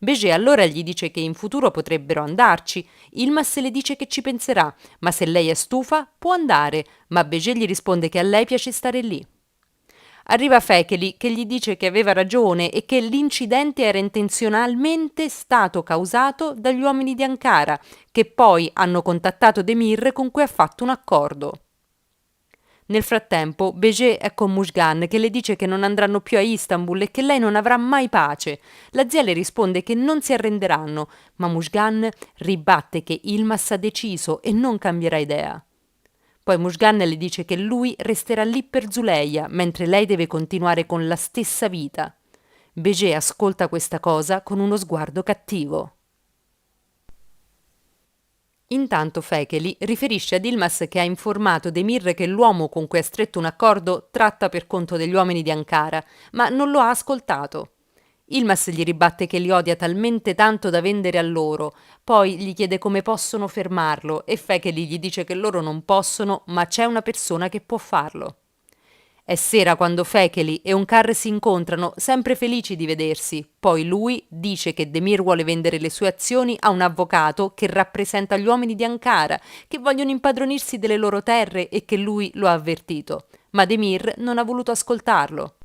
Béger allora gli dice che in futuro potrebbero andarci. Ilmas le dice che ci penserà, ma se lei è stufa può andare, ma Béger gli risponde che a lei piace stare lì. Arriva Fekeli che gli dice che aveva ragione e che l'incidente era intenzionalmente stato causato dagli uomini di Ankara, che poi hanno contattato Demir con cui ha fatto un accordo. Nel frattempo, Béjé è con Mujgan che le dice che non andranno più a Istanbul e che lei non avrà mai pace. La zia le risponde che non si arrenderanno, ma Mujgan ribatte che Yilmaz ha deciso e non cambierà idea. Poi Mujgan le dice che lui resterà lì per Zuleia, mentre lei deve continuare con la stessa vita. Béjé ascolta questa cosa con uno sguardo cattivo. Intanto Fekeli riferisce ad Yilmaz che ha informato Demir che l'uomo con cui ha stretto un accordo tratta per conto degli uomini di Ankara, ma non lo ha ascoltato. Yilmaz gli ribatte che li odia talmente tanto da vendere a loro, poi gli chiede come possono fermarlo e Fekeli gli dice che loro non possono, ma c'è una persona che può farlo. È sera quando Fekeli e Onkar si incontrano, sempre felici di vedersi. Poi lui dice che Demir vuole vendere le sue azioni a un avvocato che rappresenta gli uomini di Ankara, che vogliono impadronirsi delle loro terre e che lui lo ha avvertito. Ma Demir non ha voluto ascoltarlo.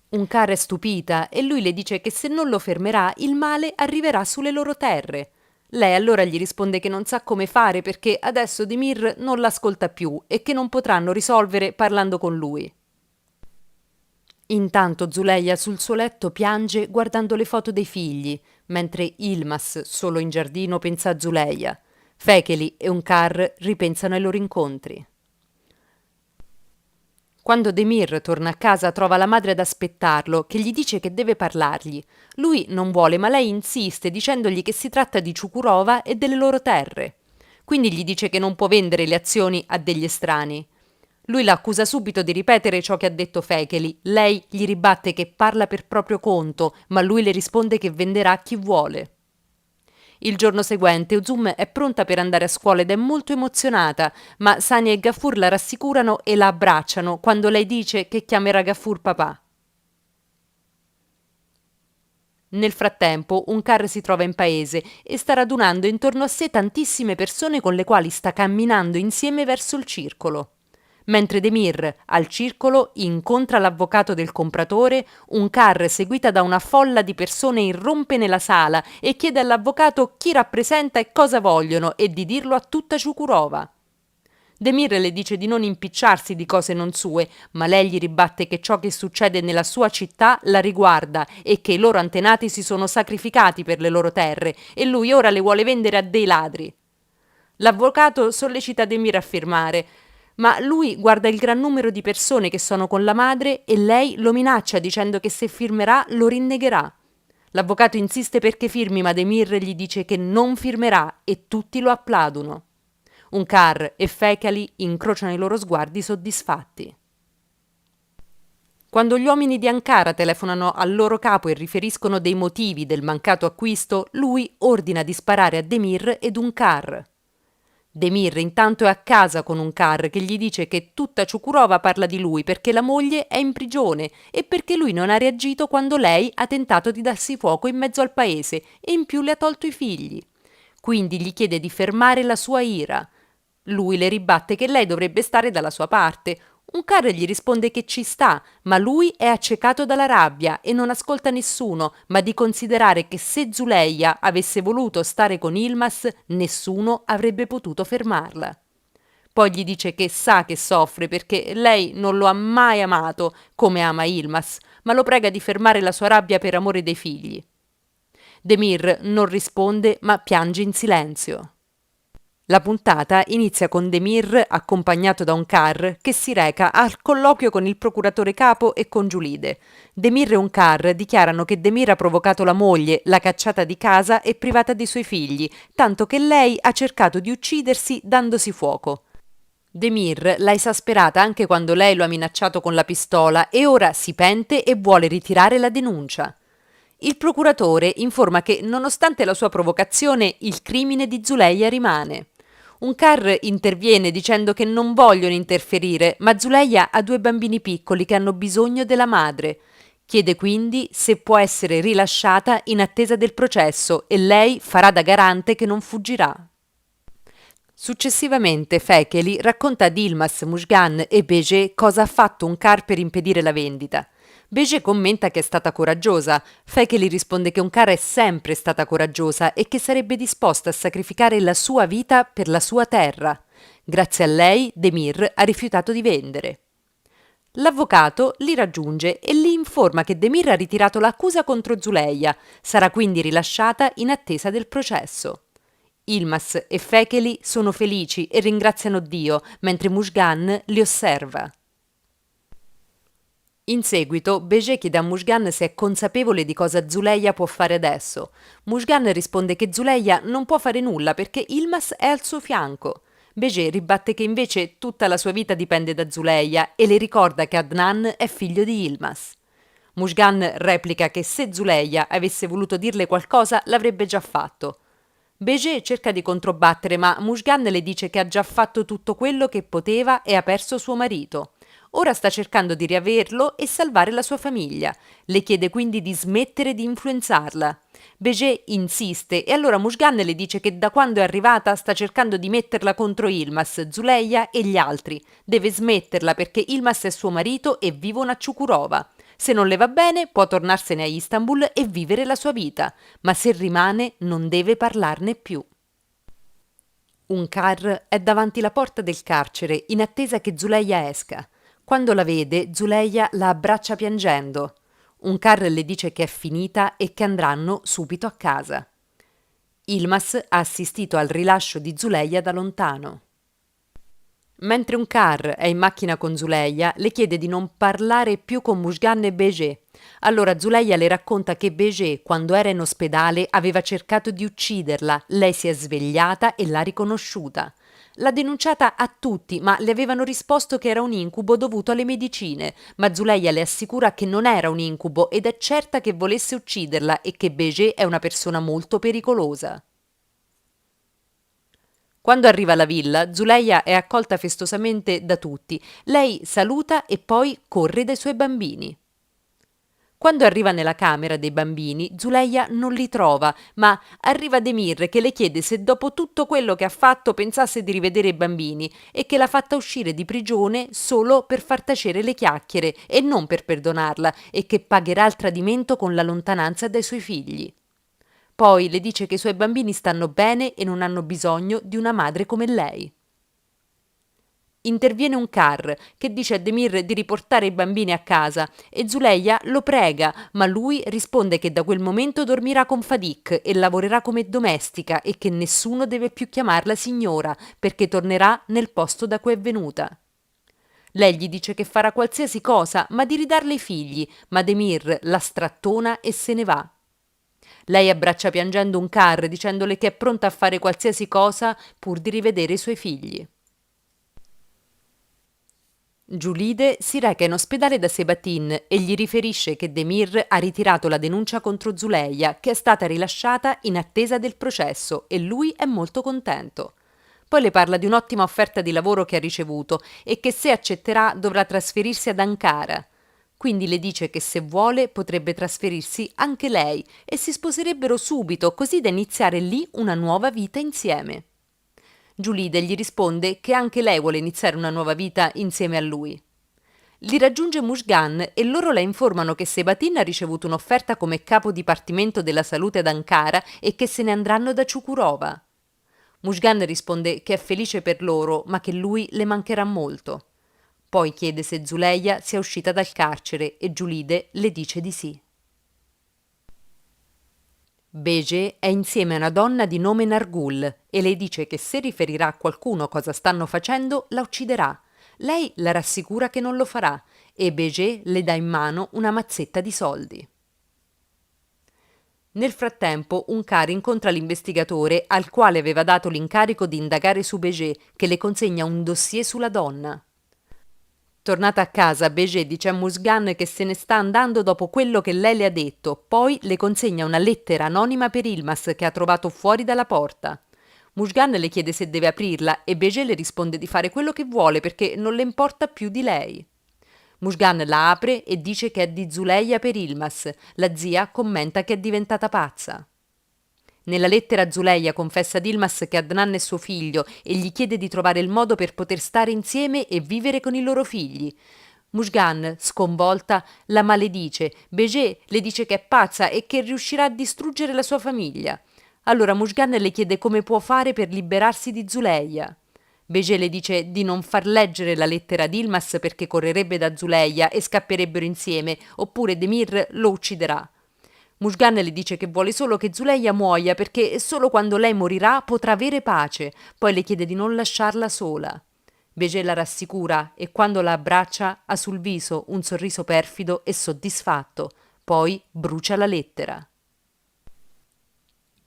Onkar è stupita e lui le dice che se non lo fermerà il male arriverà sulle loro terre. Lei allora gli risponde che non sa come fare perché adesso Demir non l'ascolta più e che non potranno risolvere parlando con lui. Intanto Zuleia sul suo letto piange guardando le foto dei figli, mentre Yilmaz, solo in giardino, pensa a Zuleia. Fekeli e Onkar ripensano ai loro incontri. Quando Demir torna a casa trova la madre ad aspettarlo, che gli dice che deve parlargli. Lui non vuole, ma lei insiste dicendogli che si tratta di Ciukurova e delle loro terre. Quindi gli dice che non può vendere le azioni a degli estranei. Lui la accusa subito di ripetere ciò che ha detto Fekeli. Lei gli ribatte che parla per proprio conto, ma lui le risponde che venderà a chi vuole. Il giorno seguente Uzum è pronta per andare a scuola ed è molto emozionata, ma Sania e Gafur la rassicurano e la abbracciano quando lei dice che chiamerà Gafur papà. Nel frattempo, Onkar si trova in paese e sta radunando intorno a sé tantissime persone con le quali sta camminando insieme verso il circolo. Mentre Demir, al circolo, incontra l'avvocato del compratore, Onkar, seguita da una folla di persone, irrompe nella sala e chiede all'avvocato chi rappresenta e cosa vogliono e di dirlo a tutta Ciukurova. Demir le dice di non impicciarsi di cose non sue, ma lei gli ribatte che ciò che succede nella sua città la riguarda e che i loro antenati si sono sacrificati per le loro terre e lui ora le vuole vendere a dei ladri. L'avvocato sollecita Demir a firmare, ma lui guarda il gran numero di persone che sono con la madre e lei lo minaccia dicendo che se firmerà lo rinnegherà. L'avvocato insiste perché firmi, ma Demir gli dice che non firmerà e tutti lo applaudono. Onkar e Fekeli incrociano i loro sguardi soddisfatti. Quando gli uomini di Ankara telefonano al loro capo e riferiscono dei motivi del mancato acquisto, lui ordina di sparare a Demir ed Onkar. Demir intanto è a casa con Onkar che gli dice che tutta Ciukurova parla di lui perché la moglie è in prigione e perché lui non ha reagito quando lei ha tentato di darsi fuoco in mezzo al paese e in più le ha tolto i figli. Quindi gli chiede di fermare la sua ira. Lui le ribatte che lei dovrebbe stare dalla sua parte. Onkar gli risponde che ci sta, ma lui è accecato dalla rabbia e non ascolta nessuno, ma di considerare che se Zuleia avesse voluto stare con Yilmaz, nessuno avrebbe potuto fermarla. Poi gli dice che sa che soffre perché lei non lo ha mai amato come ama Yilmaz, ma lo prega di fermare la sua rabbia per amore dei figli. Demir non risponde, ma piange in silenzio. La puntata inizia con Demir, accompagnato da Onkar, che si reca al colloquio con il procuratore capo e con Giulide. Demir e Onkar dichiarano che Demir ha provocato la moglie, l'ha cacciata di casa e privata dei suoi figli, tanto che lei ha cercato di uccidersi dandosi fuoco. Demir l'ha esasperata anche quando lei lo ha minacciato con la pistola e ora si pente e vuole ritirare la denuncia. Il procuratore informa che, nonostante la sua provocazione, il crimine di Zuleia rimane. Onkar interviene dicendo che non vogliono interferire, ma Zuleia ha 2 bambini piccoli che hanno bisogno della madre. Chiede quindi se può essere rilasciata in attesa del processo e lei farà da garante che non fuggirà. Successivamente Fekeli racconta a Yilmaz, Mujgan e Béjé cosa ha fatto Onkar per impedire la vendita. Béjé commenta che è stata coraggiosa. Fekeli risponde che Onkar è sempre stata coraggiosa e che sarebbe disposta a sacrificare la sua vita per la sua terra. Grazie a lei, Demir ha rifiutato di vendere. L'avvocato li raggiunge e li informa che Demir ha ritirato l'accusa contro Zuleia, sarà quindi rilasciata in attesa del processo. Ilmas e Fekeli sono felici e ringraziano Dio, mentre Mujgan li osserva. In seguito, Beje chiede a Mujgan se è consapevole di cosa Zuleia può fare adesso. Mujgan risponde che Zuleia non può fare nulla perché Ilmas è al suo fianco. Beje ribatte che invece tutta la sua vita dipende da Zuleia e le ricorda che Adnan è figlio di Ilmas. Mujgan replica che se Zuleia avesse voluto dirle qualcosa l'avrebbe già fatto. Beje cerca di controbattere, ma Mujgan le dice che ha già fatto tutto quello che poteva e ha perso suo marito. Ora sta cercando di riaverlo e salvare la sua famiglia. Le chiede quindi di smettere di influenzarla. Beje insiste e allora Mujgan le dice che da quando è arrivata sta cercando di metterla contro Ilmas, Zuleia e gli altri. Deve smetterla perché Ilmas è suo marito e vivono a Ciukurova. Se non le va bene può tornarsene a Istanbul e vivere la sua vita, ma se rimane non deve parlarne più. Un car è davanti la porta del carcere in attesa che Zuleia esca. Quando la vede, Zuleia la abbraccia piangendo. Un car le dice che è finita e che andranno subito a casa. Ilmas ha assistito al rilascio di Zuleia da lontano. Mentre un car è in macchina con Zuleia, le chiede di non parlare più con Mujgan e Beje. Allora Zuleia le racconta che Beje, quando era in ospedale, aveva cercato di ucciderla. Lei si è svegliata e l'ha riconosciuta. L'ha denunciata a tutti, ma le avevano risposto che era un incubo dovuto alle medicine. Ma Zuleia le assicura che non era un incubo ed è certa che volesse ucciderla e che Beje è una persona molto pericolosa. Quando arriva alla villa, Zuleia è accolta festosamente da tutti. Lei saluta e poi corre dai suoi bambini. Quando arriva nella camera dei bambini, Zuleia non li trova, ma arriva Demir che le chiede se dopo tutto quello che ha fatto pensasse di rivedere i bambini e che l'ha fatta uscire di prigione solo per far tacere le chiacchiere e non per perdonarla e che pagherà il tradimento con la lontananza dai suoi figli. Poi le dice che i suoi bambini stanno bene e non hanno bisogno di una madre come lei. Interviene un car che dice a Demir di riportare i bambini a casa e Zuleia lo prega, ma lui risponde che da quel momento dormirà con Fadik e lavorerà come domestica e che nessuno deve più chiamarla signora perché tornerà nel posto da cui è venuta. Lei gli dice che farà qualsiasi cosa, ma di ridarle i figli, ma Demir la strattona e se ne va. Lei abbraccia piangendo un car dicendole che è pronta a fare qualsiasi cosa pur di rivedere i suoi figli. Giulide si reca in ospedale da Sebatin e gli riferisce che Demir ha ritirato la denuncia contro Zuleia, che è stata rilasciata in attesa del processo, e lui è molto contento. Poi le parla di un'ottima offerta di lavoro che ha ricevuto e che se accetterà dovrà trasferirsi ad Ankara. Quindi le dice che se vuole potrebbe trasferirsi anche lei e si sposerebbero subito, così da iniziare lì una nuova vita insieme. Giulide gli risponde che anche lei vuole iniziare una nuova vita insieme a lui. Li raggiunge Mujgan e loro la informano che Sebatin ha ricevuto un'offerta come capo dipartimento della salute ad Ankara e che se ne andranno da Ciukurova. Mujgan risponde che è felice per loro, ma che lui le mancherà molto. Poi chiede se Zuleia sia uscita dal carcere e Giulide le dice di sì. Beje è insieme a una donna di nome Nargul e le dice che se riferirà a qualcuno cosa stanno facendo, la ucciderà. Lei la rassicura che non lo farà e Beje le dà in mano una mazzetta di soldi. Nel frattempo, un car incontra l'investigatore al quale aveva dato l'incarico di indagare su Beje, che le consegna un dossier sulla donna. Tornata a casa, Beje dice a Mujgan che se ne sta andando dopo quello che lei le ha detto, poi le consegna una lettera anonima per Ilmas che ha trovato fuori dalla porta. Mujgan le chiede se deve aprirla e Beje le risponde di fare quello che vuole perché non le importa più di lei. Mujgan la apre e dice che è di Zuleia per Ilmas. La zia commenta che è diventata pazza. Nella lettera Zuleia confessa ad Ilmas che Adnan è suo figlio e gli chiede di trovare il modo per poter stare insieme e vivere con i loro figli. Mujgan, sconvolta, la maledice. Beje le dice che è pazza e che riuscirà a distruggere la sua famiglia. Allora Mujgan le chiede come può fare per liberarsi di Zuleia. Beje le dice di non far leggere la lettera ad Yilmaz perché correrebbe da Zuleia e scapperebbero insieme, oppure Demir lo ucciderà. Mujgan le dice che vuole solo che Zuleia muoia perché solo quando lei morirà potrà avere pace, poi le chiede di non lasciarla sola. Beje la rassicura e quando la abbraccia ha sul viso un sorriso perfido e soddisfatto, poi brucia la lettera.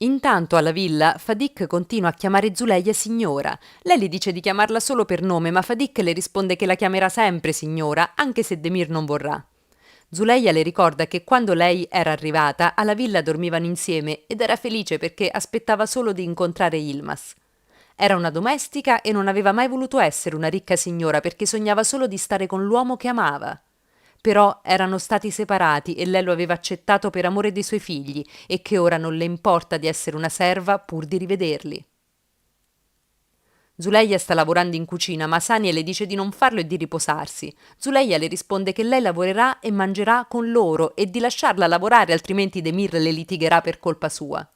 Intanto alla villa Fadik continua a chiamare Zuleia signora. Lei le dice di chiamarla solo per nome, ma Fadik le risponde che la chiamerà sempre signora, anche se Demir non vorrà. Zuleia le ricorda che quando lei era arrivata alla villa dormivano insieme ed era felice perché aspettava solo di incontrare Yilmaz. Era una domestica e non aveva mai voluto essere una ricca signora perché sognava solo di stare con l'uomo che amava. Però erano stati separati e lei lo aveva accettato per amore dei suoi figli e che ora non le importa di essere una serva pur di rivederli. Zuleia sta lavorando in cucina, ma Sanie le dice di non farlo e di riposarsi. Zuleia le risponde che lei lavorerà e mangerà con loro e di lasciarla lavorare, altrimenti Demir le litigherà per colpa sua.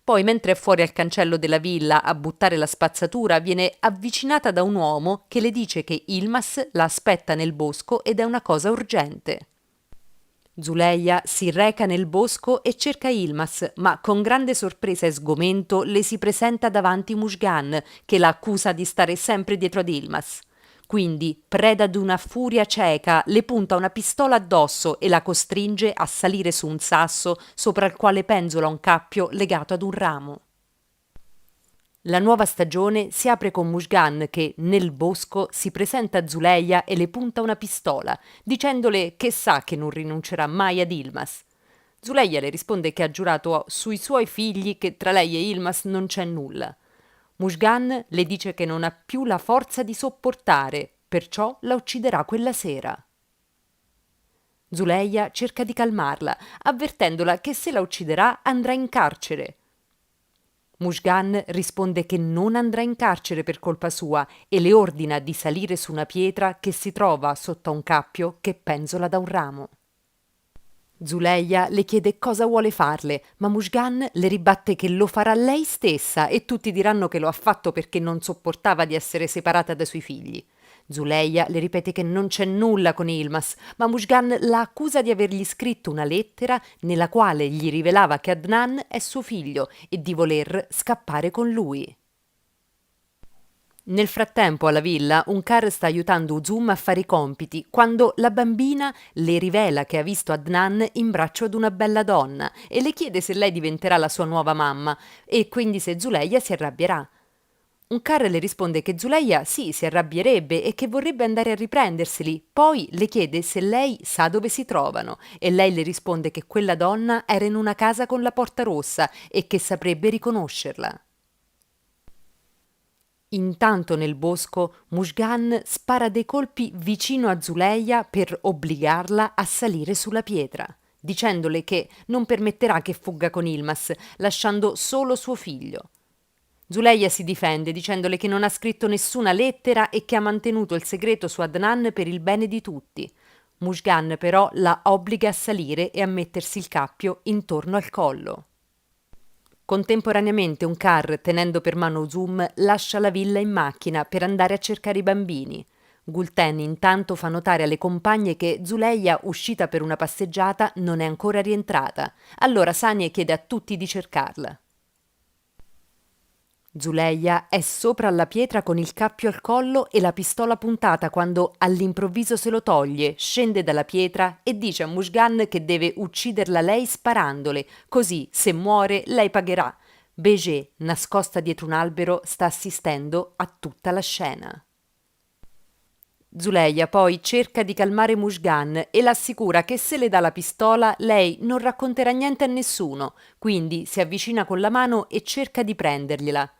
Poi, mentre è fuori al cancello della villa a buttare la spazzatura, viene avvicinata da un uomo che le dice che Yilmaz la aspetta nel bosco ed è una cosa urgente. Zuleia si reca nel bosco e cerca Yilmaz, ma con grande sorpresa e sgomento le si presenta davanti Mujgan, che la accusa di stare sempre dietro ad Yilmaz. Quindi, preda d'una furia cieca, le punta una pistola addosso e la costringe a salire su un sasso sopra il quale penzola un cappio legato ad un ramo. La nuova stagione si apre con Mujgan che, nel bosco, si presenta a Zuleia e le punta una pistola, dicendole che sa che non rinuncerà mai ad Yilmaz. Zuleia le risponde che ha giurato sui suoi figli che tra lei e Yilmaz non c'è nulla. Mujgan le dice che non ha più la forza di sopportare, perciò la ucciderà quella sera. Zuleia cerca di calmarla, avvertendola che se la ucciderà andrà in carcere. Mujgan risponde che non andrà in carcere per colpa sua e le ordina di salire su una pietra che si trova sotto a un cappio che penzola da un ramo. Zuleia le chiede cosa vuole farle, ma Mujgan le ribatte che lo farà lei stessa e tutti diranno che lo ha fatto perché non sopportava di essere separata dai suoi figli. Zuleia le ripete che non c'è nulla con Yilmaz, ma Mujgan la accusa di avergli scritto una lettera nella quale gli rivelava che Adnan è suo figlio e di voler scappare con lui. Nel frattempo alla villa un car sta aiutando Uzum a fare i compiti quando la bambina le rivela che ha visto Adnan in braccio ad una bella donna e le chiede se lei diventerà la sua nuova mamma e quindi se Zuleia si arrabbierà. Un car le risponde che Zuleia sì, si arrabbierebbe e che vorrebbe andare a riprenderseli. Poi le chiede se lei sa dove si trovano e lei le risponde che quella donna era in una casa con la porta rossa e che saprebbe riconoscerla. Intanto nel bosco Mujgan spara dei colpi vicino a Zuleia per obbligarla a salire sulla pietra, dicendole che non permetterà che fugga con Yilmaz, lasciando solo suo figlio. Zuleia si difende dicendole che non ha scritto nessuna lettera e che ha mantenuto il segreto su Adnan per il bene di tutti. Mujgan però la obbliga a salire e a mettersi il cappio intorno al collo. Contemporaneamente un car, tenendo per mano Zoom, lascia la villa in macchina per andare a cercare i bambini. Gulten intanto fa notare alle compagne che Zuleia, uscita per una passeggiata, non è ancora rientrata. Allora Sanie chiede a tutti di cercarla. Zuleia è sopra alla pietra con il cappio al collo e la pistola puntata quando all'improvviso se lo toglie, scende dalla pietra e dice a Mujgan che deve ucciderla lei sparandole, così se muore lei pagherà. Beje, nascosta dietro un albero, sta assistendo a tutta la scena. Zuleia poi cerca di calmare Mujgan e l'assicura che se le dà la pistola lei non racconterà niente a nessuno, quindi si avvicina con la mano e cerca di prendergliela.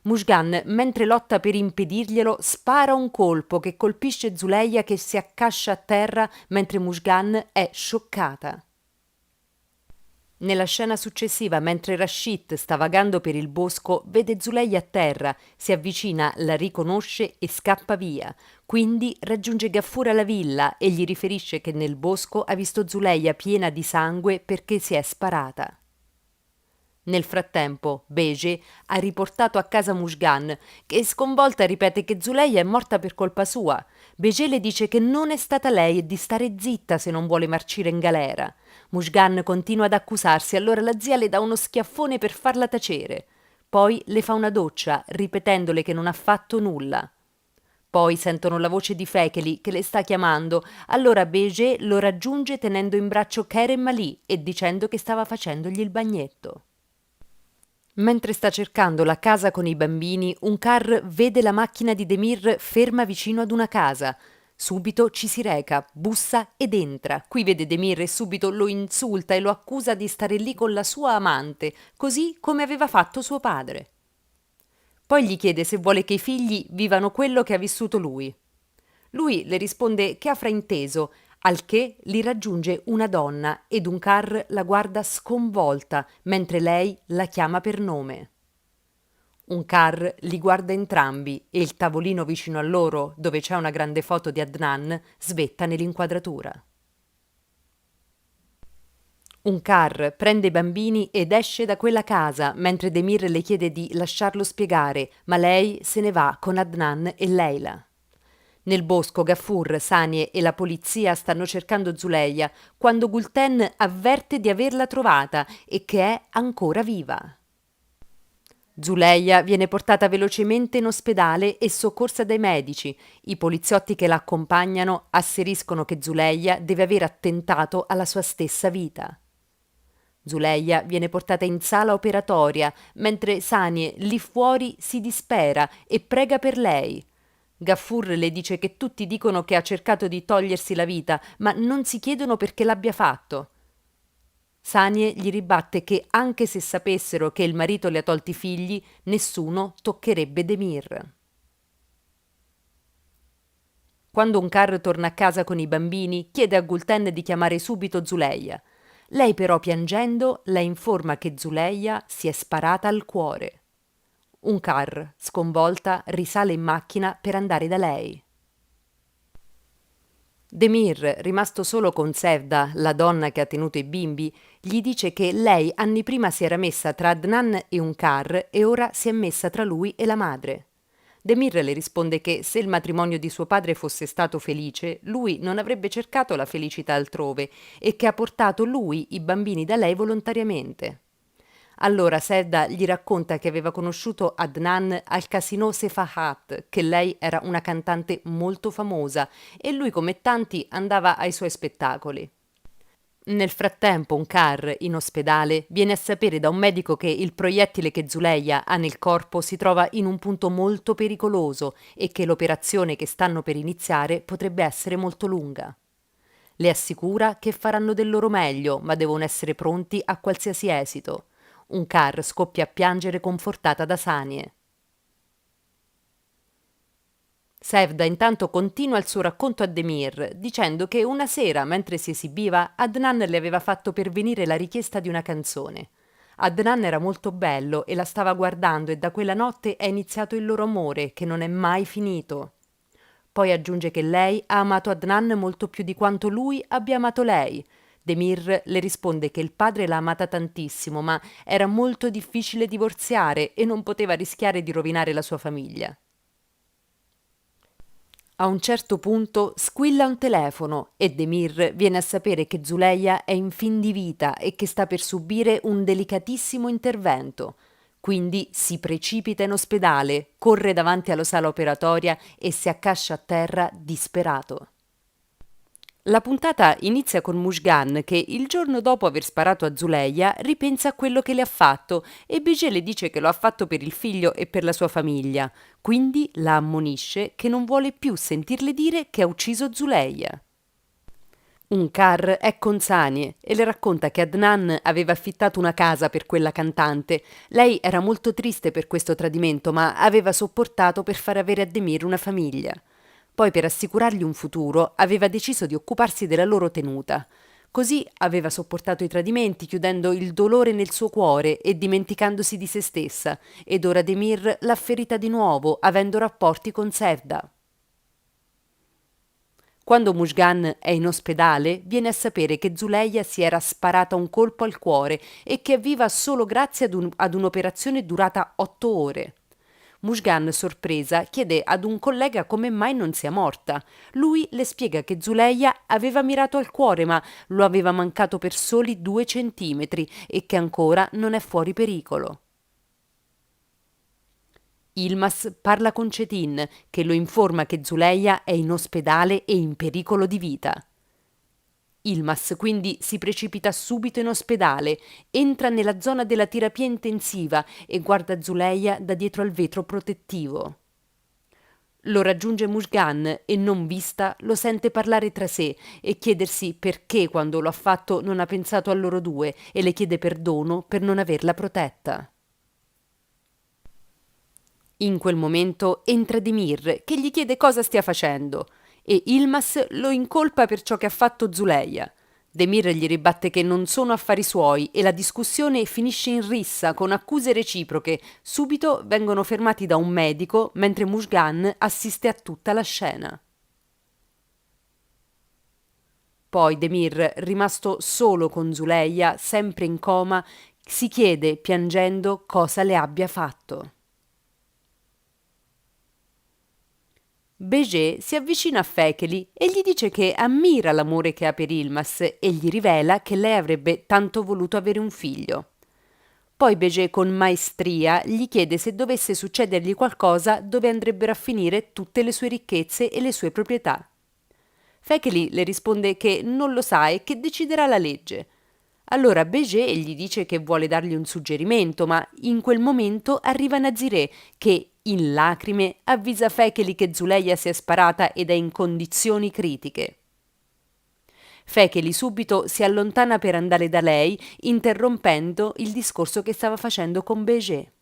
Mujgan, mentre lotta per impedirglielo, spara un colpo che colpisce Zuleia che si accascia a terra mentre Mujgan è scioccata. Nella scena successiva, mentre Rashid sta vagando per il bosco, vede Zuleia a terra, si avvicina, la riconosce e scappa via. Quindi raggiunge Gaffur alla villa e gli riferisce che nel bosco ha visto Zuleia piena di sangue perché si è sparata. Nel frattempo, Beje ha riportato a casa Mushgan, che sconvolta ripete che Zuleia è morta per colpa sua. Beje le dice che non è stata lei e di stare zitta se non vuole marcire in galera. Mushgan continua ad accusarsi, allora la zia le dà uno schiaffone per farla tacere. Poi le fa una doccia, ripetendole che non ha fatto nulla. Poi sentono la voce di Fekeli che le sta chiamando, allora Beje lo raggiunge tenendo in braccio Kerem Mali e dicendo che stava facendogli il bagnetto. Mentre sta cercando la casa con i bambini, un car vede la macchina di Demir ferma vicino ad una casa. Subito ci si reca, bussa ed entra. Qui vede Demir e subito lo insulta e lo accusa di stare lì con la sua amante, così come aveva fatto suo padre. Poi gli chiede se vuole che i figli vivano quello che ha vissuto lui. Lui le risponde che ha frainteso, al che li raggiunge una donna ed un car la guarda sconvolta mentre lei la chiama per nome. Un car li guarda entrambi e il tavolino vicino a loro, dove c'è una grande foto di Adnan, svetta nell'inquadratura. Un car prende i bambini ed esce da quella casa mentre Demir le chiede di lasciarlo spiegare, ma lei se ne va con Adnan e Leila. Nel bosco Gafur, Sanie e la polizia stanno cercando Zuleia quando Gulten avverte di averla trovata e che è ancora viva. Zuleia viene portata velocemente in ospedale e soccorsa dai medici. I poliziotti che la accompagnano asseriscono che Zuleia deve aver attentato alla sua stessa vita. Zuleia viene portata in sala operatoria, mentre Sanie lì fuori si dispera e prega per lei. Gafur le dice che tutti dicono che ha cercato di togliersi la vita, ma non si chiedono perché l'abbia fatto. Sanie gli ribatte che anche se sapessero che il marito le ha tolti i figli, nessuno toccherebbe Demir. Quando un car torna a casa con i bambini, chiede a Gulten di chiamare subito Zuleia. Lei però, piangendo, la informa che Zuleia si è sparata al cuore. Un car, sconvolta, risale in macchina per andare da lei. Demir, rimasto solo con Sevda, la donna che ha tenuto i bimbi, gli dice che lei anni prima si era messa tra Adnan e un car e ora si è messa tra lui e la madre. Demir le risponde che se il matrimonio di suo padre fosse stato felice, lui non avrebbe cercato la felicità altrove e che ha portato lui i bambini da lei volontariamente. Allora Sedda gli racconta che aveva conosciuto Adnan al Casino Sefahat, che lei era una cantante molto famosa e lui come tanti andava ai suoi spettacoli. Nel frattempo un car in ospedale viene a sapere da un medico che il proiettile che Zuleia ha nel corpo si trova in un punto molto pericoloso e che l'operazione che stanno per iniziare potrebbe essere molto lunga. Le assicura che faranno del loro meglio, ma devono essere pronti a qualsiasi esito. Un car scoppia a piangere confortata da Sanie. Sevda intanto continua il suo racconto a Demir, dicendo che una sera, mentre si esibiva, Adnan le aveva fatto pervenire la richiesta di una canzone. Adnan era molto bello e la stava guardando e da quella notte è iniziato il loro amore, che non è mai finito. Poi aggiunge che lei ha amato Adnan molto più di quanto lui abbia amato lei. Demir le risponde che il padre l'ha amata tantissimo, ma era molto difficile divorziare e non poteva rischiare di rovinare la sua famiglia. A un certo punto squilla un telefono e Demir viene a sapere che Zuleia è in fin di vita e che sta per subire un delicatissimo intervento. Quindi si precipita in ospedale, corre davanti alla sala operatoria e si accascia a terra disperato. La puntata inizia con Mushgan che il giorno dopo aver sparato a Zuleia ripensa a quello che le ha fatto e Beje le dice che lo ha fatto per il figlio e per la sua famiglia, quindi la ammonisce che non vuole più sentirle dire che ha ucciso Zuleia. Un car è con Sanie e le racconta che Adnan aveva affittato una casa per quella cantante. Lei era molto triste per questo tradimento, ma aveva sopportato per far avere a Demir una famiglia. Poi, per assicurargli un futuro, aveva deciso di occuparsi della loro tenuta. Così aveva sopportato i tradimenti, chiudendo il dolore nel suo cuore e dimenticandosi di se stessa, ed ora Demir l'ha ferita di nuovo, avendo rapporti con Sevda. Quando Mushgan è in ospedale, viene a sapere che Zuleia si era sparata un colpo al cuore e che è viva solo grazie ad un'operazione durata 8 ore. Mushgan, sorpresa, chiede ad un collega come mai non sia morta. Lui le spiega che Zuleia aveva mirato al cuore, ma lo aveva mancato per soli 2 centimetri e che ancora non è fuori pericolo. Ilmas parla con Cetin, che lo informa che Zuleia è in ospedale e in pericolo di vita. Ilmas quindi si precipita subito in ospedale, entra nella zona della terapia intensiva e guarda Zuleia da dietro al vetro protettivo. Lo raggiunge Mushgan e, non vista, lo sente parlare tra sé e chiedersi perché quando lo ha fatto non ha pensato a loro due e le chiede perdono per non averla protetta. In quel momento entra Demir, che gli chiede cosa stia facendo, e Ilmas lo incolpa per ciò che ha fatto Zuleia. Demir gli ribatte che non sono affari suoi e la discussione finisce in rissa con accuse reciproche. Subito vengono fermati da un medico mentre Mushgan assiste a tutta la scena. Poi Demir, rimasto solo con Zuleia, sempre in coma, si chiede piangendo cosa le abbia fatto. Béger si avvicina a Fekeli e gli dice che ammira l'amore che ha per Ilmas e gli rivela che lei avrebbe tanto voluto avere un figlio. Poi Béger con maestria gli chiede se dovesse succedergli qualcosa dove andrebbero a finire tutte le sue ricchezze e le sue proprietà. Fekeli le risponde che non lo sa e che deciderà la legge. Allora Béger gli dice che vuole dargli un suggerimento, ma in quel momento arriva Naziré che, in lacrime, avvisa Fekeli che Zuleia si è sparata ed è in condizioni critiche. Fekeli subito si allontana per andare da lei, interrompendo il discorso che stava facendo con Béger.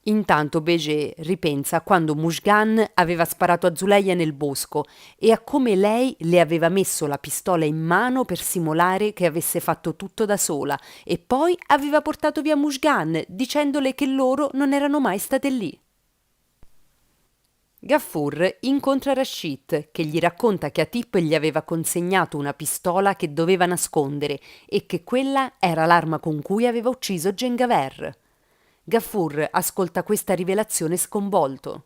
Intanto Béger ripensa a quando Mushgan aveva sparato a Zuleia nel bosco e a come lei le aveva messo la pistola in mano per simulare che avesse fatto tutto da sola e poi aveva portato via Mushgan dicendole che loro non erano mai state lì. Gafur incontra Rashid, che gli racconta che Atip gli aveva consegnato una pistola che doveva nascondere e che quella era l'arma con cui aveva ucciso Gengaver. Gafur ascolta questa rivelazione sconvolto.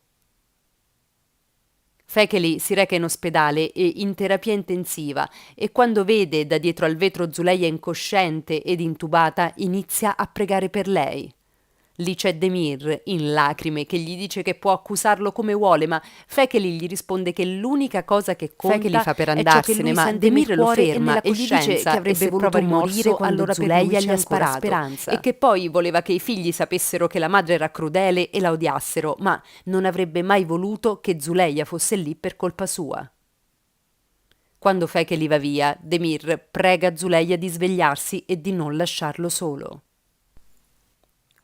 Fekeli si reca in ospedale e in terapia intensiva e quando vede da dietro al vetro Zuleia incosciente ed intubata inizia a pregare per lei. Lì c'è Demir, in lacrime, che gli dice che può accusarlo come vuole, ma Fekeli gli risponde che l'unica cosa che conta Fekeli fa per è ciò che andarsene, lui ma sente Demir nel lo cuore e ferma nella e gli dice coscienza, che e avrebbe se voluto prova morire rimorso quando allora per lui Zuleia c'è gli ha ancora sparato speranza. e che poi voleva che i figli sapessero che la madre era crudele e la odiassero, ma non avrebbe mai voluto che Zuleia fosse lì per colpa sua. Quando Fekeli va via, Demir prega Zuleia di svegliarsi e di non lasciarlo solo.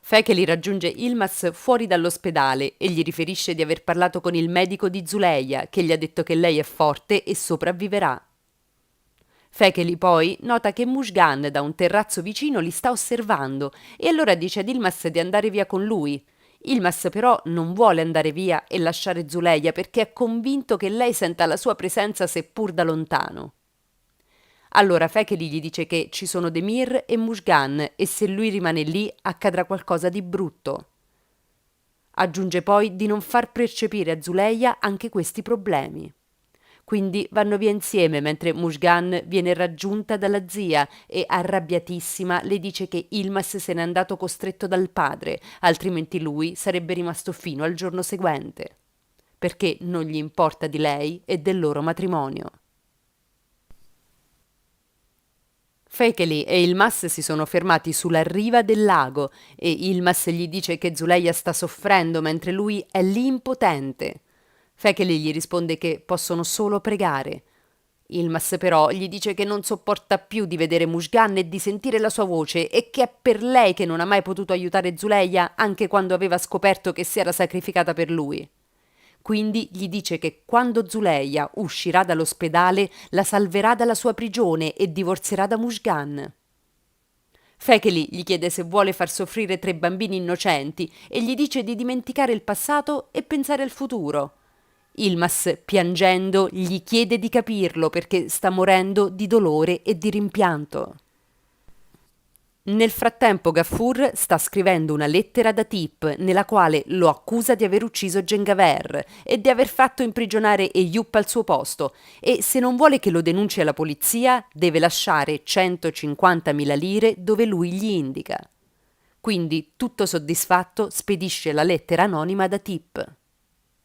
Fekeli raggiunge Ilmas fuori dall'ospedale e gli riferisce di aver parlato con il medico di Zuleia, che gli ha detto che lei è forte e sopravviverà. Fekeli poi nota che Mushgan da un terrazzo vicino li sta osservando e allora dice ad Ilmas di andare via con lui. Ilmas però non vuole andare via e lasciare Zuleia perché è convinto che lei senta la sua presenza seppur da lontano. Allora Fekeli gli dice che ci sono Demir e Mushgan e se lui rimane lì accadrà qualcosa di brutto. Aggiunge poi di non far percepire a Zuleia anche questi problemi. Quindi vanno via insieme mentre Mushgan viene raggiunta dalla zia e, arrabbiatissima, le dice che Ilmas se n'è andato costretto dal padre, altrimenti lui sarebbe rimasto fino al giorno seguente, perché non gli importa di lei e del loro matrimonio. Fekeli e Ilmas si sono fermati sulla riva del lago e Ilmas gli dice che Zuleia sta soffrendo mentre lui è lì impotente. Fekeli gli risponde che possono solo pregare. Ilmas però gli dice che non sopporta più di vedere Mushgan e di sentire la sua voce e che è per lei che non ha mai potuto aiutare Zuleia anche quando aveva scoperto che si era sacrificata per lui. Quindi gli dice che quando Zuleia uscirà dall'ospedale la salverà dalla sua prigione e divorzierà da Mushgan. Fekeli gli chiede se vuole far soffrire 3 bambini innocenti e gli dice di dimenticare il passato e pensare al futuro. Yilmaz, piangendo, gli chiede di capirlo perché sta morendo di dolore e di rimpianto. Nel frattempo Ghaffur sta scrivendo una lettera da Tip nella quale lo accusa di aver ucciso Cengaver e di aver fatto imprigionare Eyüp al suo posto, e se non vuole che lo denunci alla polizia deve lasciare 150.000 lire dove lui gli indica. Quindi, tutto soddisfatto, spedisce la lettera anonima da Tip.